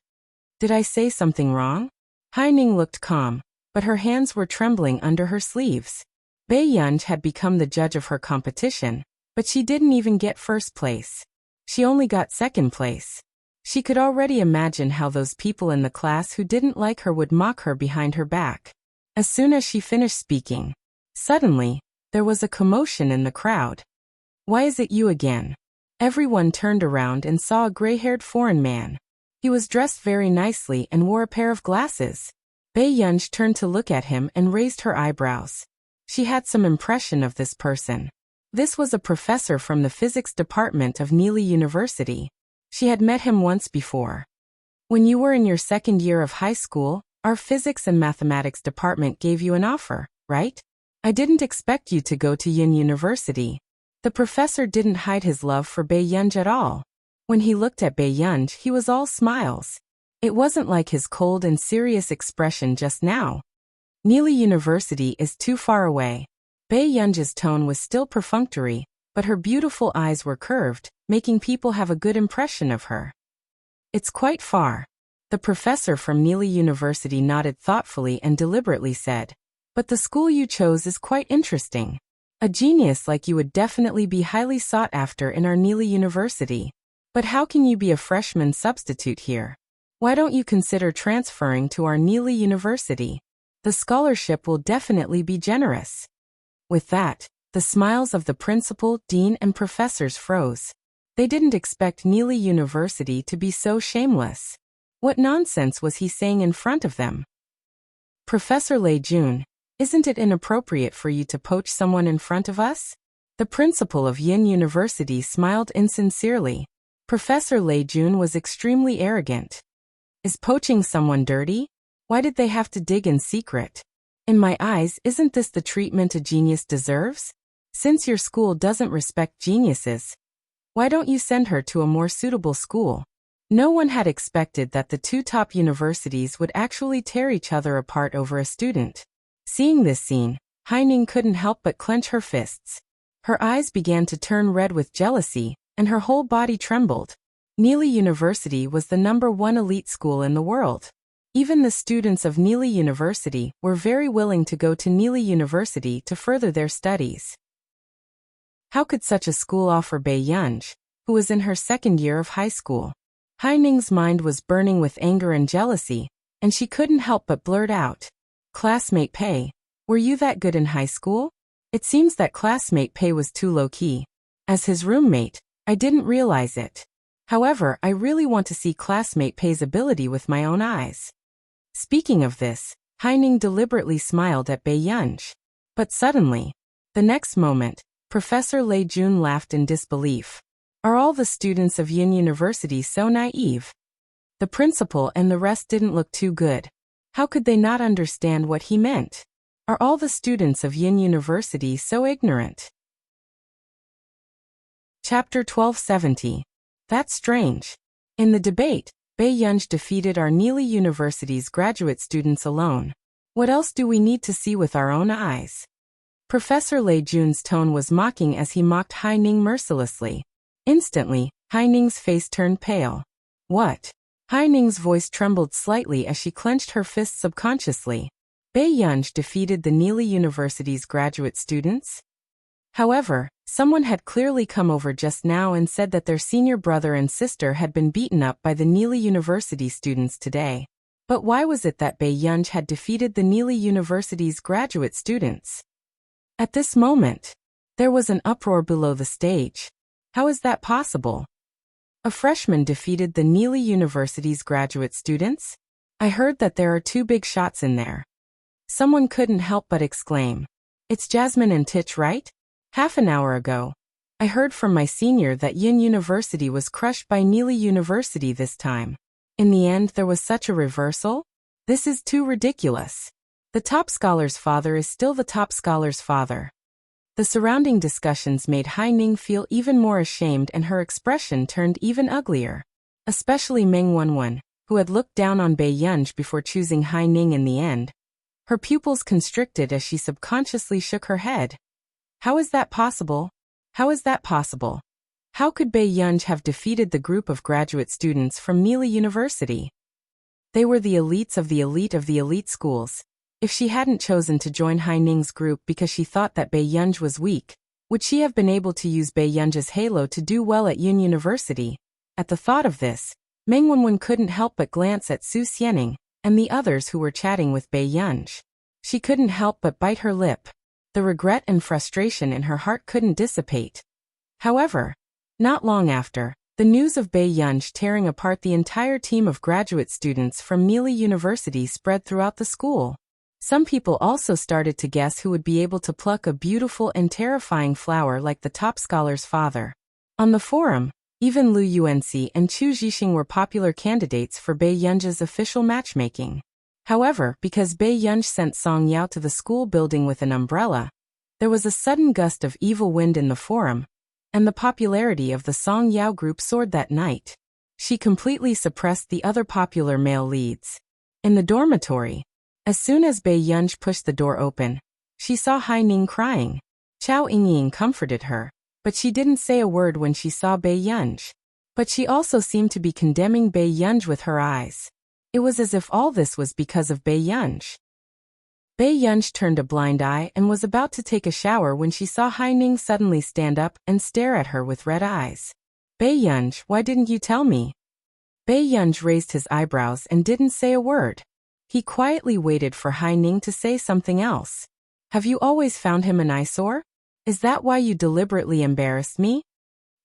Did I say something wrong? Haining looked calm, but her hands were trembling under her sleeves. Bai Yunj had become the judge of her competition, but she didn't even get first place. She only got second place. She could already imagine how those people in the class who didn't like her would mock her behind her back. As soon as she finished speaking, suddenly, there was a commotion in the crowd. Why is it you again? Everyone turned around and saw a gray-haired foreign man. He was dressed very nicely and wore a pair of glasses. Bai Yunj turned to look at him and raised her eyebrows. She had some impression of this person. This was a professor from the physics department of Neely University. She had met him once before. When you were in your second year of high school, our physics and mathematics department gave you an offer, right? I didn't expect you to go to Yin University. The professor didn't hide his love for Bai Yunj at all. When he looked at Bai Yunj, he was all smiles. It wasn't like his cold and serious expression just now. Neely University is too far away. Bai Yunj's tone was still perfunctory, but her beautiful eyes were curved, making people have a good impression of her. It's quite far. The professor from Neely University nodded thoughtfully and deliberately said, but the school you chose is quite interesting. A genius like you would definitely be highly sought after in our Neely University. But how can you be a freshman substitute here? Why don't you consider transferring to our Neely University? The scholarship will definitely be generous. With that, the smiles of the principal, dean, and professors froze. They didn't expect Neely University to be so shameless. What nonsense was he saying in front of them? Professor Lei Jun, isn't it inappropriate for you to poach someone in front of us? The principal of Yin University smiled insincerely. Professor Lei Jun was extremely arrogant. Is poaching someone dirty? Why did they have to dig in secret? In my eyes, isn't this the treatment a genius deserves? Since your school doesn't respect geniuses, why don't you send her to a more suitable school? No one had expected that the two top universities would actually tear each other apart over a student. Seeing this scene, Haining couldn't help but clench her fists. Her eyes began to turn red with jealousy, and her whole body trembled. Neely University was the #1 elite school in the world. Even the students of Neely University were very willing to go to Neely University to further their studies. How could such a school offer Bai Yunj, who was in her second year of high school? Haining's mind was burning with anger and jealousy, and she couldn't help but blurt out, "Classmate Pei, were you that good in high school?" It seems that classmate Pei was too low-key. As his roommate, I didn't realize it. However, I really want to see classmate Pei's ability with my own eyes. Speaking of this, Haining deliberately smiled at Bai Yunj. But suddenly, the next moment, Professor Lei Jun laughed in disbelief. Are all the students of Yin University so naive? The principal and the rest didn't look too good. How could they not understand what he meant? Are all the students of Yin University so ignorant? Chapter 1270. That's strange. In the debate, Bai Yunj defeated our Neely University's graduate students alone. What else do we need to see with our own eyes? Professor Lei Jun's tone was mocking as he mocked Haining mercilessly. Instantly, Haining's face turned pale. What? Haining's voice trembled slightly as she clenched her fists subconsciously. Bei Yunj defeated the Neely University's graduate students? However, someone had clearly come over just now and said that their senior brother and sister had been beaten up by the Neely University students today. But why was it that Bei Yunj had defeated the Neely University's graduate students? At this moment, there was an uproar below the stage. How is that possible? A freshman defeated the Neely University's graduate students? I heard that there are two big shots in there. Someone couldn't help but exclaim. It's Jasmine and Titch, right? Half an hour ago, I heard from my senior that Yin University was crushed by Neely University this time. In the end, there was such a reversal? This is too ridiculous. The top scholar's father is still the top scholar's father. The surrounding discussions made Haining feel even more ashamed and her expression turned even uglier. Especially Meng Wenwen, who had looked down on Bei Yunj before choosing Haining in the end. Her pupils constricted as she subconsciously shook her head. How is that possible? How is that possible? How could Bei Yunj have defeated the group of graduate students from Neely University? They were the elites of the elite schools. If she hadn't chosen to join Haining's group because she thought that Bei Yunj was weak, would she have been able to use Bei Yunj's halo to do well at Yin University? At the thought of this, Meng Wenwen couldn't help but glance at Su Xianing and the others who were chatting with Bei Yunj. She couldn't help but bite her lip. The regret and frustration in her heart couldn't dissipate. However, not long after, the news of Bei Yunj tearing apart the entire team of graduate students from Neely University spread throughout the school. Some people also started to guess who would be able to pluck a beautiful and terrifying flower like the top scholar's father. On the forum, even Lu Yuanxi and Chu Zhixing were popular candidates for Bei Yunj's official matchmaking. However, because Bei Yunj sent Song Yao to the school building with an umbrella, there was a sudden gust of evil wind in the forum, and the popularity of the Song Yao group soared that night. She completely suppressed the other popular male leads. In the dormitory, as soon as Bei Yunj pushed the door open, she saw Haining crying. Chao Yingying comforted her, but she didn't say a word when she saw Bei Yunj. But she also seemed to be condemning Bei Yunj with her eyes. It was as if all this was because of Bei Yunj. Bei Yunj turned a blind eye and was about to take a shower when she saw Haining suddenly stand up and stare at her with red eyes. Bei Yunj, why didn't you tell me? Bei Yunj raised his eyebrows and didn't say a word. He quietly waited for Haining to say something else. Have you always found him an eyesore? Is that why you deliberately embarrassed me?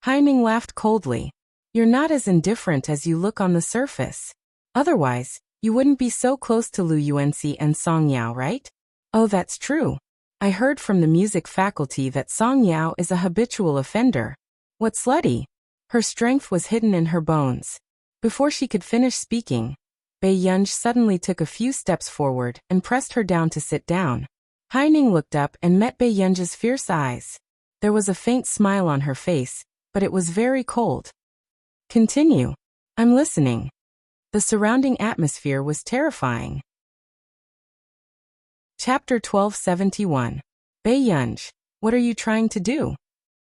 Haining laughed coldly. You're not as indifferent as you look on the surface. Otherwise, you wouldn't be so close to Lu Yuanxi and Song Yao, right? Oh, that's true. I heard from the music faculty that Song Yao is a habitual offender. What slutty? Her strength was hidden in her bones. Before she could finish speaking, Bei Yunj suddenly took a few steps forward and pressed her down to sit down. Haining looked up and met Bei Yunj's fierce eyes. There was a faint smile on her face, but it was very cold. Continue. I'm listening. The surrounding atmosphere was terrifying. Chapter 1271. Bei Yunj, what are you trying to do?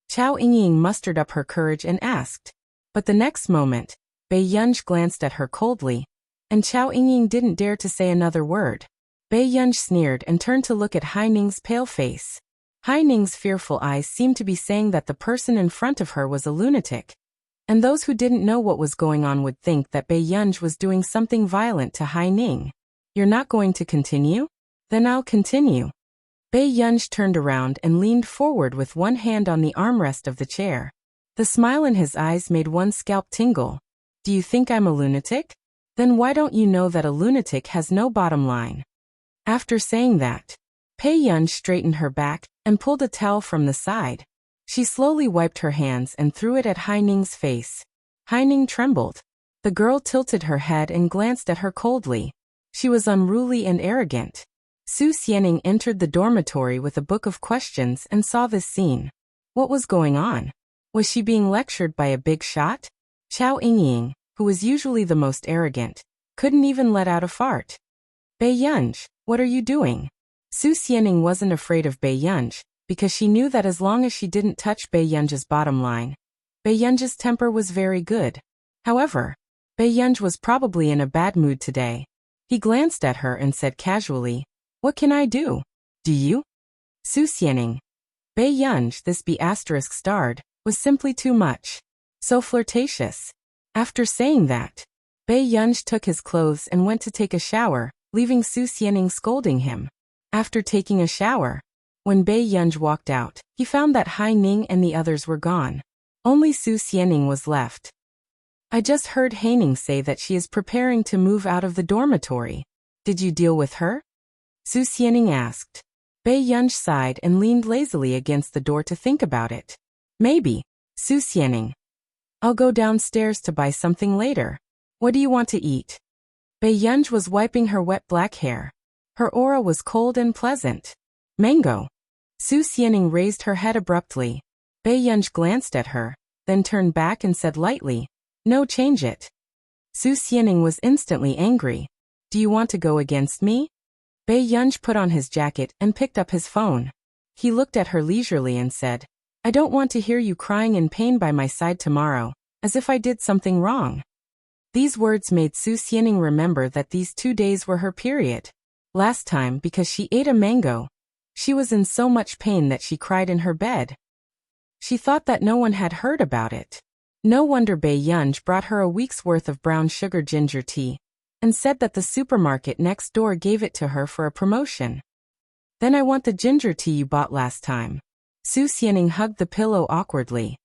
Chao Yingying mustered up her courage and asked. But the next moment, Bei Yunj glanced at her coldly, and Chao Yingying didn't dare to say another word. Bei Yunj sneered and turned to look at Haining's pale face. Haining's fearful eyes seemed to be saying that the person in front of her was a lunatic. And those who didn't know what was going on would think that Bei Yunj was doing something violent to Haining. You're not going to continue? Then I'll continue. Bei Yunj turned around and leaned forward with one hand on the armrest of the chair. The smile in his eyes made one's scalp tingle. Do you think I'm a lunatic? Then why don't you know that a lunatic has no bottom line? After saying that, Bei Yunj straightened her back and pulled a towel from the side. She slowly wiped her hands and threw it at Haining's face. Haining trembled. The girl tilted her head and glanced at her coldly. She was unruly and arrogant. Su Xianing entered the dormitory with a book of questions and saw this scene. What was going on? Was she being lectured by a big shot? Chao Yingying, who was usually the most arrogant, couldn't even let out a fart. Bei Yunj, what are you doing? Su Xianing wasn't afraid of Bei Yunj, because she knew that as long as she didn't touch Bei Yunj's bottom line, Baiyun's temper was very good. However, Baiyun was probably in a bad mood today. He glanced at her and said casually, "What can I do? Do you?" Su Xianing. Baiyun, this B** starred, was simply too much. So flirtatious. After saying that, Baiyun took his clothes and went to take a shower, leaving Su Xianing scolding him. After taking a shower, when Baiyun walked out, he found that Hai Ning and the others were gone. Only Su Xianing was left. "I just heard Hai Ning say that she is preparing to move out of the dormitory. Did you deal with her?" Su Xianing asked. Baiyun sighed and leaned lazily against the door to think about it. "Maybe, Su Xianing. I'll go downstairs to buy something later. What do you want to eat?" Baiyun was wiping her wet black hair. Her aura was cold and pleasant. "Mango." Su Xianing raised her head abruptly. Baiyun glanced at her, then turned back and said lightly, "No, change it." Su Xianing was instantly angry. "Do you want to go against me?" Baiyun put on his jacket and picked up his phone. He looked at her leisurely and said, "I don't want to hear you crying in pain by my side tomorrow, as if I did something wrong." These words made Su Xianing remember that these 2 days were her period. Last time, because she ate a mango, she was in so much pain that she cried in her bed. She thought that no one had heard about it. No wonder Baiyun brought her a week's worth of brown sugar ginger tea, and said that the supermarket next door gave it to her for a promotion. "Then I want the ginger tea you bought last time." Su Xianing hugged the pillow awkwardly.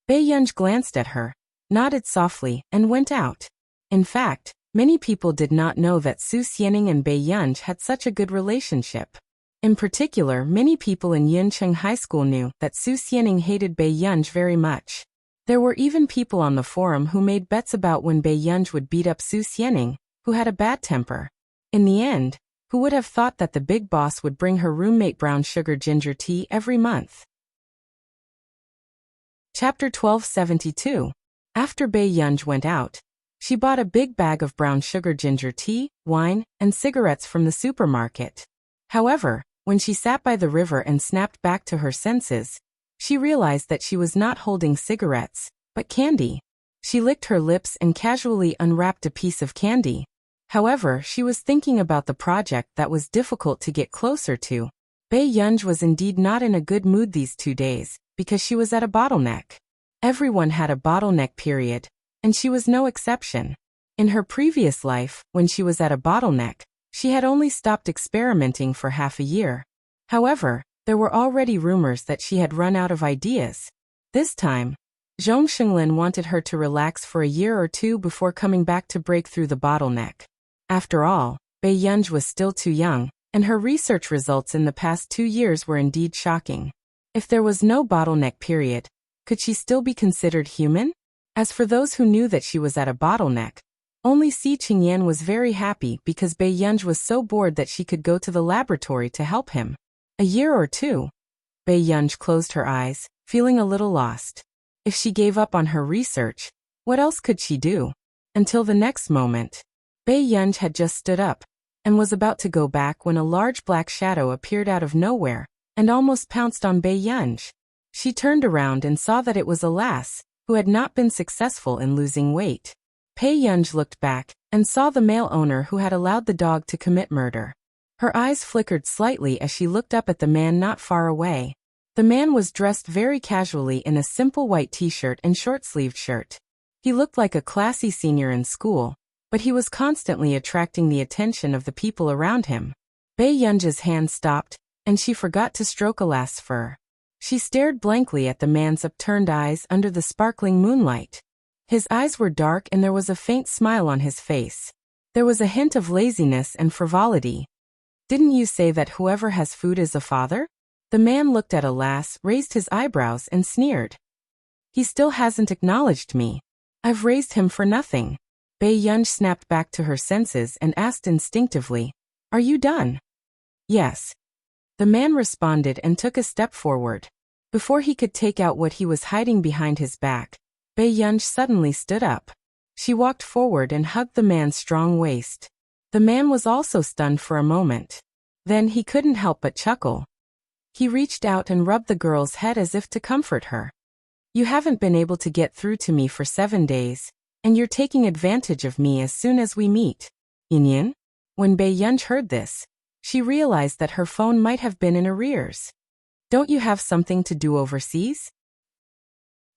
Baiyun glanced at her, nodded softly, and went out. In fact, many people did not know that Su Xianing and Baiyun had such a good relationship. In particular, many people in Yuncheng High School knew that Su Xianing hated Baiyun very much. There were even people on the forum who made bets about when Baiyun would beat up Su Xianing, who had a bad temper. In the end, who would have thought that the big boss would bring her roommate brown sugar ginger tea every month? Chapter 1272. After Baiyun went out, she bought a big bag of brown sugar ginger tea, wine, and cigarettes from the supermarket. However, when she sat by the river and snapped back to her senses, she realized that she was not holding cigarettes, but candy. She licked her lips and casually unwrapped a piece of candy. However, she was thinking about the project that was difficult to get closer to. Baiyun was indeed not in a good mood these 2 days, because she was at a bottleneck. Everyone had a bottleneck period, and she was no exception. In her previous life, when she was at a bottleneck, she had only stopped experimenting for half a year. However, there were already rumors that she had run out of ideas. This time, Zhong Xinglin wanted her to relax for a year or 2 before coming back to break through the bottleneck. After all, Baiyun was still too young, and her research results in the past 2 years were indeed shocking. If there was no bottleneck period, could she still be considered human? As for those who knew that she was at a bottleneck, only Si Qingyan was very happy because Baiyun was so bored that she could go to the laboratory to help him. A year or 2. Baiyun closed her eyes, feeling a little lost. If she gave up on her research, what else could she do? Until the next moment, Baiyun had just stood up and was about to go back when a large black shadow appeared out of nowhere and almost pounced on Baiyun. She turned around and saw that it was a lass who had not been successful in losing weight. Baiyun looked back and saw the male owner who had allowed the dog to commit murder. Her eyes flickered slightly as she looked up at the man not far away. The man was dressed very casually in a simple white t-shirt and short-sleeved shirt. He looked like a classy senior in school, but he was constantly attracting the attention of the people around him. Baiyun's hand stopped, and she forgot to stroke a lass fur. She stared blankly at the man's upturned eyes under the sparkling moonlight. His eyes were dark and there was a faint smile on his face. There was a hint of laziness and frivolity. "Didn't you say that whoever has food is a father?" The man looked at a lass, raised his eyebrows, and sneered. "He still hasn't acknowledged me. I've raised him for nothing." Baiyun snapped back to her senses and asked instinctively, "Are you done?" "Yes." The man responded and took a step forward. Before he could take out what he was hiding behind his back, Baiyun suddenly stood up. She walked forward and hugged the man's strong waist. The man was also stunned for a moment. Then he couldn't help but chuckle. He reached out and rubbed the girl's head as if to comfort her. You haven't been able to get through to me for 7 days, and you're taking advantage of me as soon as we meet. Yin? When Bei Yunj heard this, she realized that her phone might have been in arrears. Don't you have something to do overseas?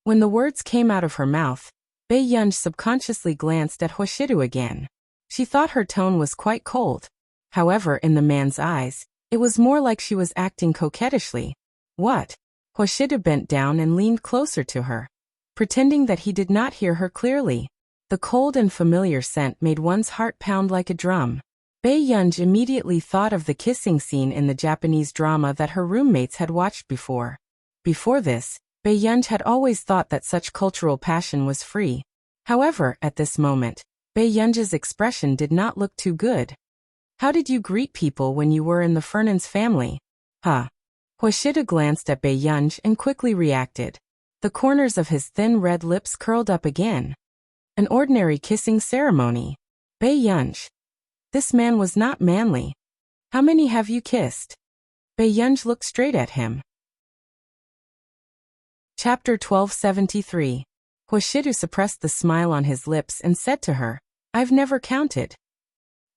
When the words came out of her mouth, Bei Yunj subconsciously glanced at Hoshidu again. She thought her tone was quite cold. However, in the man's eyes, it was more like she was acting coquettishly. What? Hoshidu bent down and leaned closer to her, pretending that he did not hear her clearly. The cold and familiar scent made one's heart pound like a drum. Bei Yunj immediately thought of the kissing scene in the Japanese drama that her roommates had watched before. Before this, Bei Yunj had always thought that such cultural passion was free. However, at this moment, Bei Yunj's expression did not look too good. How did you greet people when you were in the Fernan's family? Huh? Hoshidu glanced at Bei Yunj and quickly reacted. The corners of his thin red lips curled up again. An ordinary kissing ceremony. Bei Yunj. This man was not manly. How many have you kissed? Bei Yunj looked straight at him. Chapter 1273. Hoshidu suppressed the smile on his lips and said to her, I've never counted.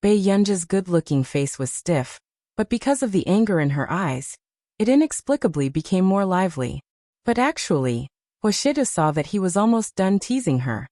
Bei Yunj's good-looking face was stiff, but because of the anger in her eyes, it inexplicably became more lively. But actually, Hoshidu saw that he was almost done teasing her.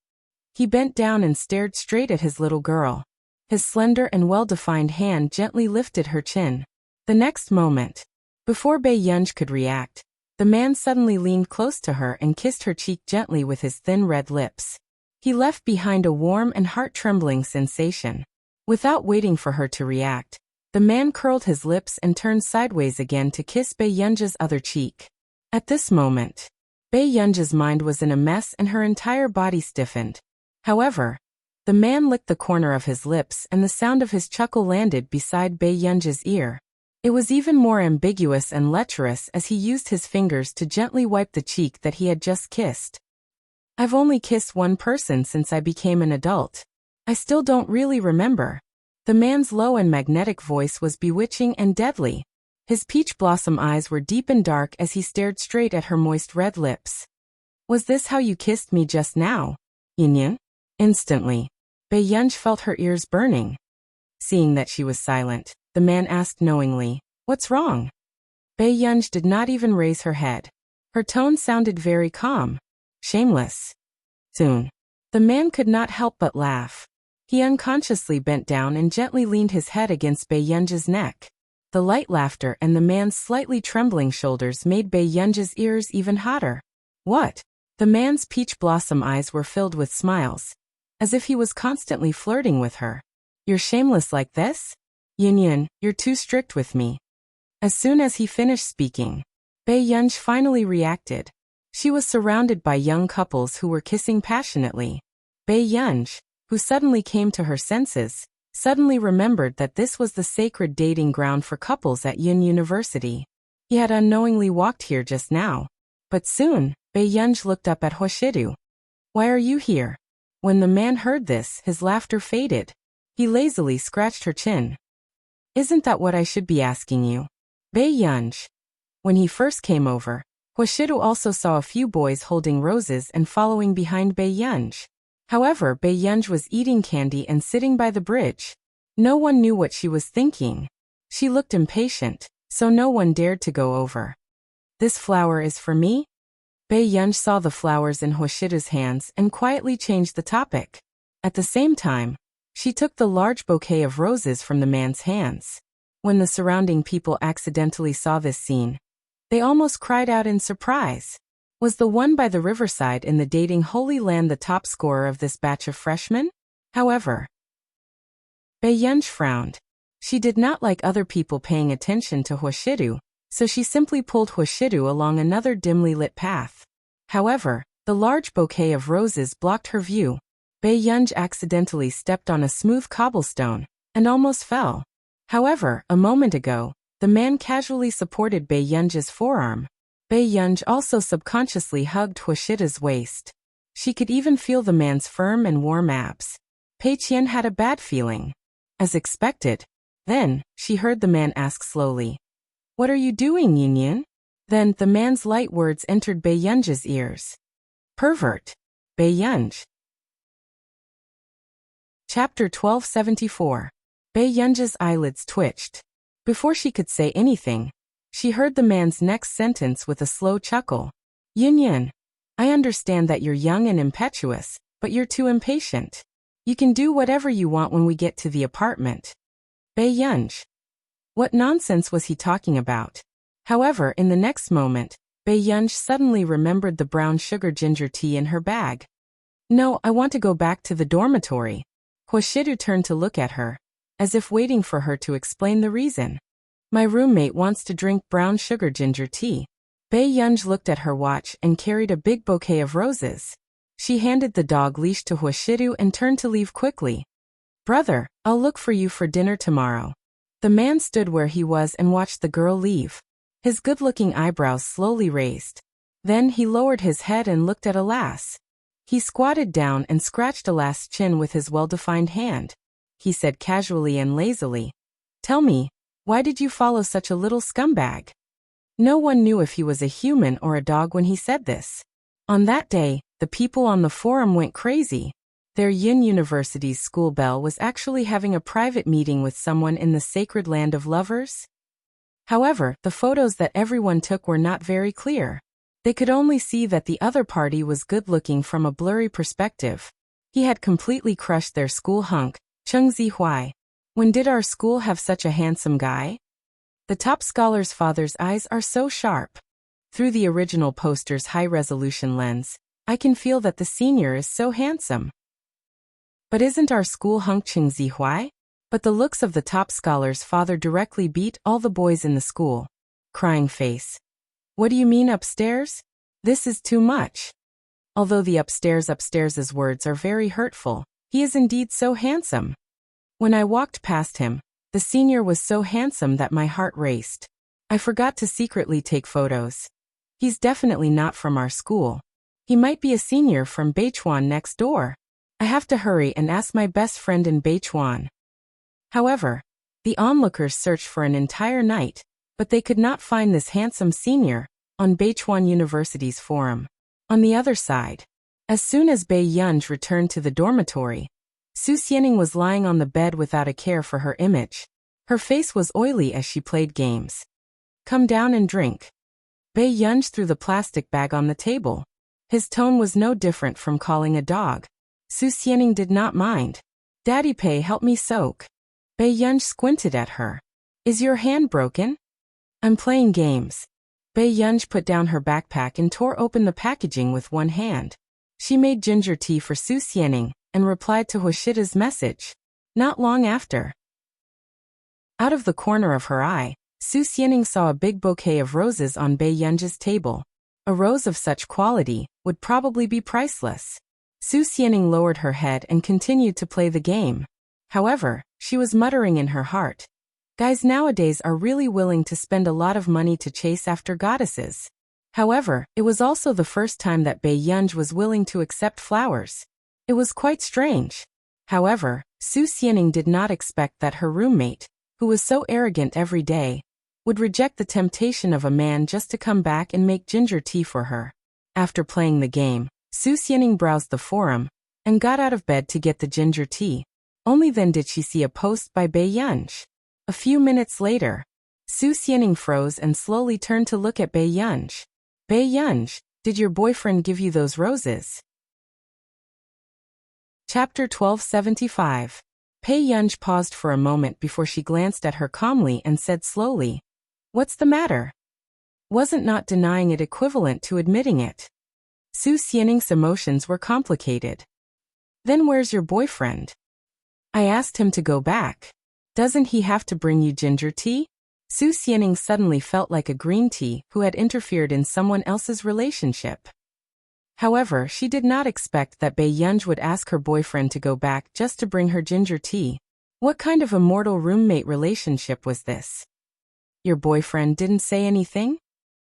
He bent down and stared straight at his little girl. His slender and well-defined hand gently lifted her chin. The next moment, before Bei Yunj could react, the man suddenly leaned close to her and kissed her cheek gently with his thin red lips. He left behind a warm and heart-trembling sensation. Without waiting for her to react, the man curled his lips and turned sideways again to kiss Bei Yunj's other cheek. At this moment, Bei Yunj's mind was in a mess and her entire body stiffened. However, the man licked the corner of his lips and the sound of his chuckle landed beside Bei Yunj's ear. It was even more ambiguous and lecherous as he used his fingers to gently wipe the cheek that he had just kissed. I've only kissed one person since I became an adult. I still don't really remember. The man's low and magnetic voice was bewitching and deadly. His peach blossom eyes were deep and dark as he stared straight at her moist red lips. Was this how you kissed me just now? Yin? Instantly, Bei Yunj felt her ears burning. Seeing that she was silent, the man asked knowingly, What's wrong? Bei Yunj did not even raise her head. Her tone sounded very calm. Shameless. Soon, the man could not help but laugh. He unconsciously bent down and gently leaned his head against Bei Yunj's neck. The light laughter and the man's slightly trembling shoulders made Bei Yunj's ears even hotter. What? The man's peach blossom eyes were filled with smiles, as if he was constantly flirting with her. You're shameless like this? Yin, you're too strict with me. As soon as he finished speaking, Bei Yunj finally reacted. She was surrounded by young couples who were kissing passionately. Bei Yunj, who suddenly came to her senses, suddenly remembered that this was the sacred dating ground for couples at Yin University. He had unknowingly walked here just now. But soon, Bei Yunj looked up at Hoshidu. Why are you here? When the man heard this, his laughter faded. He lazily scratched her chin. Isn't that what I should be asking you? Bei Yunj. When he first came over, Hoshidu also saw a few boys holding roses and following behind Bei Yunj. However, Bei Yunj was eating candy and sitting by the bridge. No one knew what she was thinking. She looked impatient, so no one dared to go over. This flower is for me? Bei Yunj saw the flowers in Hoshidu's hands and quietly changed the topic. At the same time, she took the large bouquet of roses from the man's hands. When the surrounding people accidentally saw this scene, they almost cried out in surprise. Was the one by the riverside in the dating Holy Land the top scorer of this batch of freshmen? However, Bei Yunj frowned. She did not like other people paying attention to Hoshidu, so she simply pulled Hoshidu along another dimly lit path. However, the large bouquet of roses blocked her view. Bei Yunj accidentally stepped on a smooth cobblestone and almost fell. However, a moment ago, the man casually supported Bei Yunj's forearm. Bei Yunj also subconsciously hugged Hoshida's waist. She could even feel the man's firm and warm abs. Pei Qian had a bad feeling. As expected. Then, she heard the man ask slowly, What are you doing, Yin? Then, the man's light words entered Bei Yunj's ears. Pervert. Bei Yunj. Chapter 1274. Bei Yunj's eyelids twitched. Before she could say anything, she heard the man's next sentence with a slow chuckle. Yun, I understand that you're young and impetuous, but you're too impatient. You can do whatever you want when we get to the apartment. Bei Yunj. What nonsense was he talking about? However, in the next moment, Bei Yunj suddenly remembered the brown sugar ginger tea in her bag. No, I want to go back to the dormitory. Huashidu turned to look at her, as if waiting for her to explain the reason. My roommate wants to drink brown sugar ginger tea. Bei Yunj looked at her watch and carried a big bouquet of roses. She handed the dog leash to Huashidu and turned to leave quickly. Brother, I'll look for you for dinner tomorrow. The man stood where he was and watched the girl leave. His good-looking eyebrows slowly raised. Then he lowered his head and looked at Alas. He squatted down and scratched Alas' chin with his well-defined hand. He said casually and lazily, Tell me, why did you follow such a little scumbag? No one knew if he was a human or a dog when he said this. On that day, the people on the forum went crazy. Their Yin University's school bell was actually having a private meeting with someone in the sacred land of lovers. However, the photos that everyone took were not very clear. They could only see that the other party was good-looking from a blurry perspective. He had completely crushed their school hunk, Cheng Zihuai. When did our school have such a handsome guy? The top scholar's father's eyes are so sharp. Through the original poster's high-resolution lens, I can feel that the senior is so handsome. But isn't our school hunk Cheng Zihuai? But the looks of the top scholar's father directly beat all the boys in the school. Crying face. What do you mean upstairs? This is too much. Although the upstairs' words are very hurtful, he is indeed so handsome. When I walked past him, the senior was so handsome that my heart raced. I forgot to secretly take photos. He's definitely not from our school. He might be a senior from Beichuan next door. I have to hurry and ask my best friend in Beichuan. However, the onlookers searched for an entire night, but they could not find this handsome senior on Beichuan University's forum. On the other side, as soon as Bei Yunj returned to the dormitory, Su Xianing was lying on the bed without a care for her image. Her face was oily as she played games. Come down and drink. Bei Yunj threw the plastic bag on the table. His tone was no different from calling a dog. Su Xianing did not mind. Daddy Pei, help me soak. Bei Yunj squinted at her. Is your hand broken? I'm playing games. Bei Yunj put down her backpack and tore open the packaging with one hand. She made ginger tea for Su Xianing and replied to Hoshida's message. Not long after. Out of the corner of her eye, Su Xianing saw a big bouquet of roses on Bei Yunj's table. A rose of such quality would probably be priceless. Su Xianing lowered her head and continued to play the game. However, she was muttering in her heart. Guys nowadays are really willing to spend a lot of money to chase after goddesses. However, it was also the first time that Bei Yunj was willing to accept flowers. It was quite strange. However, Su Xianing did not expect that her roommate, who was so arrogant every day, would reject the temptation of a man just to come back and make ginger tea for her. After playing the game, Su Xianing browsed the forum and got out of bed to get the ginger tea. Only then did she see a post by Bei Yunj. A few minutes later, Su Xianing froze and slowly turned to look at Bei Yunj. Bei Yunj, did your boyfriend give you those roses? Chapter 1275. Bei Yunj paused for a moment before she glanced at her calmly and said slowly, What's the matter? Wasn't not denying it equivalent to admitting it? Su Xianing's emotions were complicated. Then where's your boyfriend? I asked him to go back. Doesn't he have to bring you ginger tea? Su Xianing suddenly felt like a green tea who had interfered in someone else's relationship. However, she did not expect that Bei Yunj would ask her boyfriend to go back just to bring her ginger tea. What kind of immortal roommate relationship was this? Your boyfriend didn't say anything?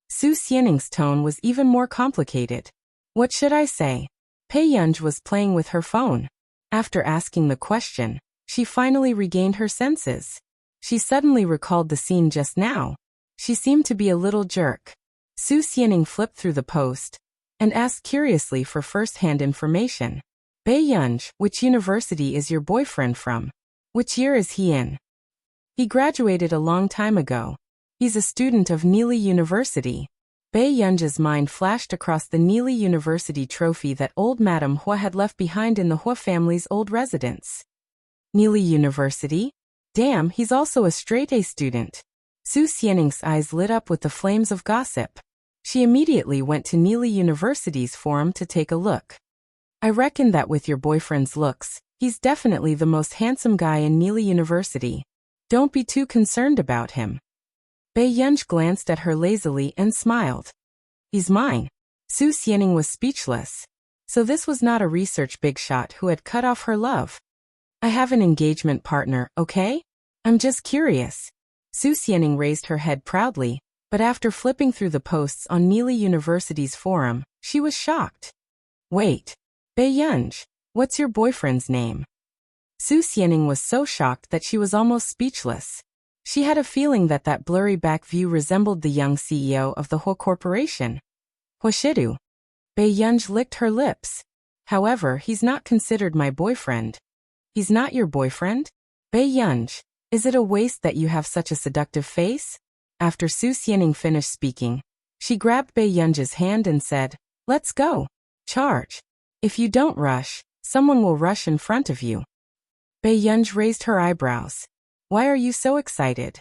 Su Xianing's tone was even more complicated. What should I say? Bei Yunj was playing with her phone. After asking the question, she finally regained her senses. She suddenly recalled the scene just now. She seemed to be a little jerk. Su Xianing flipped through the post and asked curiously for first-hand information. Bei Yunj, which university is your boyfriend from? Which year is he in? He graduated a long time ago. He's a student of Neely University. Bei Yunj's mind flashed across the Neely University trophy that old Madame Hua had left behind in the Hua family's old residence. Neely University? Damn, he's also a straight-A student. Su Xianing's eyes lit up with the flames of gossip. She immediately went to Neely University's forum to take a look. I reckon that with your boyfriend's looks, he's definitely the most handsome guy in Neely University. Don't be too concerned about him. Bei Yunj glanced at her lazily and smiled. He's mine. Su Xianing was speechless. So this was not a research big shot who had cut off her love. I have an engagement partner, okay? I'm just curious. Su Xianing raised her head proudly, but after flipping through the posts on Neely University's forum, she was shocked. Wait. Bei Yunj, what's your boyfriend's name? Su Xianing was so shocked that she was almost speechless. She had a feeling that that blurry back view resembled the young CEO of the Hua Corporation. Huashidu. Bei Yunj licked her lips. However, he's not considered my boyfriend. He's not your boyfriend? Bei Yunj, is it a waste that you have such a seductive face? After Su Xianing finished speaking, she grabbed Bei Yunj's hand and said, let's go. Charge. If you don't rush, someone will rush in front of you. Bei Yunj raised her eyebrows. Why are you so excited?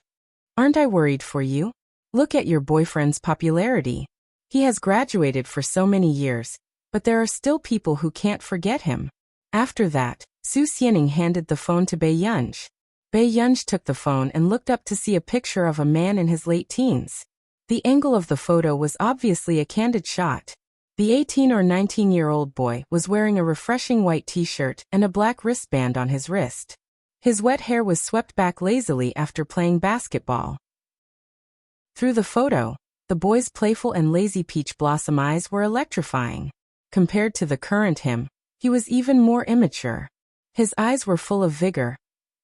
Aren't I worried for you? Look at your boyfriend's popularity. He has graduated for so many years, but there are still people who can't forget him. After that, Su Xianing handed the phone to Bei Yunj. Bei Yunj took the phone and looked up to see a picture of a man in his late teens. The angle of the photo was obviously a candid shot. The 18 or 19-year-old boy was wearing a refreshing white t-shirt and a black wristband on his wrist. His wet hair was swept back lazily after playing basketball. Through the photo, the boy's playful and lazy peach blossom eyes were electrifying. Compared to the current him, he was even more immature. His eyes were full of vigor,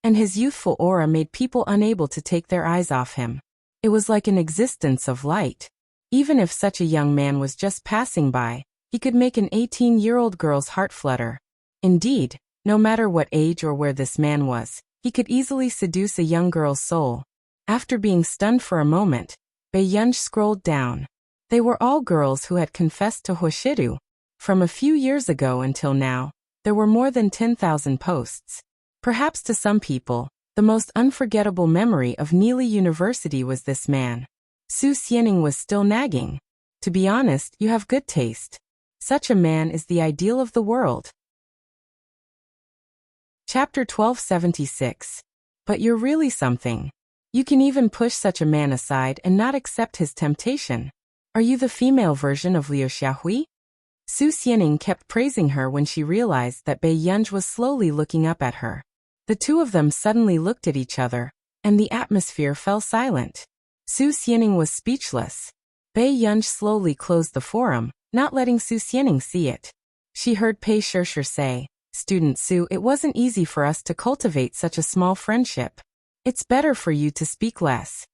and his youthful aura made people unable to take their eyes off him. It was like an existence of light. Even if such a young man was just passing by, he could make an 18-year-old girl's heart flutter. Indeed, no matter what age or where this man was, he could easily seduce a young girl's soul. After being stunned for a moment, Bei Yunj scrolled down. They were all girls who had confessed to Huashidu. From a few years ago until now, there were more than 10,000 posts. Perhaps to some people, the most unforgettable memory of Neely University was this man. Su Xianing was still nagging. To be honest, you have good taste. Such a man is the ideal of the world. Chapter 1276. But you're really something. You can even push such a man aside and not accept his temptation. Are you the female version of Liu Xiaohui? Su Xianing kept praising her when she realized that Bei Yunj was slowly looking up at her. The two of them suddenly looked at each other, and the atmosphere fell silent. Su Xianing was speechless. Bei Yunj slowly closed the forum, not letting Su Xianing see it. She heard Pei Shishir say, Student Su, it wasn't easy for us to cultivate such a small friendship. It's better for you to speak less.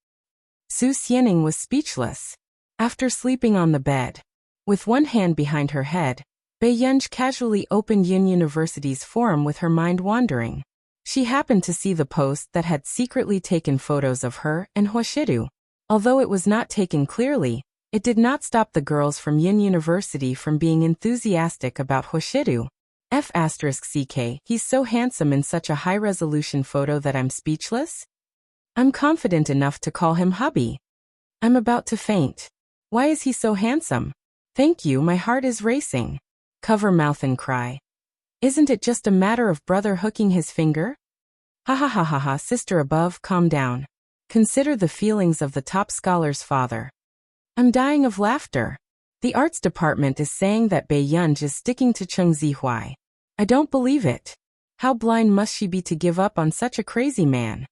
Su Xianing was speechless. After sleeping on the bed, with one hand behind her head, Bei Yunj casually opened Yin University's forum with her mind wandering. She happened to see the post that had secretly taken photos of her and Huashidu. Although it was not taken clearly, it did not stop the girls from Yin University from being enthusiastic about Huashidu. F***ck, he's so handsome in such a high-resolution photo that I'm speechless? I'm confident enough to call him hubby. I'm about to faint. Why is he so handsome? Thank you, my heart is racing. Cover mouth and cry. Isn't it just a matter of brother hooking his finger? Ha ha ha ha ha, sister above, calm down. Consider the feelings of the top scholar's father. I'm dying of laughter. The arts department is saying that Bei Yunj is sticking to Cheng Zihuai. I don't believe it. How blind must she be to give up on such a crazy man?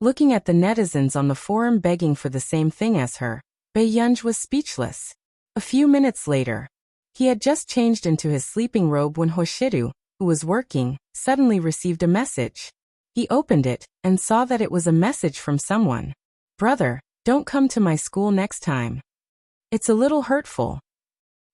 Looking at the netizens on the forum begging for the same thing as her, Bei Yunj was speechless. A few minutes later, he had just changed into his sleeping robe when Huashidu, who was working, suddenly received a message. He opened it and saw that it was a message from someone. Brother, don't come to my school next time. It's a little hurtful.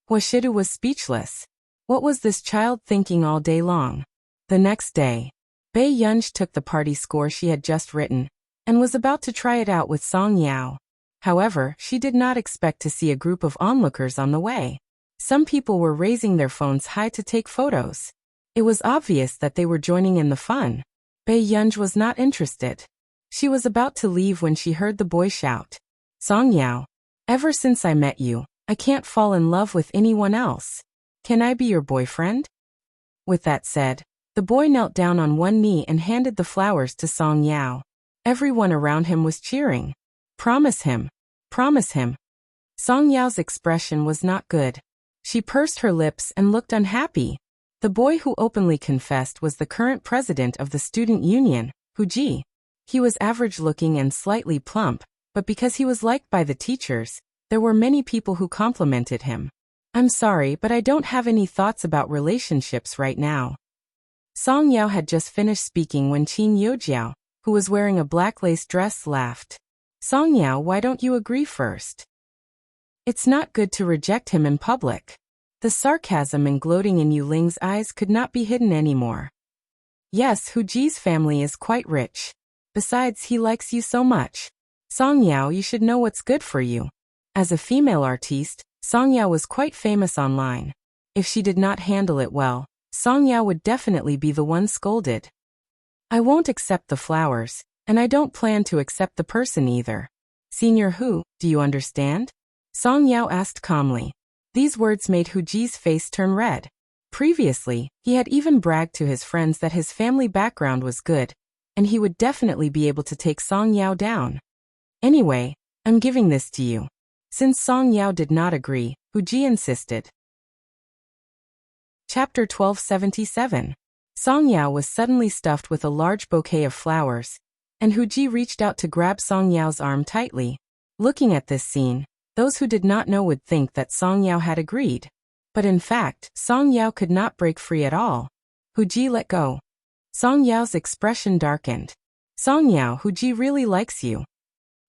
Washidu was speechless. What was this child thinking all day long? The next day, Bei Yunj took the party score she had just written, and was about to try it out with Song Yao. However, she did not expect to see a group of onlookers on the way. Some people were raising their phones high to take photos. It was obvious that they were joining in the fun. Bei Yunj was not interested. She was about to leave when she heard the boy shout, "Song Yao, ever since I met you, I can't fall in love with anyone else. Can I be your boyfriend?" With that said, the boy knelt down on one knee and handed the flowers to Song Yao. Everyone around him was cheering. "Promise him. Promise him." Song Yao's expression was not good. She pursed her lips and looked unhappy. The boy who openly confessed was the current president of the student union, Huji. He was average-looking and slightly plump, but because he was liked by the teachers, there were many people who complimented him. "I'm sorry, but I don't have any thoughts about relationships right now." Song Yao had just finished speaking when Qin Yojiao, who was wearing a black lace dress, laughed. "Song Yao, why don't you agree first? It's not good to reject him in public." The sarcasm and gloating in Yuling's eyes could not be hidden anymore. "Yes, Huji's family is quite rich. Besides, he likes you so much. Song Yao, you should know what's good for you." As a female artiste, Song Yao was quite famous online. If she did not handle it well, Song Yao would definitely be the one scolded. "I won't accept the flowers, and I don't plan to accept the person either. Senior Hu, do you understand?" Song Yao asked calmly. These words made Huji's face turn red. Previously, he had even bragged to his friends that his family background was good, and he would definitely be able to take Song Yao down. "Anyway, I'm giving this to you." Since Song Yao did not agree, Huji insisted. Chapter 1277. Song Yao was suddenly stuffed with a large bouquet of flowers, and Huji reached out to grab Song Yao's arm tightly. Looking at this scene, those who did not know would think that Song Yao had agreed. But in fact, Song Yao could not break free at all. Huji let go. Song Yao's expression darkened. "Song Yao, Huji really likes you."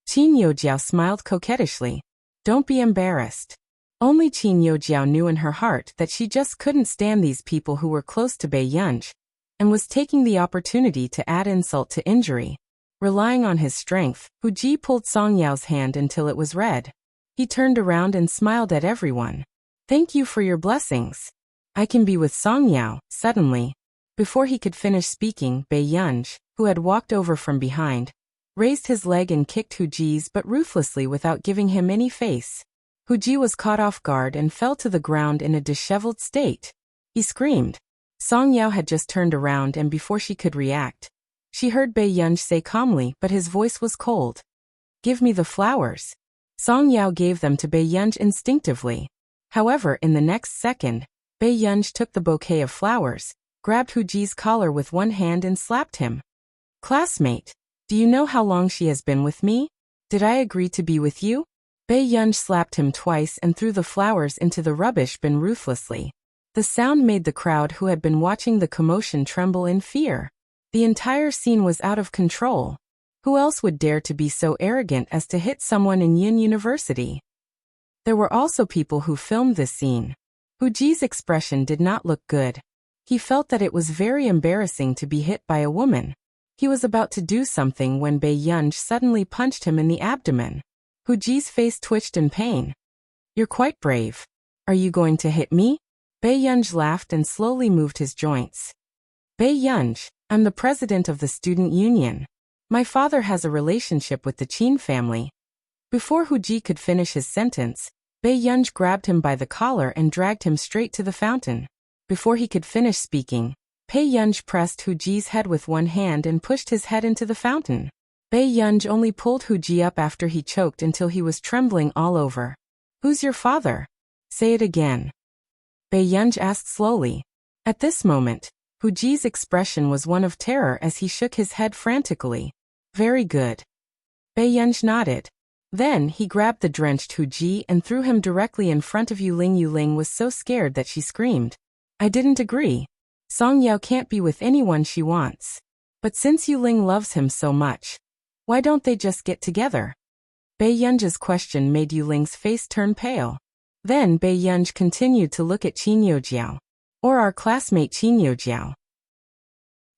Qin Yojiao smiled coquettishly. "Don't be embarrassed." Only Qin Yojiao knew in her heart that she just couldn't stand these people who were close to Bei Yunj, and was taking the opportunity to add insult to injury. Relying on his strength, Huji pulled Song Yao's hand until it was red. He turned around and smiled at everyone. "Thank you for your blessings. I can be with Song Yao." Suddenly, before he could finish speaking, Bei Yunj, who had walked over from behind, raised his leg and kicked Huji's but ruthlessly without giving him any face. Huji was caught off guard and fell to the ground in a disheveled state. He screamed. Song Yao had just turned around, and before she could react, she heard Bei Yunj say calmly, but his voice was cold, "Give me the flowers." Song Yao gave them to Bei Yunj instinctively. However, in the next second, Bei Yunj took the bouquet of flowers, grabbed Huji's collar with one hand and slapped him. "Classmate, do you know how long she has been with me? Did I agree to be with you?" Bei Yunj slapped him twice and threw the flowers into the rubbish bin ruthlessly. The sound made the crowd who had been watching the commotion tremble in fear. The entire scene was out of control. Who else would dare to be so arrogant as to hit someone in Yin University? There were also people who filmed this scene. Huji's expression did not look good. He felt that it was very embarrassing to be hit by a woman. He was about to do something when Bei Yunj suddenly punched him in the abdomen. Huji's face twitched in pain. "You're quite brave. Are you going to hit me?" Bei Yunj laughed and slowly moved his joints. "Bei Yunj, I'm the president of the student union. My father has a relationship with the Qin family." Before Huji could finish his sentence, Bei Yunj grabbed him by the collar and dragged him straight to the fountain. Before he could finish speaking, Bei Yunj pressed Huji's head with one hand and pushed his head into the fountain. Bei Yunj only pulled Huji up after he choked until he was trembling all over. "Who's your father? Say it again," Bei Yunj asked slowly. At this moment, Huji's expression was one of terror as he shook his head frantically. "Very good." Bei Yunj nodded. Then he grabbed the drenched Huji and threw him directly in front of Yuling. Yuling was so scared that she screamed. "I didn't agree. Song Yao can't be with anyone she wants. But since Yuling loves him so much, why don't they just get together?" Bei Yunj's question made Yuling's face turn pale. Then Bei Yunj continued to look at Qin Youjiao. Or our classmate Qin Youjiao.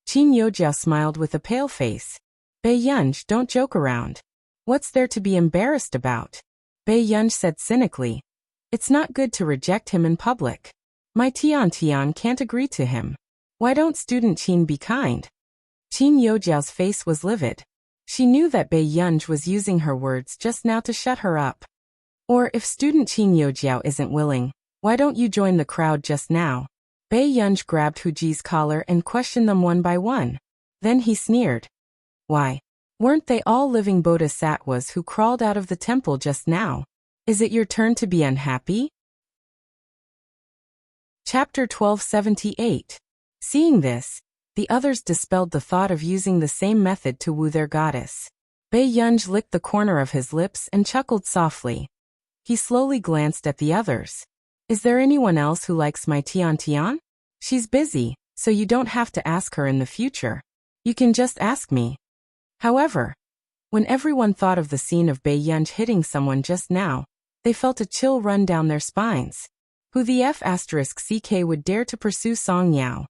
Qin Youjiao smiled with a pale face. Bei Yunj, don't joke around. What's there to be embarrassed about? Bei Yunj said cynically. It's not good to reject him in public. My Tian can't agree to him. Why don't student Qin be kind? Qin Youjiao's face was livid. She knew that Bei Yunj was using her words just now to shut her up. Or if student Qin Youjiao isn't willing, why don't you join the crowd just now? Bei Yunj grabbed Huji's collar and questioned them one by one. Then he sneered. Why? Weren't they all living bodhisattvas who crawled out of the temple just now? Is it your turn to be unhappy? Chapter 1278. Seeing this, the others dispelled the thought of using the same method to woo their goddess. Bei Yunj licked the corner of his lips and chuckled softly. He slowly glanced at the others. Is there anyone else who likes my Tian? She's busy, so you don't have to ask her in the future. You can just ask me. However, when everyone thought of the scene of Bei Yunj hitting someone just now, they felt a chill run down their spines. Who the F***ck would dare to pursue Song Yao?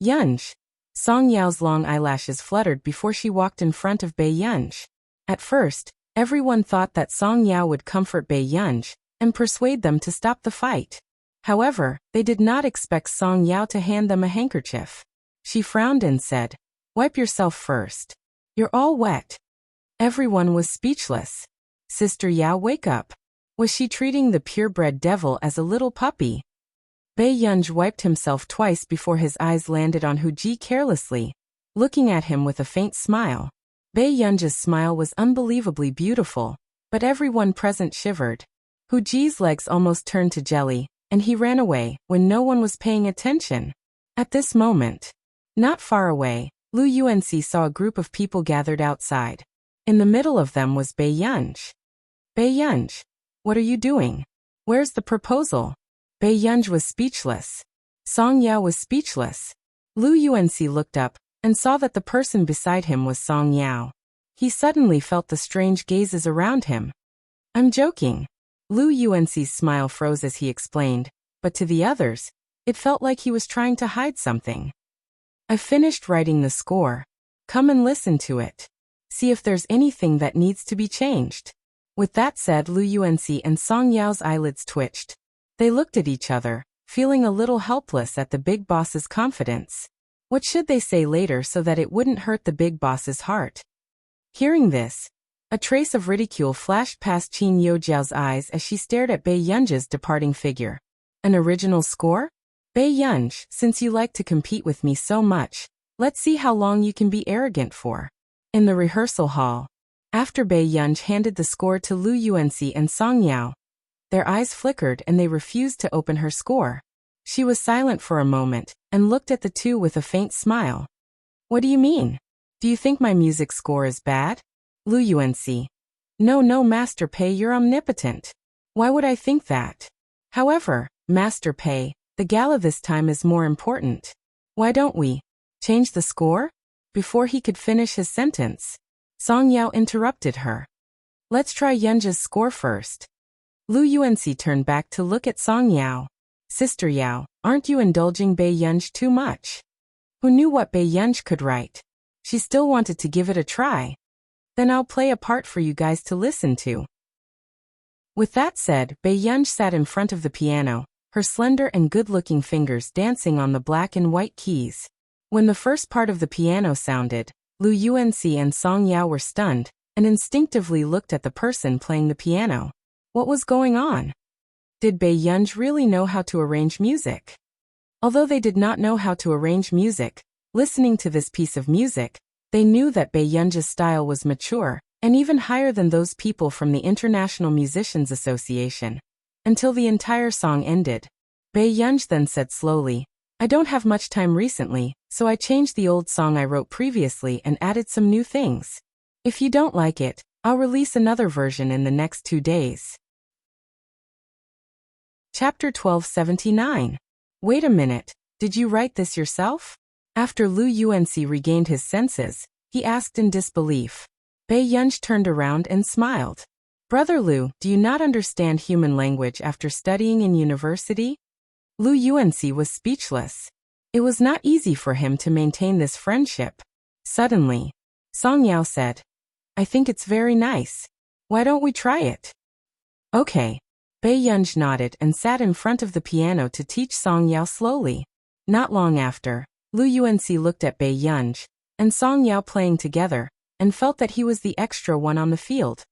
Yunj. Song Yao's long eyelashes fluttered before she walked in front of Bei Yunj. At first, everyone thought that Song Yao would comfort Bei Yunj and persuade them to stop the fight. However, they did not expect Song Yao to hand them a handkerchief. She frowned and said, "Wipe yourself first. You're all wet." Everyone was speechless. Sister Yao, wake up. Was she treating the purebred devil as a little puppy? Bei Yunj wiped himself twice before his eyes landed on Huji carelessly, looking at him with a faint smile. Bei Yunj's smile was unbelievably beautiful, but everyone present shivered. Huji's legs almost turned to jelly, and he ran away when no one was paying attention. At this moment, not far away, Lu Yuanxi saw a group of people gathered outside. In the middle of them was Bei Yunj. Bei Yunj, what are you doing? Where's the proposal? Bei Yunj was speechless. Song Yao was speechless. Lu Yuanxi looked up and saw that the person beside him was Song Yao. He suddenly felt the strange gazes around him. I'm joking. Lu Yuanxi's smile froze as he explained, but to the others, it felt like he was trying to hide something. I finished writing the score. Come and listen to it. See if there's anything that needs to be changed. With that said, Lu Yuanxi and Song Yao's eyelids twitched. They looked at each other, feeling a little helpless at the big boss's confidence. What should they say later so that it wouldn't hurt the big boss's heart? Hearing this, a trace of ridicule flashed past Qin Youjiao's eyes as she stared at Bei Yunj's departing figure. An original score? Bei Yunj, since you like to compete with me so much, let's see how long you can be arrogant for. In the rehearsal hall, after Bei Yunj handed the score to Lu Yuanxi and Song Yao, their eyes flickered and they refused to open her score. She was silent for a moment and looked at the two with a faint smile. What do you mean? Do you think my music score is bad? Lu Yuanxi. No, Master Pei, you're omnipotent. Why would I think that? However, Master Pei, the gala this time is more important. Why don't we change the score? Before he could finish his sentence, Song Yao interrupted her. Let's try Yunj's score first. Lu Yuanxi turned back to look at Song Yao. Sister Yao, aren't you indulging Bei Yunj too much? Who knew what Bei Yunj could write? She still wanted to give it a try. Then I'll play a part for you guys to listen to. With that said, Bei Yunj sat in front of the piano, her slender and good-looking fingers dancing on the black and white keys. When the first part of the piano sounded, Lu Yuanxi and Song Yao were stunned and instinctively looked at the person playing the piano. What was going on? Did Bei Yunj really know how to arrange music? Although they did not know how to arrange music, listening to this piece of music, they knew that Bei Yunj's style was mature and even higher than those people from the International Musicians Association. Until the entire song ended. Bei Yunj then said slowly, I don't have much time recently, so I changed the old song I wrote previously and added some new things. If you don't like it, I'll release another version in the next 2 days. Chapter 1279. Wait a minute, did you write this yourself? After Lu Yuanxi regained his senses, he asked in disbelief. Bei Yunj turned around and smiled. Brother Lu, do you not understand human language after studying in university? Lu Yuanxi was speechless. It was not easy for him to maintain this friendship. Suddenly, Song Yao said, I think it's very nice. Why don't we try it? Okay. Bei Yunj nodded and sat in front of the piano to teach Song Yao slowly. Not long after, Lu Yuanxi looked at Bei Yunj and Song Yao playing together and felt that he was the extra one on the field.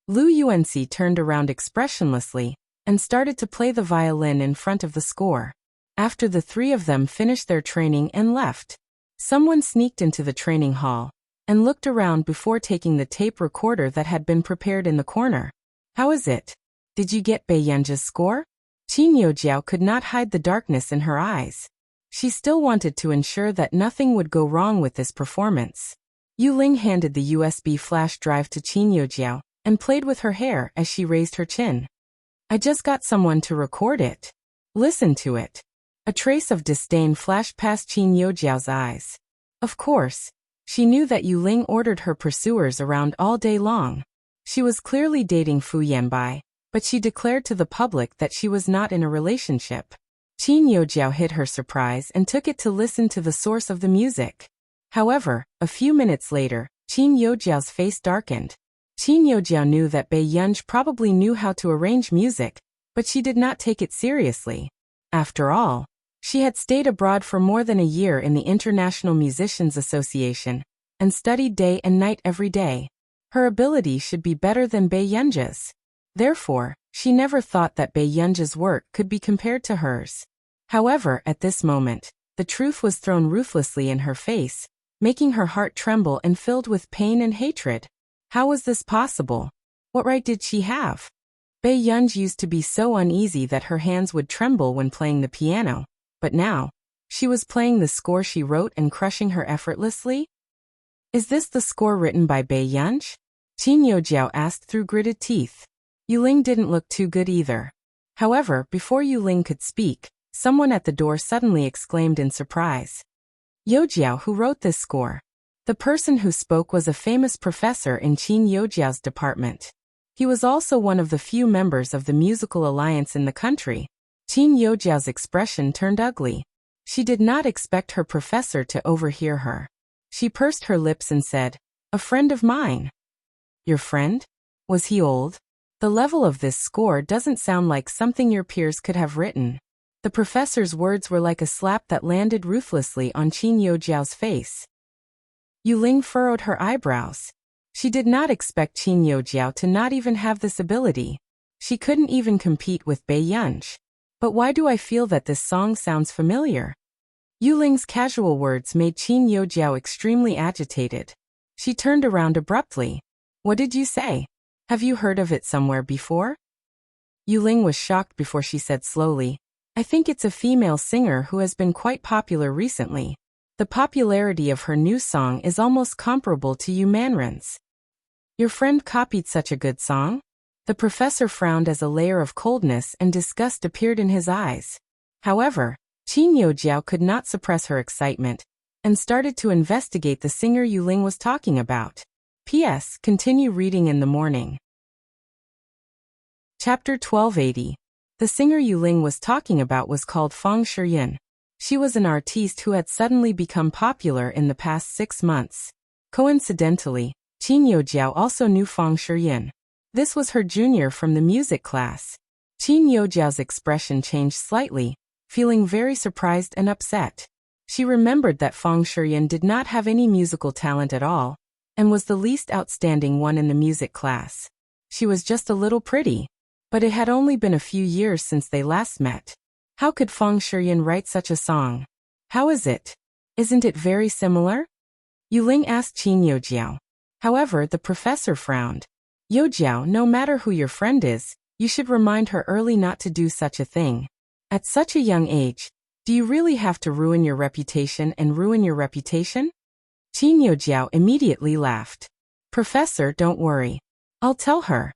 Lu Yuanxi turned around expressionlessly and started to play the violin in front of the score. After the three of them finished their training and left, someone sneaked into the training hall and looked around before taking the tape recorder that had been prepared in the corner. How is it? Did you get Bei Yunj's score? Qin Youjiao could not hide the darkness in her eyes. She still wanted to ensure that nothing would go wrong with this performance. Yu Ling handed the USB flash drive to Qin Youjiao and played with her hair as she raised her chin. I just got someone to record it. Listen to it. A trace of disdain flashed past Qin Youjiao's eyes. Of course, she knew that Yu Ling ordered her pursuers around all day long. She was clearly dating Fu Yanbai, but she declared to the public that she was not in a relationship. Qin Youjiao hid her surprise and took it to listen to the source of the music. However, a few minutes later, Qin Youjiao's face darkened. Qin Youjiao knew that Bei Yunj probably knew how to arrange music, but she did not take it seriously. After all, she had stayed abroad for more than a year in the International Musicians Association and studied day and night every day. Her ability should be better than Bei Yunj's. Therefore, she never thought that Bei Yunj's work could be compared to hers. However, at this moment, the truth was thrown ruthlessly in her face, making her heart tremble and filled with pain and hatred. How was this possible? What right did she have? Bei Yunj used to be so uneasy that her hands would tremble when playing the piano, but now, she was playing the score she wrote and crushing her effortlessly? Is this the score written by Bei Yunj? Qin Youjiao asked through gritted teeth. Yu Ling didn't look too good either. However, before Yu Ling could speak, someone at the door suddenly exclaimed in surprise. Youjiao, who wrote this score? The person who spoke was a famous professor in Qin Youjiao's department. He was also one of the few members of the musical alliance in the country. Qin Youjiao's expression turned ugly. She did not expect her professor to overhear her. She pursed her lips and said, "A friend of mine." Your friend? Was he old? The level of this score doesn't sound like something your peers could have written. The professor's words were like a slap that landed ruthlessly on Qin Youjiao's face. Yu Ling furrowed her eyebrows. She did not expect Qin Youjiao to not even have this ability. She couldn't even compete with Bei Yunj. But why do I feel that this song sounds familiar? Yu Ling's casual words made Qin Youjiao extremely agitated. She turned around abruptly. What did you say? Have you heard of it somewhere before? Yu Ling was shocked before she said slowly, I think it's a female singer who has been quite popular recently. The popularity of her new song is almost comparable to Yu Manrin's. Your friend copied such a good song? The professor frowned as a layer of coldness and disgust appeared in his eyes. However, Qin Youjiao could not suppress her excitement and started to investigate the singer Yu Ling was talking about. P.S. Continue reading in the morning. Chapter 1280. The singer Yu Ling was talking about was called Fang Shiyin. She was an artiste who had suddenly become popular in the past 6 months. Coincidentally, Qin Youjiao also knew Fang Shiyin. This was her junior from the music class. Qin Youjiao's expression changed slightly, feeling very surprised and upset. She remembered that Fang Shiyin did not have any musical talent at all, and was the least outstanding one in the music class. She was just a little pretty, but it had only been a few years since they last met. How could Fang Shiyin write such a song? How is it? Isn't it very similar? Yu Ling asked Qin Youjiao. However, the professor frowned. Youjiao, no matter who your friend is, you should remind her early not to do such a thing. At such a young age, do you really have to ruin your reputation and ruin your reputation? Qin Youjiao immediately laughed. Professor, don't worry. I'll tell her.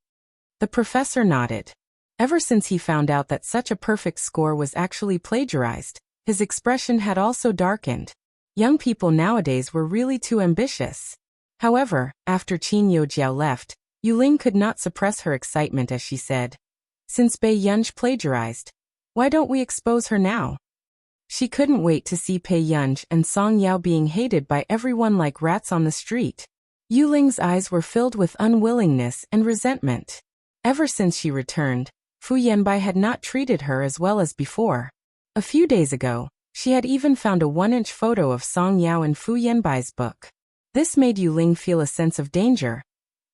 The professor nodded. Ever since he found out that such a perfect score was actually plagiarized, his expression had also darkened. Young people nowadays were really too ambitious. However, after Qin Youjiao left, Yuling could not suppress her excitement as she said, "Since Bei Yunj plagiarized, why don't we expose her now?" She couldn't wait to see Bei Yunj and Song Yao being hated by everyone like rats on the street. Yuling's eyes were filled with unwillingness and resentment. Ever since she returned, Fu Yanbai had not treated her as well as before. A few days ago, she had even found a 1-inch photo of Song Yao in Fu Yanbai's book. This made Yuling feel a sense of danger.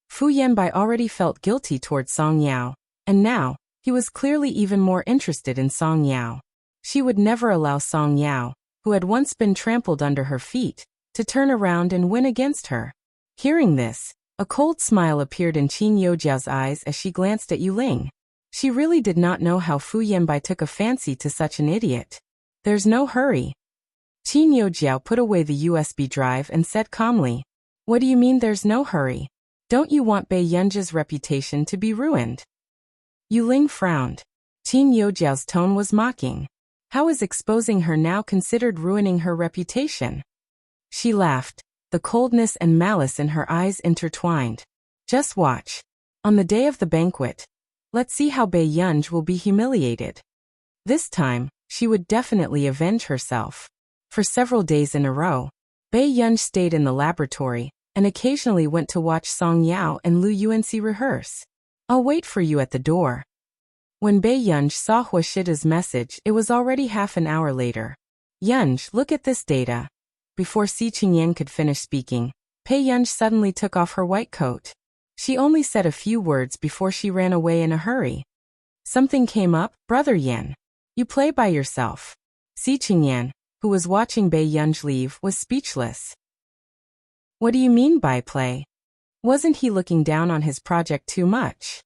Fu Yanbai already felt guilty toward Song Yao, and now, he was clearly even more interested in Song Yao. She would never allow Song Yao, who had once been trampled under her feet, to turn around and win against her. Hearing this, a cold smile appeared in Qin Youjiao's eyes as she glanced at Yuling. She really did not know how Fu Yanbai took a fancy to such an idiot. "There's no hurry." Qin Youjiao put away the USB drive and said calmly, "What do you mean there's no hurry? Don't you want Bei Yunj's reputation to be ruined?" Yuling frowned. Qin Youjiao's tone was mocking. How is exposing her now considered ruining her reputation? She laughed, the coldness and malice in her eyes intertwined. "Just watch. On the day of the banquet, let's see how Bei Yunj will be humiliated. This time, she would definitely avenge herself." For several days in a row, Bei Yunj stayed in the laboratory and occasionally went to watch Song Yao and Lu Yuanxi rehearse. "I'll wait for you at the door." When Bei Yunj saw Huashida's message, it was already half an hour later. "Yunj, look at this data." Before Si Qingyan could finish speaking, Bei Yunj suddenly took off her white coat. She only said a few words before she ran away in a hurry. "Something came up, Brother Yan. You play by yourself." Si Qingyan, who was watching Bei Yunj leave, was speechless. "What do you mean by play? Wasn't he looking down on his project too much?"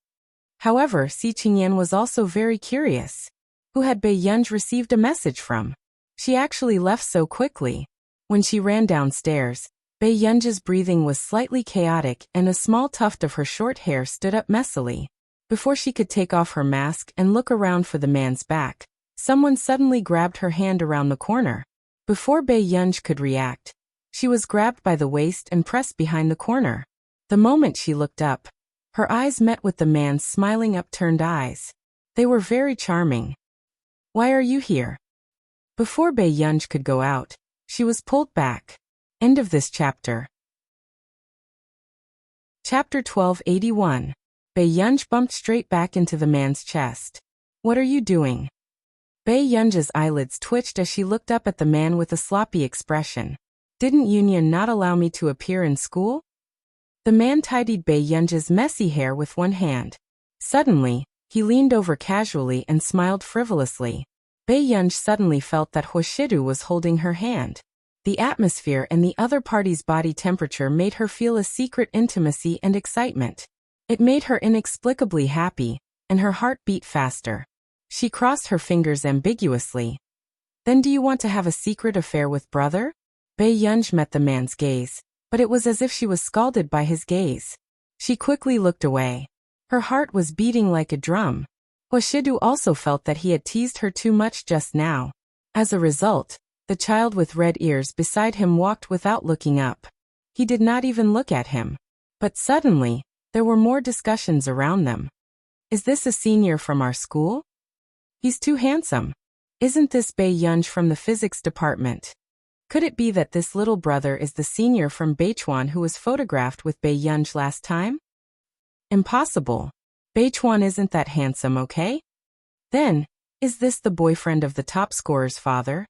However, Si Qingyan was also very curious. Who had Bei Yunj received a message from? She actually left so quickly. When she ran downstairs, Bei Yunj's breathing was slightly chaotic and a small tuft of her short hair stood up messily. Before she could take off her mask and look around for the man's back, someone suddenly grabbed her hand around the corner. Before Bei Yunj could react, she was grabbed by the waist and pressed behind the corner. The moment she looked up, her eyes met with the man's smiling upturned eyes. They were very charming. "Why are you here?" Before Bei Yunj could go out, she was pulled back. End of this chapter. Chapter 1281. Bei Yunj bumped straight back into the man's chest. "What are you doing?" Bei Yunj's eyelids twitched as she looked up at the man with a sloppy expression. "Didn't Union not allow me to appear in school?" The man tidied Bei Yunj's messy hair with one hand. Suddenly, he leaned over casually and smiled frivolously. Bei Yunj suddenly felt that Huashidu was holding her hand. The atmosphere and the other party's body temperature made her feel a secret intimacy and excitement. It made her inexplicably happy, and her heart beat faster. She crossed her fingers ambiguously. "Then do you want to have a secret affair with brother?" Bei Yunj met the man's gaze, but it was as if she was scalded by his gaze. She quickly looked away. Her heart was beating like a drum. Huashidu also felt that he had teased her too much just now. As a result, the child with red ears beside him walked without looking up. He did not even look at him. But suddenly, there were more discussions around them. "Is this a senior from our school? He's too handsome. Isn't this Bei Yunj from the physics department? Could it be that this little brother is the senior from Beichuan who was photographed with Bei Yunj last time? Impossible. Beichuan isn't that handsome, okay? Then, is this the boyfriend of the top scorer's father?"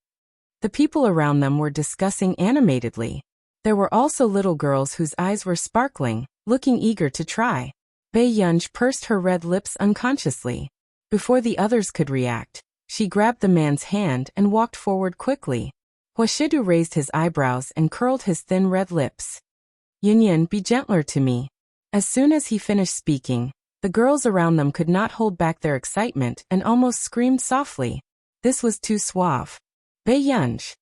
The people around them were discussing animatedly. There were also little girls whose eyes were sparkling, looking eager to try. Bei Yunj pursed her red lips unconsciously. Before the others could react, she grabbed the man's hand and walked forward quickly. Huashidu raised his eyebrows and curled his thin red lips. "Yunyan, be gentler to me." As soon as he finished speaking, the girls around them could not hold back their excitement and almost screamed softly. This was too suave. Bei Yunj.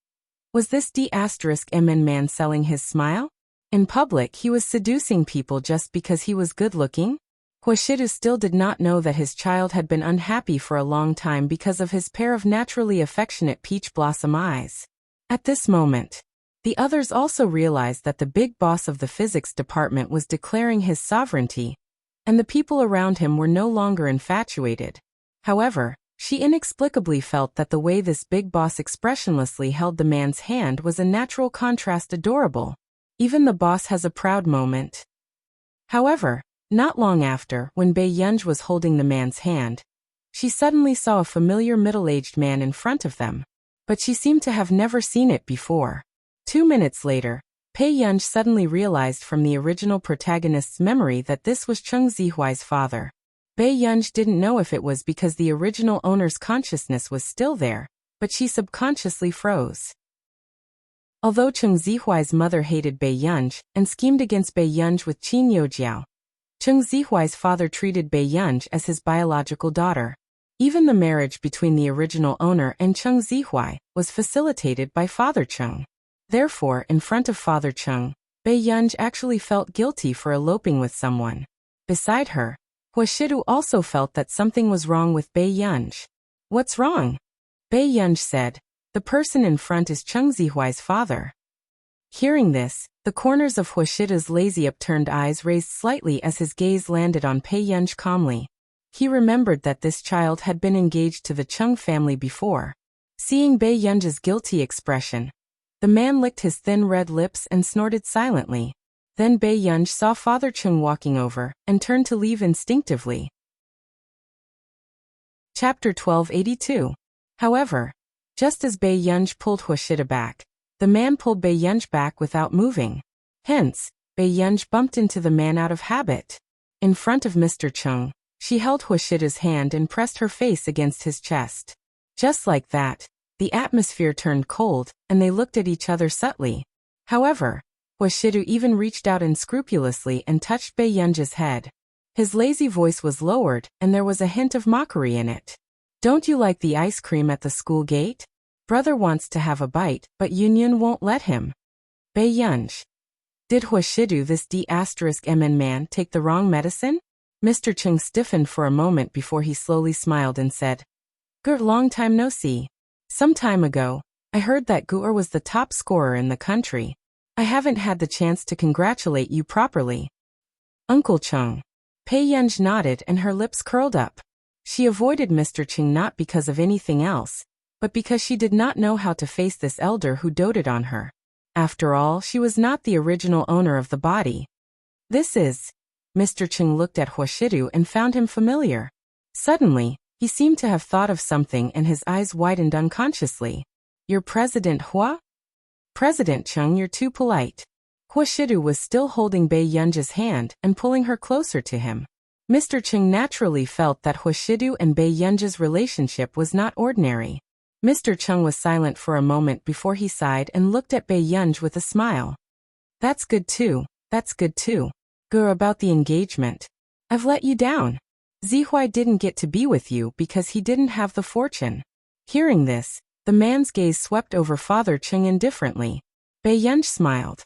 Was this D***MN man selling his smile? In public he was seducing people just because he was good-looking? Huashidu still did not know that his child had been unhappy for a long time because of his pair of naturally affectionate peach blossom eyes. At this moment, the others also realized that the big boss of the physics department was declaring his sovereignty, and the people around him were no longer infatuated. However, she inexplicably felt that the way this big boss expressionlessly held the man's hand was a natural contrast adorable. Even the boss has a proud moment. However, not long after, when Bei Yunj was holding the man's hand, she suddenly saw a familiar middle-aged man in front of them. But she seemed to have never seen it before. 2 minutes later, Bei Yunj suddenly realized from the original protagonist's memory that this was Cheng Zihuai's father. Bei Yunj didn't know if it was because the original owner's consciousness was still there, but she subconsciously froze. Although Cheng Zihuai's mother hated Bei Yunj and schemed against Bei Yunj with Qin Youjiao, Cheng Zihuai's father treated Bei Yunj as his biological daughter. Even the marriage between the original owner and Cheng Zihuai was facilitated by Father Cheng. Therefore, in front of Father Cheng, Bei Yunj actually felt guilty for eloping with someone. Beside her, Huashidu also felt that something was wrong with Bei Yunj. "What's wrong?" Bei Yunj said. "The person in front is Cheng Zihuai's father." Hearing this, the corners of Huashida's lazy upturned eyes raised slightly as his gaze landed on Bei Yunj calmly. He remembered that this child had been engaged to the Cheng family before. Seeing Bei Yunj's guilty expression, the man licked his thin red lips and snorted silently. Then Bei Yunj saw Father Cheng walking over and turned to leave instinctively. Chapter 1282. However, just as Bei Yunj pulled Huashida back, the man pulled Bei Yunj back without moving. Hence, Bei Yunj bumped into the man out of habit. In front of Mr. Cheng, she held Huashida's hand and pressed her face against his chest. Just like that, the atmosphere turned cold, and they looked at each other subtly. However, Huashidu even reached out unscrupulously and touched Bei Yunj's head. His lazy voice was lowered, and there was a hint of mockery in it. "Don't you like the ice cream at the school gate? Brother wants to have a bite, but Yunyun won't let him." Bei Yunj. Did Huashidu, this D*MN man, take the wrong medicine? Mr. Cheng stiffened for a moment before he slowly smiled and said, "Good, long time no see. Some time ago, I heard that Gu'er was the top scorer in the country. I haven't had the chance to congratulate you properly." "Uncle Cheng." Bei Yunj nodded and her lips curled up. She avoided Mr. Cheng not because of anything else, but because she did not know how to face this elder who doted on her. After all, she was not the original owner of the body. "This is..." Mr. Cheng looked at Huashidu and found him familiar. Suddenly, he seemed to have thought of something and his eyes widened unconsciously. "You're President Hua?" "President Cheng, you're too polite." Huashidu was still holding Bei Yunj's hand and pulling her closer to him. Mr. Cheng naturally felt that Huashidu and Bei Yunj's relationship was not ordinary. Mr. Cheng was silent for a moment before he sighed and looked at Bei Yunj with a smile. "That's good too, that's good too. Gur, about the engagement. I've let you down. Zihuai didn't get to be with you because he didn't have the fortune." Hearing this, the man's gaze swept over Father Cheng indifferently. Bei Yunj smiled.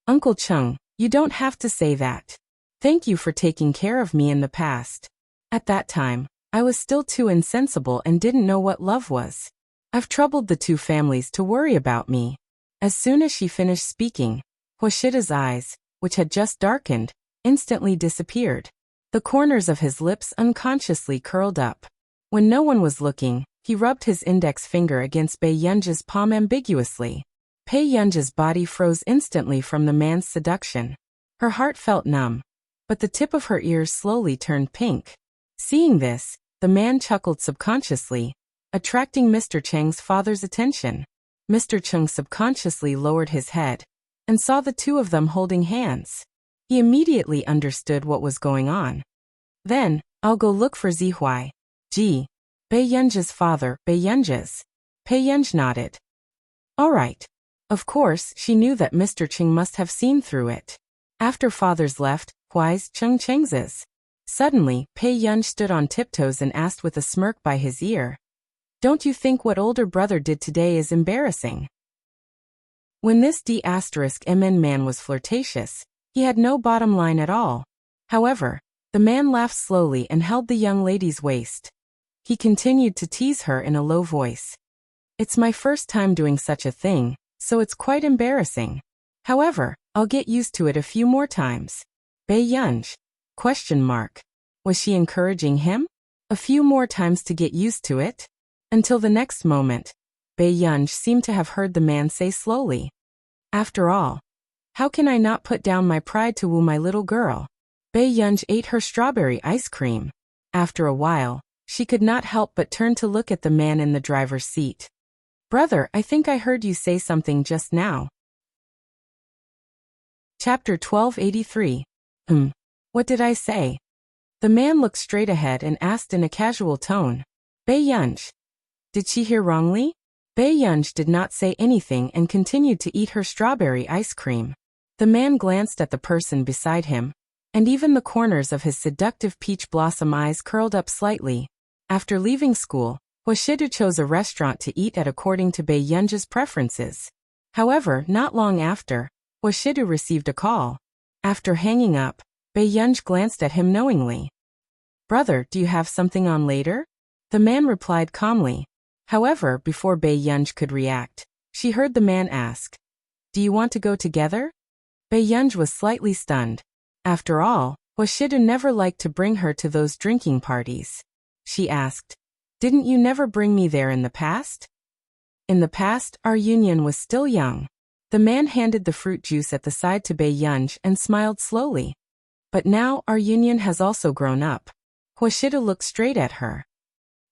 "Uncle Cheng, you don't have to say that. Thank you for taking care of me in the past. At that time, I was still too insensible and didn't know what love was. I've troubled the two families to worry about me." As soon as she finished speaking, Huashida's eyes, which had just darkened, instantly disappeared. The corners of his lips unconsciously curled up. When no one was looking, he rubbed his index finger against Bei Yunj's palm ambiguously. Bei Yunj's body froze instantly from the man's seduction. Her heart felt numb, but the tip of her ears slowly turned pink. Seeing this, the man chuckled subconsciously, attracting Mr. Cheng's father's attention. Mr. Cheng subconsciously lowered his head and saw the two of them holding hands. He immediately understood what was going on. "Then, I'll go look for Zihuai." "Gee." Bei Yunj's father, Bei Yunj's. Bei Yunj nodded. "All right." Of course, she knew that Mr. Cheng must have seen through it. After fathers left, Huai's Cheng Cheng's. Suddenly, Bei Yunj stood on tiptoes and asked with a smirk by his ear, "Don't you think what older brother did today is embarrassing?" When this D*MN man was flirtatious, he had no bottom line at all. However, the man laughed slowly and held the young lady's waist. He continued to tease her in a low voice. "It's my first time doing such a thing, so it's quite embarrassing. However, I'll get used to it a few more times." Bei Yunj. Question mark. Was she encouraging him? A few more times to get used to it? Until the next moment, Bei Yunj seemed to have heard the man say slowly. After all, how can I not put down my pride to woo my little girl? Bei Yunj ate her strawberry ice cream. After a while, she could not help but turn to look at the man in the driver's seat. Brother, I think I heard you say something just now. Chapter 1283. What did I say? The man looked straight ahead and asked in a casual tone. Bei Yunj. Did she hear wrongly? Bei Yunj did not say anything and continued to eat her strawberry ice cream. The man glanced at the person beside him, and even the corners of his seductive peach blossom eyes curled up slightly. After leaving school, Washidu chose a restaurant to eat at according to Bei Yunj's preferences. However, not long after, Washidu received a call. After hanging up, Bei Yunj glanced at him knowingly. Brother, do you have something on later? The man replied calmly. However, before Bei Yunj could react, she heard the man ask, Do you want to go together? Bei Yunj was slightly stunned. After all, Washidu never liked to bring her to those drinking parties. She asked, Didn't you never bring me there in the past? In the past, our union was still young. The man handed the fruit juice at the side to Bei Yunj and smiled slowly. But now our union has also grown up. Washidu looked straight at her.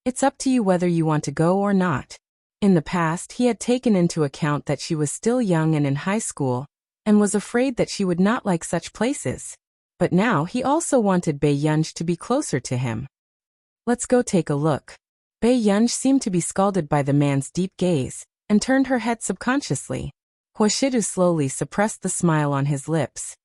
It's up to you whether you want to go or not. In the past, he had taken into account that she was still young and in high school, and was afraid that she would not like such places. But now he also wanted Bei Yunj to be closer to him. Let's go take a look. Bei Yunj seemed to be scalded by the man's deep gaze, and turned her head subconsciously. Washidu slowly suppressed the smile on his lips.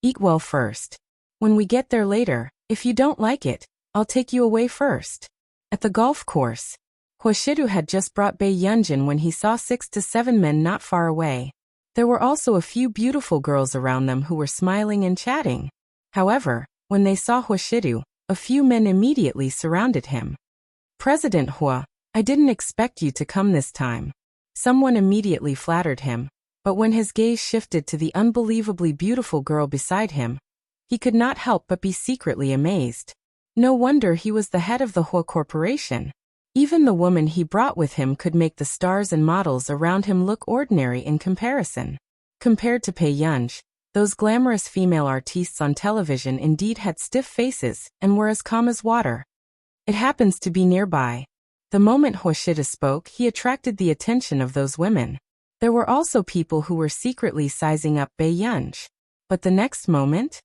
Eat well first. When we get there later, if you don't like it, I'll take you away first. At the golf course, Washidu had just brought Bei Yunj in when he saw 6 to 7 men not far away. There were also a few beautiful girls around them who were smiling and chatting. However, when they saw Washidu, a few men immediately surrounded him. President Hua, I didn't expect you to come this time. Someone immediately flattered him, but when his gaze shifted to the unbelievably beautiful girl beside him, he could not help but be secretly amazed. No wonder he was the head of the Hua Corporation. Even the woman he brought with him could make the stars and models around him look ordinary in comparison. Compared to Bei Yunj, those glamorous female artistes on television indeed had stiff faces and were as calm as water. It happens to be nearby. The moment Washidu spoke, he attracted the attention of those women. There were also people who were secretly sizing up Bei Yunj. But the next moment?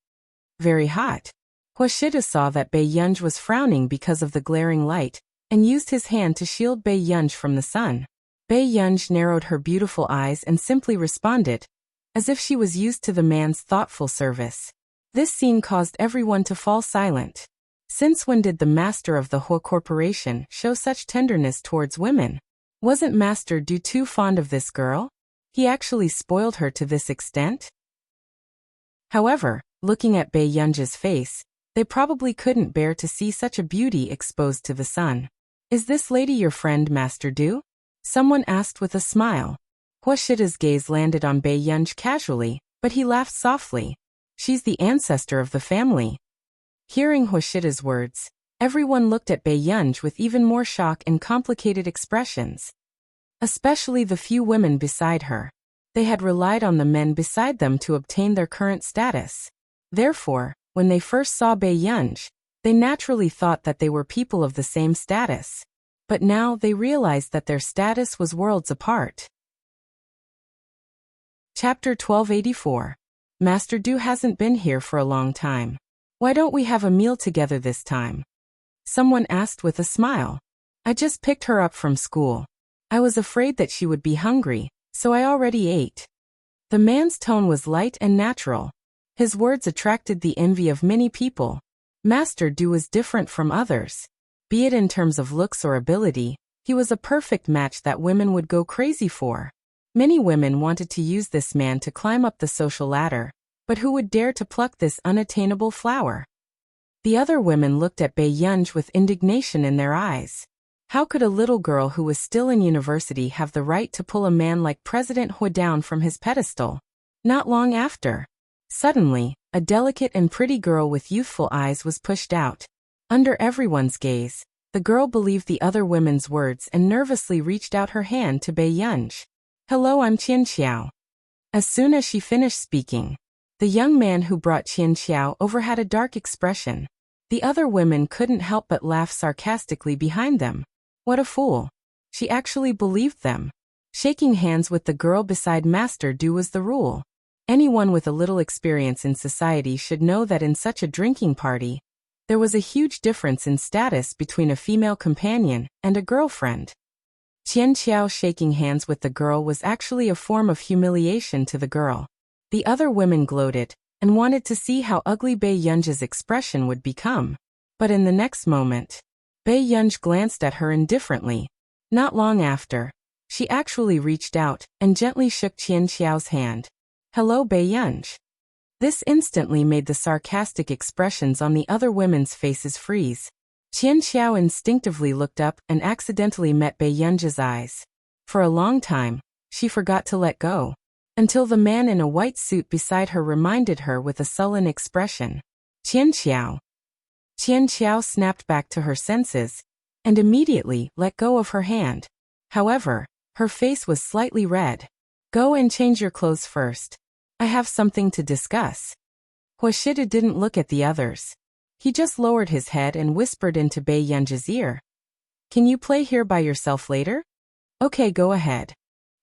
Very hot. Washidu saw that Bei Yunj was frowning because of the glaring light, and used his hand to shield Bei Yunj from the sun. Bei Yunj narrowed her beautiful eyes and simply responded, as if she was used to the man's thoughtful service. This scene caused everyone to fall silent. Since when did the master of the Hua Corporation show such tenderness towards women? Wasn't Master Du too fond of this girl? He actually spoiled her to this extent? However, looking at Bei Yunj's face, they probably couldn't bear to see such a beauty exposed to the sun. Is this lady your friend, Master Du? Someone asked with a smile. Washidu's gaze landed on Bei Yunj casually, but he laughed softly. She's the ancestor of the family. Hearing Washidu's words, everyone looked at Bei Yunj with even more shock and complicated expressions. Especially the few women beside her. They had relied on the men beside them to obtain their current status. Therefore, when they first saw Bei Yunj, they naturally thought that they were people of the same status. But now they realized that their status was worlds apart. Chapter 1284. Master Du hasn't been here for a long time. Why don't we have a meal together this time? Someone asked with a smile. I just picked her up from school. I was afraid that she would be hungry, so I already ate. The man's tone was light and natural. His words attracted the envy of many people. Master Du was different from others. Be it in terms of looks or ability, he was a perfect match that women would go crazy for. Many women wanted to use this man to climb up the social ladder, but who would dare to pluck this unattainable flower? The other women looked at Bei Yunj with indignation in their eyes. How could a little girl who was still in university have the right to pull a man like President Hua down from his pedestal? Not long after, suddenly, a delicate and pretty girl with youthful eyes was pushed out. Under everyone's gaze, the girl believed the other women's words and nervously reached out her hand to Bei Yunj. "Hello, I'm Qian Xiao." As soon as she finished speaking, the young man who brought Qian Xiao over had a dark expression. The other women couldn't help but laugh sarcastically behind them. What a fool. She actually believed them. Shaking hands with the girl beside Master Du was the rule. Anyone with a little experience in society should know that in such a drinking party, there was a huge difference in status between a female companion and a girlfriend. Qian Xiao shaking hands with the girl was actually a form of humiliation to the girl. The other women gloated and wanted to see how ugly Bei Yunj's expression would become. But in the next moment, Bei Yunj glanced at her indifferently. Not long after, she actually reached out and gently shook Qian Xiao's hand. "Hello, Bei Yunj." This instantly made the sarcastic expressions on the other women's faces freeze. Qian Xiao instinctively looked up and accidentally met Bei Yunj's eyes. For a long time, she forgot to let go, until the man in a white suit beside her reminded her with a sullen expression. "Qian Xiao." Qian Xiao snapped back to her senses, and immediately let go of her hand. However, her face was slightly red. "Go and change your clothes first. I have something to discuss." Huashida didn't look at the others. He just lowered his head and whispered into Bei Yunj's ear. "Can you play here by yourself later?" "Okay, go ahead."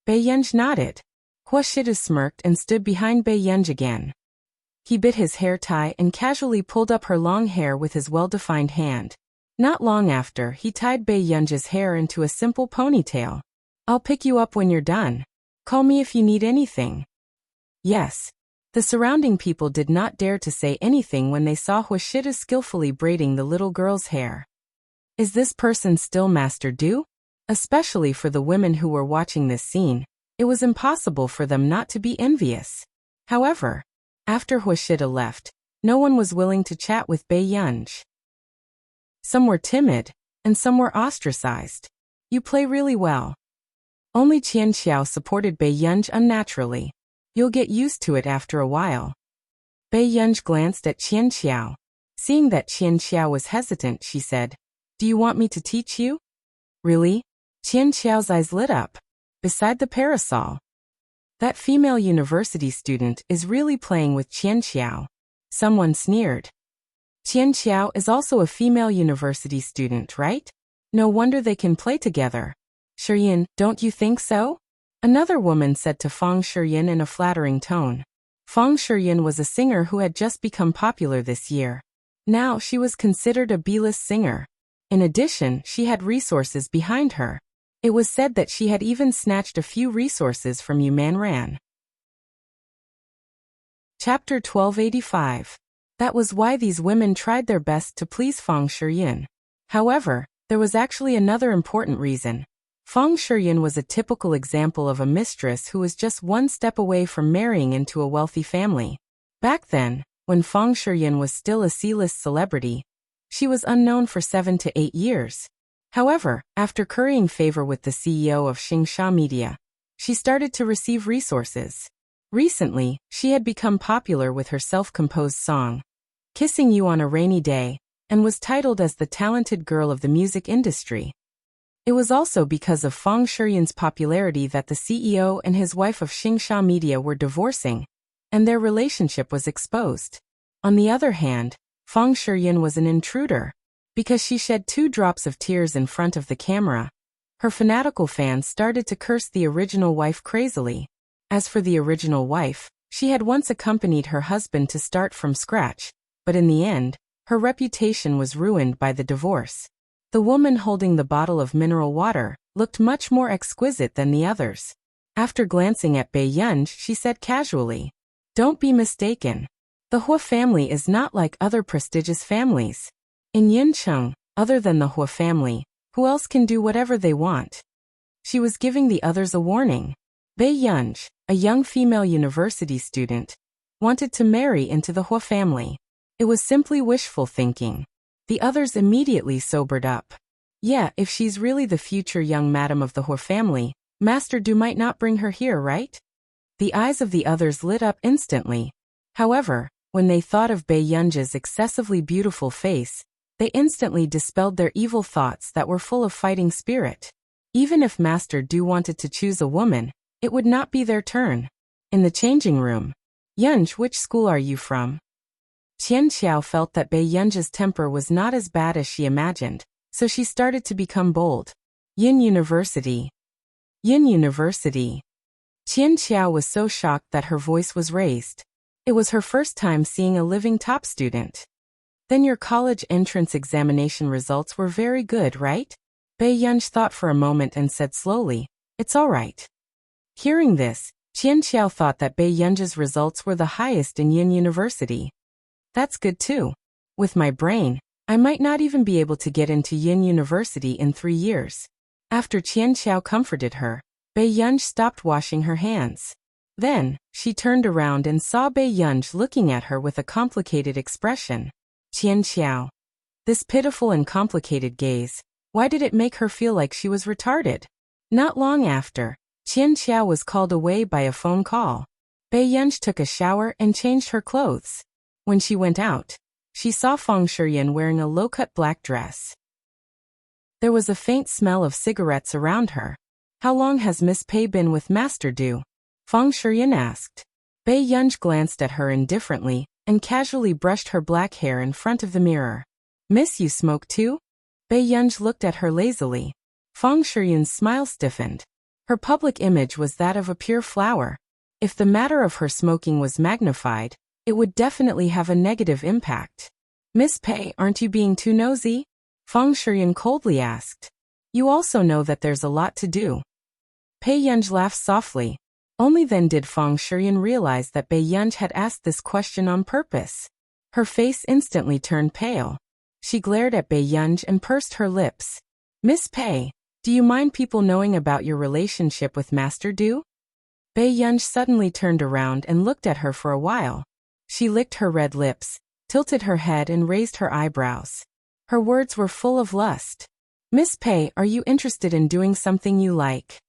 Bei Yunj nodded. Huashida smirked and stood behind Bei Yunj again. He bit his hair tie and casually pulled up her long hair with his well-defined hand. Not long after, he tied Bei Yunj's hair into a simple ponytail. "I'll pick you up when you're done. Call me if you need anything." Yes. The surrounding people did not dare to say anything when they saw Huashida skillfully braiding the little girl's hair. Is this person still Master Du? Especially for the women who were watching this scene, it was impossible for them not to be envious. However, after Huashida left, no one was willing to chat with Bei Yunj. Some were timid, and some were ostracized. "You play really well." Only Qian Xiao supported Bei Yunj unnaturally. "You'll get used to it after a while." Bei Yunj glanced at Qian Xiao. Seeing that Qian Xiao was hesitant, she said, "Do you want me to teach you?" "Really?" Qian Xiao's eyes lit up. Beside the parasol. That female university student is really playing with Qian Xiao. Someone sneered. Qian Xiao is also a female university student, right? No wonder they can play together. "Shiyin, don't you think so?" Another woman said to Fang Shiyin in a flattering tone. Fang Shiyin was a singer who had just become popular this year. Now she was considered a B-list singer. In addition, she had resources behind her. It was said that she had even snatched a few resources from Yuman Ran. Chapter 1285. That was why these women tried their best to please Fang Shiyin. However, there was actually another important reason. Fang Shiyin was a typical example of a mistress who was just one step away from marrying into a wealthy family. Back then, when Fang Shiyin was still a C-list celebrity, she was unknown for 7 to 8 years. However, after currying favor with the CEO of Xingsha Media, she started to receive resources. Recently, she had become popular with her self-composed song, "Kissing You on a Rainy Day," and was titled as the talented girl of the music industry. It was also because of Fang Shiyin's popularity that the CEO and his wife of Xingsha Media were divorcing, and their relationship was exposed. On the other hand, Fang Shiyin was an intruder. Because she shed 2 drops of tears in front of the camera, her fanatical fans started to curse the original wife crazily. As for the original wife, she had once accompanied her husband to start from scratch, but in the end, her reputation was ruined by the divorce. The woman holding the bottle of mineral water looked much more exquisite than the others. After glancing at Bei Yunj, she said casually, "Don't be mistaken. The Hua family is not like other prestigious families. In Yincheng, other than the Hua family, who else can do whatever they want?" She was giving the others a warning. Bei Yunj, a young female university student, wanted to marry into the Hua family. It was simply wishful thinking. The others immediately sobered up. Yeah, if she's really the future young madam of the Hua family, Master Du might not bring her here, right? The eyes of the others lit up instantly. However, When they thought of Bei Yunji's excessively beautiful face, they instantly dispelled their evil thoughts that were full of fighting spirit. Even if Master Du wanted to choose a woman, it would not be their turn. In the changing room. Yunj, which school are you from? Qian Xiao felt that Bei Yunji's temper was not as bad as she imagined, so she started to become bold. Yin University. Yin University. Qian Xiao was so shocked that her voice was raised. It was her first time seeing a living top student. Then your college entrance examination results were very good, right? Bei Yunj thought for a moment and said slowly, "It's all right." Hearing this, Qian Xiao thought that Bei Yunji's results were the highest in Yin University. That's good too. With my brain, I might not even be able to get into Yin University in 3 years. After Qian Xiao comforted her, Bei Yunj stopped washing her hands. Then, she turned around and saw Bei Yunj looking at her with a complicated expression. Qian Xiao. This pitiful and complicated gaze, why did it make her feel like she was retarded? Not long after, Qian Xiao was called away by a phone call. Bei Yunj took a shower and changed her clothes. When she went out, she saw Feng Shiyan wearing a low-cut black dress. There was a faint smell of cigarettes around her. How long has Miss Pei been with Master Du? Feng Shiyan asked. Bei Yunj glanced at her indifferently and casually brushed her black hair in front of the mirror. Miss, you smoke too? Bei Yunj looked at her lazily. Feng Shiyan's smile stiffened. Her public image was that of a pure flower. If the matter of her smoking was magnified, it would definitely have a negative impact. Miss Pei, aren't you being too nosy? Feng Shiyan coldly asked. You also know that there's a lot to do. Bei Yunj laughed softly. Only then did Feng Shiyan realize that Bei Yunj had asked this question on purpose. Her face instantly turned pale. She glared at Bei Yunj and pursed her lips. Miss Pei, do you mind people knowing about your relationship with Master Du? Bei Yunj suddenly turned around and looked at her for a while. She licked her red lips, tilted her head and raised her eyebrows. Her words were full of lust. Miss Pei, are you interested in doing something you like?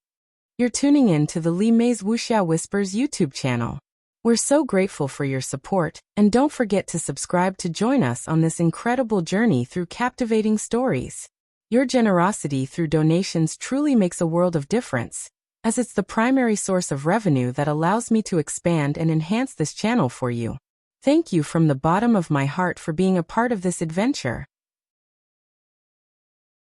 You're tuning in to the Li Mei's Wuxia Whispers YouTube channel. We're so grateful for your support, and don't forget to subscribe to join us on this incredible journey through captivating stories. Your generosity through donations truly makes a world of difference, as it's the primary source of revenue that allows me to expand and enhance this channel for you. Thank you from the bottom of my heart for being a part of this adventure.